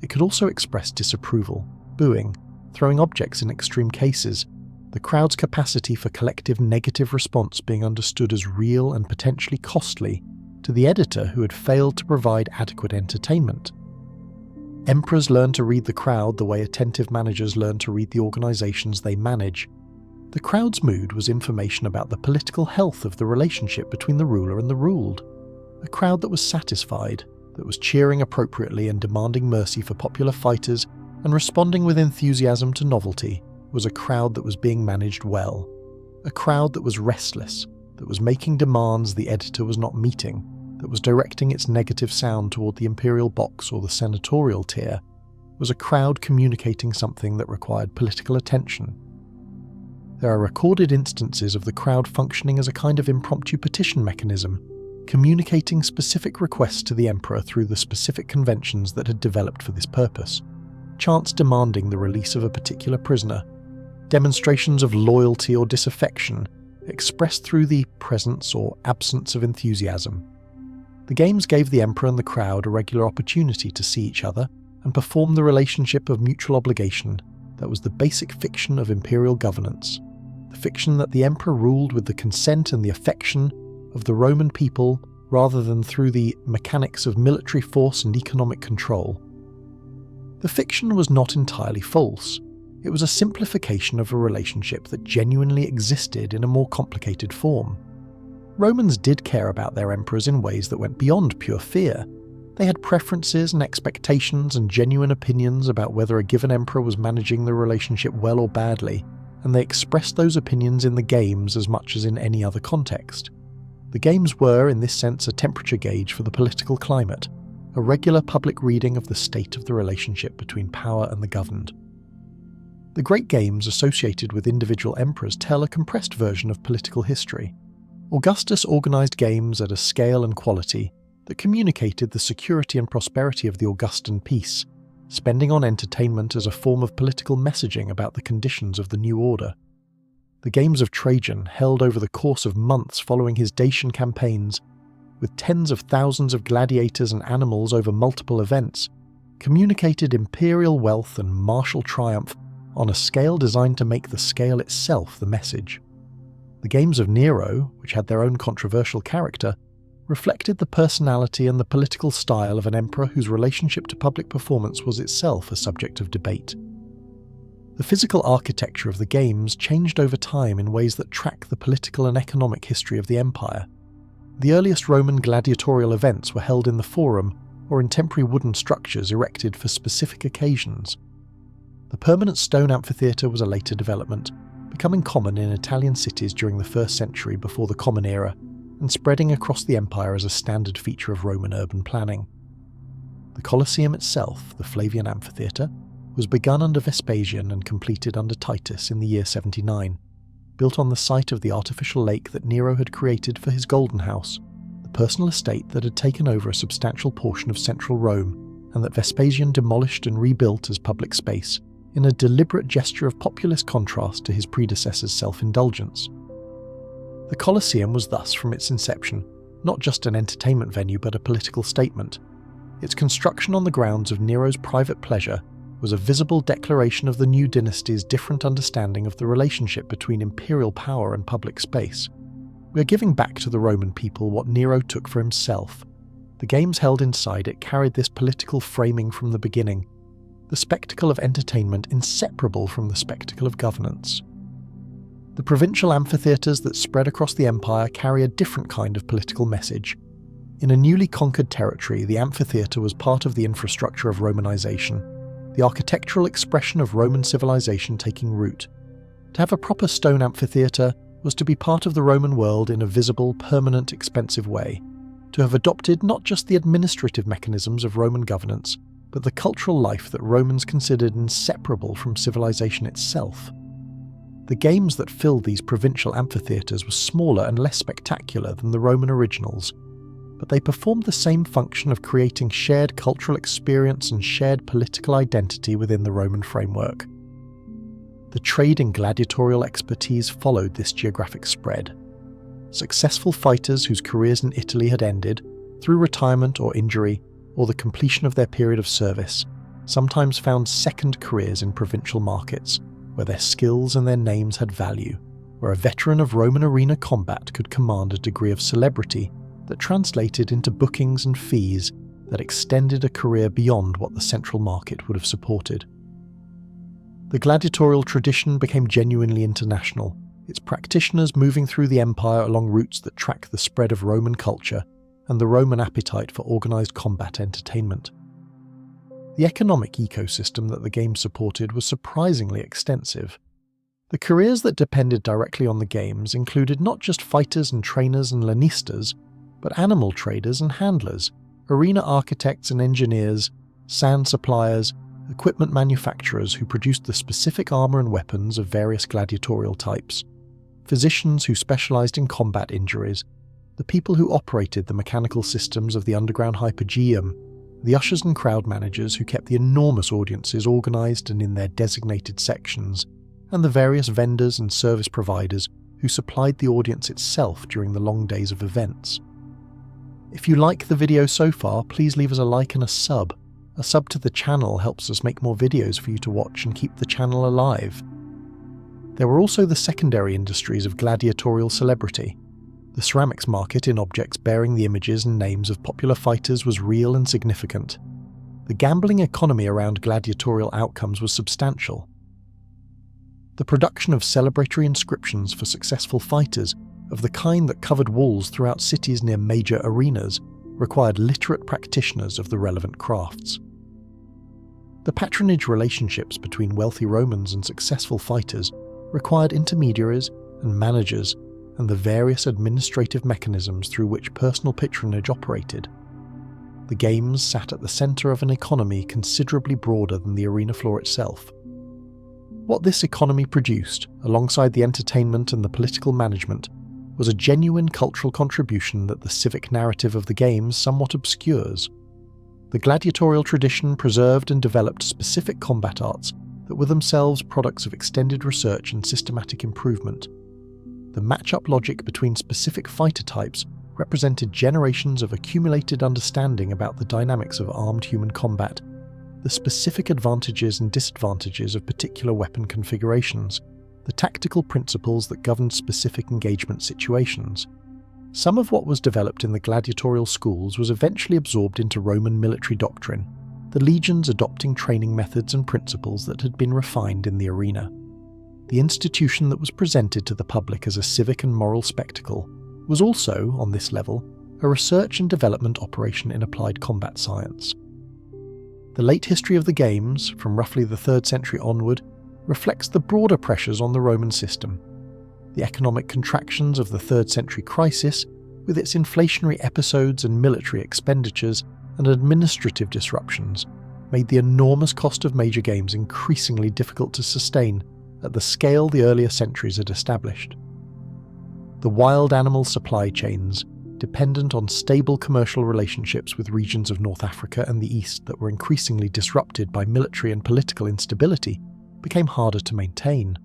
It could also express disapproval, booing, throwing objects in extreme cases, the crowd's capacity for collective negative response being understood as real and potentially costly to the editor who had failed to provide adequate entertainment. Emperors learn to read the crowd the way attentive managers learn to read the organizations they manage. The crowd's mood was information about the political health of the relationship between the ruler and the ruled. A crowd that was satisfied, that was cheering appropriately and demanding mercy for popular fighters and responding with enthusiasm to novelty, was a crowd that was being managed well. A crowd that was restless, that was making demands the editor was not meeting, that was directing its negative sound toward the imperial box or the senatorial tier, was a crowd communicating something that required political attention. There are recorded instances of the crowd functioning as a kind of impromptu petition mechanism, communicating specific requests to the emperor through the specific conventions that had developed for this purpose. Chants demanding the release of a particular prisoner, demonstrations of loyalty or disaffection, expressed through the presence or absence of enthusiasm. The games gave the emperor and the crowd a regular opportunity to see each other and perform the relationship of mutual obligation that was the basic fiction of imperial governance, the fiction that the emperor ruled with the consent and the affection of the Roman people rather than through the mechanics of military force and economic control. The fiction was not entirely false. It was a simplification of a relationship that genuinely existed in a more complicated form. Romans did care about their emperors in ways that went beyond pure fear. They had preferences and expectations and genuine opinions about whether a given emperor was managing the relationship well or badly, and they expressed those opinions in the games as much as in any other context. The games were, in this sense, a temperature gauge for the political climate, a regular public reading of the state of the relationship between power and the governed. The great games associated with individual emperors tell a compressed version of political history. Augustus organised games at a scale and quality that communicated the security and prosperity of the Augustan peace, spending on entertainment as a form of political messaging about the conditions of the new order. The games of Trajan, held over the course of months following his Dacian campaigns, with tens of thousands of gladiators and animals over multiple events, communicated imperial wealth and martial triumph on a scale designed to make the scale itself the message. The games of Nero, which had their own controversial character, reflected the personality and the political style of an emperor whose relationship to public performance was itself a subject of debate. The physical architecture of the games changed over time in ways that track the political and economic history of the empire. The earliest Roman gladiatorial events were held in the forum or in temporary wooden structures erected for specific occasions. The permanent stone amphitheatre was a later development, becoming common in Italian cities during the 1st century before the Common Era, and spreading across the empire as a standard feature of Roman urban planning. The Colosseum itself, the Flavian amphitheatre, was begun under Vespasian and completed under Titus in the year 79, built on the site of the artificial lake that Nero had created for his Golden House, the personal estate that had taken over a substantial portion of central Rome and that Vespasian demolished and rebuilt as public space, in a deliberate gesture of populist contrast to his predecessor's self-indulgence. The Colosseum was thus, from its inception, not just an entertainment venue but a political statement. Its construction on the grounds of Nero's private pleasure was a visible declaration of the new dynasty's different understanding of the relationship between imperial power and public space. We are giving back to the Roman people what Nero took for himself. The games held inside it carried this political framing from the beginning, the spectacle of entertainment inseparable from the spectacle of governance. The provincial amphitheatres that spread across the empire carry a different kind of political message. In a newly conquered territory, the amphitheatre was part of the infrastructure of Romanization, the architectural expression of Roman civilization taking root. To have a proper stone amphitheatre was to be part of the Roman world in a visible, permanent, expensive way, to have adopted not just the administrative mechanisms of Roman governance, but the cultural life that Romans considered inseparable from civilization itself. The games that filled these provincial amphitheatres were smaller and less spectacular than the Roman originals, but they performed the same function of creating shared cultural experience and shared political identity within the Roman framework. The trade in gladiatorial expertise followed this geographic spread. Successful fighters whose careers in Italy had ended, through retirement or injury, or the completion of their period of service, sometimes found second careers in provincial markets, where their skills and their names had value, where a veteran of Roman arena combat could command a degree of celebrity that translated into bookings and fees that extended a career beyond what the central market would have supported. The gladiatorial tradition became genuinely international, its practitioners moving through the empire along routes that track the spread of Roman culture and the Roman appetite for organised combat entertainment. The economic ecosystem that the game supported was surprisingly extensive. The careers that depended directly on the games included not just fighters and trainers and lanistas, but animal traders and handlers, arena architects and engineers, sand suppliers, equipment manufacturers who produced the specific armour and weapons of various gladiatorial types, physicians who specialised in combat injuries, the people who operated the mechanical systems of the underground hypogeum, the ushers and crowd managers who kept the enormous audiences organised and in their designated sections, and the various vendors and service providers who supplied the audience itself during the long days of events. If you like the video so far, please leave us a like and a sub. A sub to the channel helps us make more videos for you to watch and keep the channel alive. There were also the secondary industries of gladiatorial celebrity. The ceramics market in objects bearing the images and names of popular fighters was real and significant. The gambling economy around gladiatorial outcomes was substantial. The production of celebratory inscriptions for successful fighters, of the kind that covered walls throughout cities near major arenas, required literate practitioners of the relevant crafts. The patronage relationships between wealthy Romans and successful fighters required intermediaries and managers and the various administrative mechanisms through which personal patronage operated. The games sat at the centre of an economy considerably broader than the arena floor itself. What this economy produced, alongside the entertainment and the political management, was a genuine cultural contribution that the civic narrative of the games somewhat obscures. The gladiatorial tradition preserved and developed specific combat arts that were themselves products of extended research and systematic improvement. The match-up logic between specific fighter types represented generations of accumulated understanding about the dynamics of armed human combat, the specific advantages and disadvantages of particular weapon configurations, the tactical principles that governed specific engagement situations. Some of what was developed in the gladiatorial schools was eventually absorbed into Roman military doctrine, the legions adopting training methods and principles that had been refined in the arena. The institution that was presented to the public as a civic and moral spectacle was also, on this level, a research and development operation in applied combat science. The late history of the games, from roughly the 3rd century onward, reflects the broader pressures on the Roman system. The economic contractions of the 3rd century crisis, with its inflationary episodes and military expenditures and administrative disruptions, made the enormous cost of major games increasingly difficult to sustain at the scale the earlier centuries had established. The wild animal supply chains, dependent on stable commercial relationships with regions of North Africa and the East that were increasingly disrupted by military and political instability, became harder to maintain.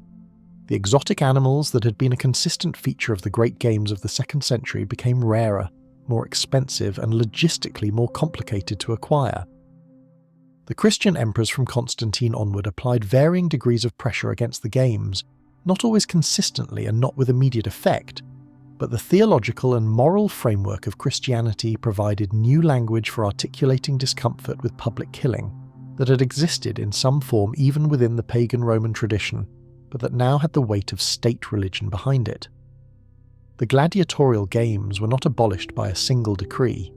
The exotic animals that had been a consistent feature of the great games of the 2nd century became rarer, more expensive, and logistically more complicated to acquire. The Christian emperors from Constantine onward applied varying degrees of pressure against the games, not always consistently and not with immediate effect, but the theological and moral framework of Christianity provided new language for articulating discomfort with public killing that had existed in some form even within the pagan Roman tradition, but that now had the weight of state religion behind it. The gladiatorial games were not abolished by a single decree.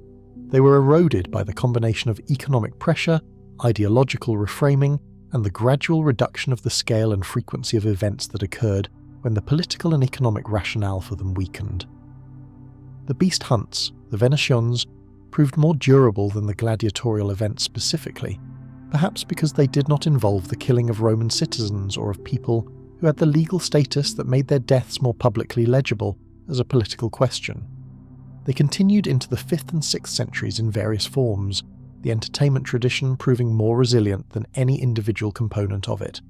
They were eroded by the combination of economic pressure, ideological reframing, and the gradual reduction of the scale and frequency of events that occurred when the political and economic rationale for them weakened. The beast hunts, the Venations, proved more durable than the gladiatorial events specifically, perhaps because they did not involve the killing of Roman citizens or of people who had the legal status that made their deaths more publicly legible as a political question. They continued into the 5th and 6th centuries in various forms, the entertainment tradition proving more resilient than any individual component of it.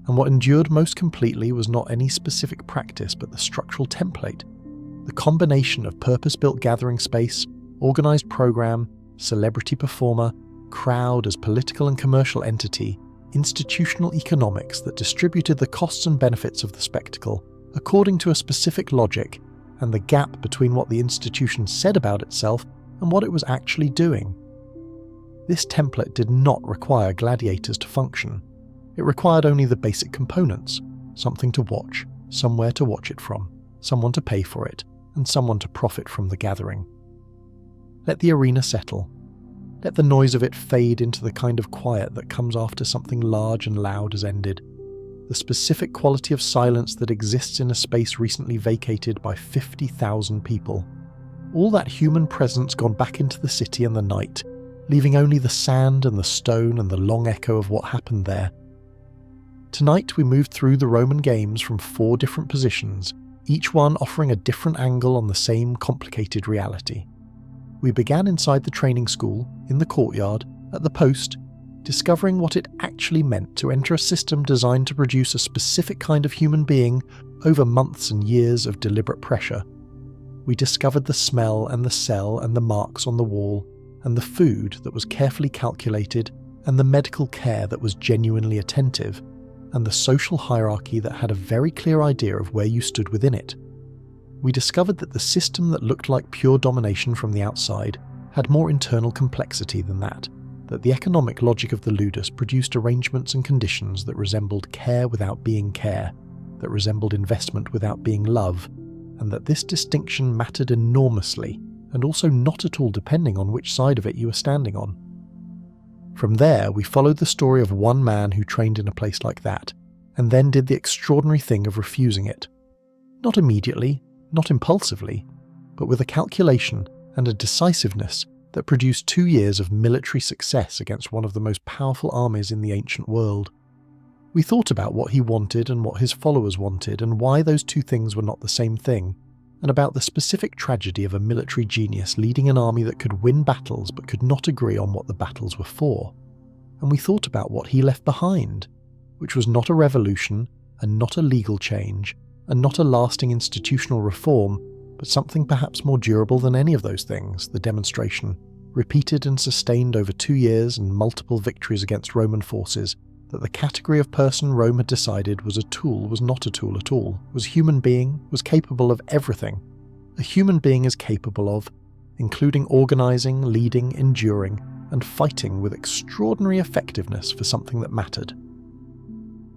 And what endured most completely was not any specific practice but the structural template, the combination of purpose-built gathering space, organised programme, celebrity performer, crowd as political and commercial entity, institutional economics that distributed the costs and benefits of the spectacle according to a specific logic, and the gap between what the institution said about itself and what it was actually doing. This template did not require gladiators to function. It required only the basic components: something to watch, somewhere to watch it from, someone to pay for it, and someone to profit from the gathering. Let the arena settle. Let the noise of it fade into the kind of quiet that comes after something large and loud has ended. The specific quality of silence that exists in a space recently vacated by 50,000 people. All that human presence gone back into the city and the night, leaving only the sand and the stone and the long echo of what happened there. Tonight we moved through the Roman games from 4 different positions, each one offering a different angle on the same complicated reality. We began inside the training school, in the courtyard, at the post, discovering what it actually meant to enter a system designed to produce a specific kind of human being over months and years of deliberate pressure. We discovered the smell and the cell and the marks on the wall, and the food that was carefully calculated, and the medical care that was genuinely attentive, and the social hierarchy that had a very clear idea of where you stood within it. We discovered that the system that looked like pure domination from the outside had more internal complexity than that the economic logic of the ludus produced arrangements and conditions that resembled care without being care, that resembled investment without being love, and that this distinction mattered enormously, and also not at all depending on which side of it you were standing on. From there, we followed the story of one man who trained in a place like that, and then did the extraordinary thing of refusing it. Not immediately, not impulsively, but with a calculation and a decisiveness that produced 2 years of military success against one of the most powerful armies in the ancient world. We thought about what he wanted and what his followers wanted, and why those 2 things were not the same thing, and about the specific tragedy of a military genius leading an army that could win battles but could not agree on what the battles were for. And we thought about what he left behind, which was not a revolution, and not a legal change, and not a lasting institutional reform, but something perhaps more durable than any of those things, the demonstration, repeated and sustained over 2 years and multiple victories against Roman forces, that the category of person Rome had decided was a tool was not a tool at all, was human being, was capable of everything. A human being is capable of, including organising, leading, enduring, and fighting with extraordinary effectiveness for something that mattered.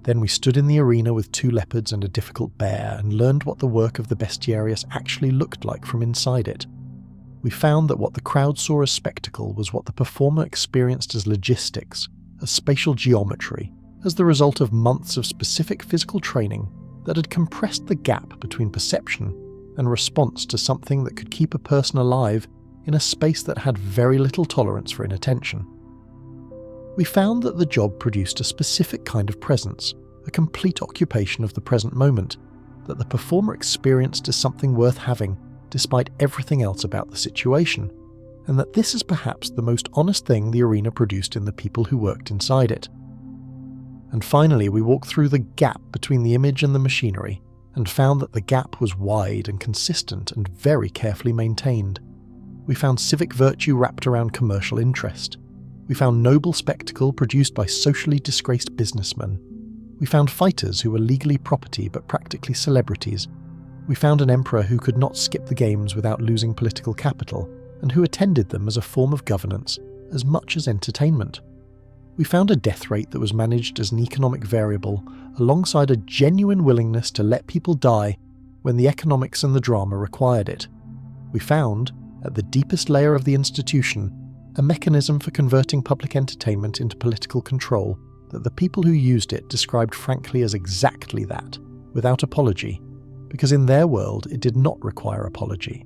Then we stood in the arena with 2 leopards and a difficult bear and learned what the work of the bestiarius actually looked like from inside it. We found that what the crowd saw as spectacle was what the performer experienced as logistics, as spatial geometry, as the result of months of specific physical training that had compressed the gap between perception and response to something that could keep a person alive in a space that had very little tolerance for inattention. We found that the job produced a specific kind of presence, a complete occupation of the present moment, that the performer experienced as something worth having despite everything else about the situation, and that this is perhaps the most honest thing the arena produced in the people who worked inside it. And finally we walked through the gap between the image and the machinery, and found that the gap was wide and consistent and very carefully maintained. We found civic virtue wrapped around commercial interest. We found noble spectacle produced by socially disgraced businessmen. We found fighters who were legally property but practically celebrities. We found an emperor who could not skip the games without losing political capital, and who attended them as a form of governance, as much as entertainment. We found a death rate that was managed as an economic variable, alongside a genuine willingness to let people die when the economics and the drama required it. We found, at the deepest layer of the institution, a mechanism for converting public entertainment into political control that the people who used it described frankly as exactly that, without apology, because in their world it did not require apology.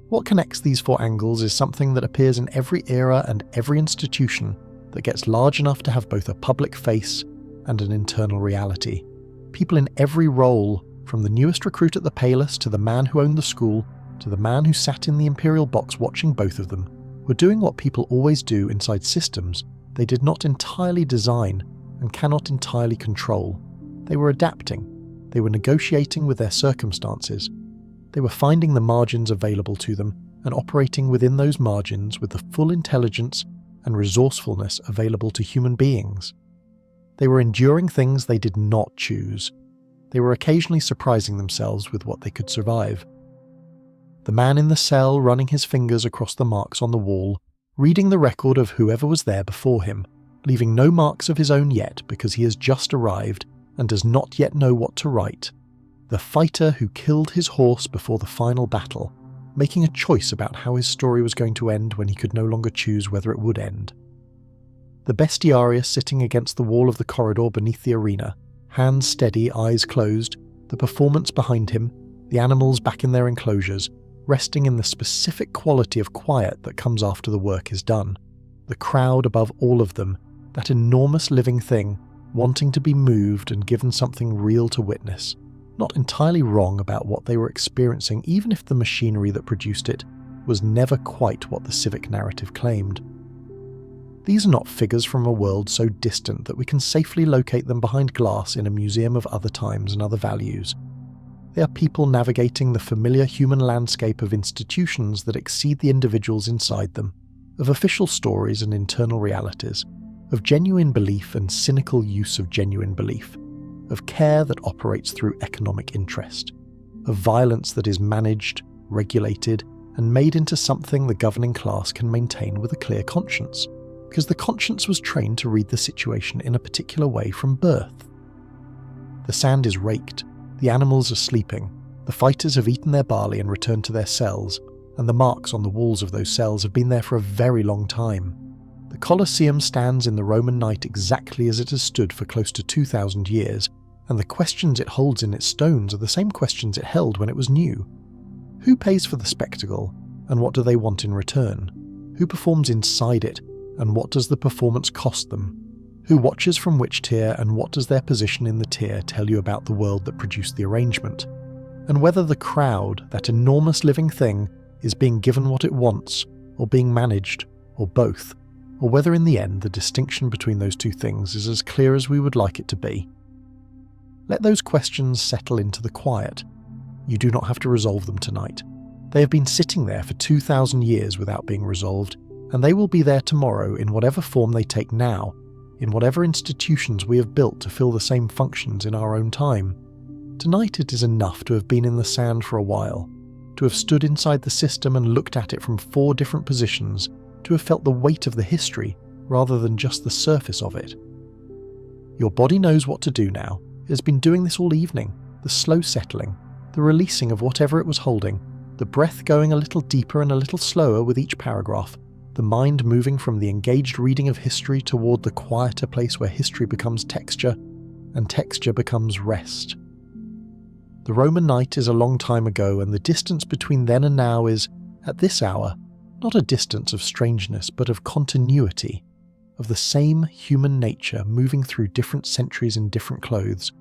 What connects these 4 angles is something that appears in every era and every institution that gets large enough to have both a public face and an internal reality. People in every role, from the newest recruit at the Palus to the man who owned the school, to the man who sat in the imperial box watching both of them, were doing what people always do inside systems they did not entirely design, and cannot entirely control. They were adapting. They were negotiating with their circumstances. They were finding the margins available to them and operating within those margins with the full intelligence and resourcefulness available to human beings. They were enduring things they did not choose. They were occasionally surprising themselves with what they could survive. The man in the cell running his fingers across the marks on the wall, reading the record of whoever was there before him, leaving no marks of his own yet because he has just arrived and does not yet know what to write. The fighter who killed his horse before the final battle, making a choice about how his story was going to end when he could no longer choose whether it would end. The bestiarius sitting against the wall of the corridor beneath the arena, hands steady, eyes closed, the performance behind him, the animals back in their enclosures, resting in the specific quality of quiet that comes after the work is done. The crowd above all of them, that enormous living thing, wanting to be moved and given something real to witness, not entirely wrong about what they were experiencing even if the machinery that produced it was never quite what the civic narrative claimed. These are not figures from a world so distant that we can safely locate them behind glass in a museum of other times and other values. They are people navigating the familiar human landscape of institutions that exceed the individuals inside them, of official stories and internal realities, of genuine belief and cynical use of genuine belief, of care that operates through economic interest, of violence that is managed, regulated, and made into something the governing class can maintain with a clear conscience, because the conscience was trained to read the situation in a particular way from birth. The sand is raked, the animals are sleeping, the fighters have eaten their barley and returned to their cells, and the marks on the walls of those cells have been there for a very long time. The Colosseum stands in the Roman night exactly as it has stood for close to 2,000 years, and the questions it holds in its stones are the same questions it held when it was new. Who pays for the spectacle, and what do they want in return? Who performs inside it, and what does the performance cost them? Who watches from which tier, and what does their position in the tier tell you about the world that produced the arrangement? And whether the crowd, that enormous living thing, is being given what it wants, or being managed, or both, or whether in the end the distinction between those two things is as clear as we would like it to be. Let those questions settle into the quiet. You do not have to resolve them tonight. They have been sitting there for 2,000 years without being resolved, and they will be there tomorrow in whatever form they take now, in whatever institutions we have built to fill the same functions in our own time. Tonight it is enough to have been in the sand for a while, to have stood inside the system and looked at it from 4 different positions, to have felt the weight of the history rather than just the surface of it. Your body knows what to do now. It has been doing this all evening, the slow settling, the releasing of whatever it was holding, the breath going a little deeper and a little slower with each paragraph, the mind moving from the engaged reading of history toward the quieter place where history becomes texture, and texture becomes rest. The Roman night is a long time ago, and the distance between then and now is, at this hour, not a distance of strangeness but of continuity, of the same human nature moving through different centuries in different clothes,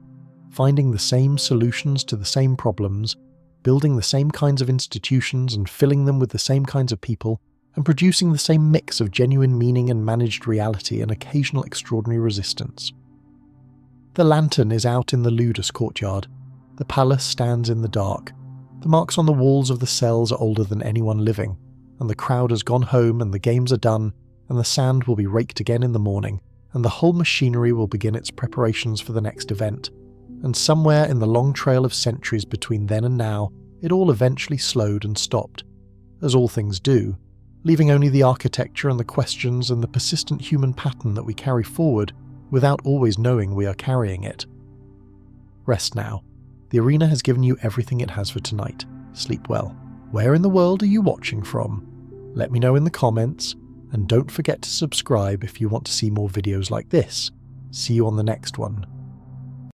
finding the same solutions to the same problems, building the same kinds of institutions and filling them with the same kinds of people, and producing the same mix of genuine meaning and managed reality and occasional extraordinary resistance. The lantern is out in the ludus courtyard. The palus stands in the dark. The marks on the walls of the cells are older than anyone living, and the crowd has gone home and the games are done, and the sand will be raked again in the morning, and the whole machinery will begin its preparations for the next event. And somewhere in the long trail of centuries between then and now, it all eventually slowed and stopped, as all things do, leaving only the architecture and the questions and the persistent human pattern that we carry forward without always knowing we are carrying it. Rest now. The arena has given you everything it has for tonight. Sleep well. Where in the world are you watching from? Let me know in the comments, and don't forget to subscribe if you want to see more videos like this. See you on the next one.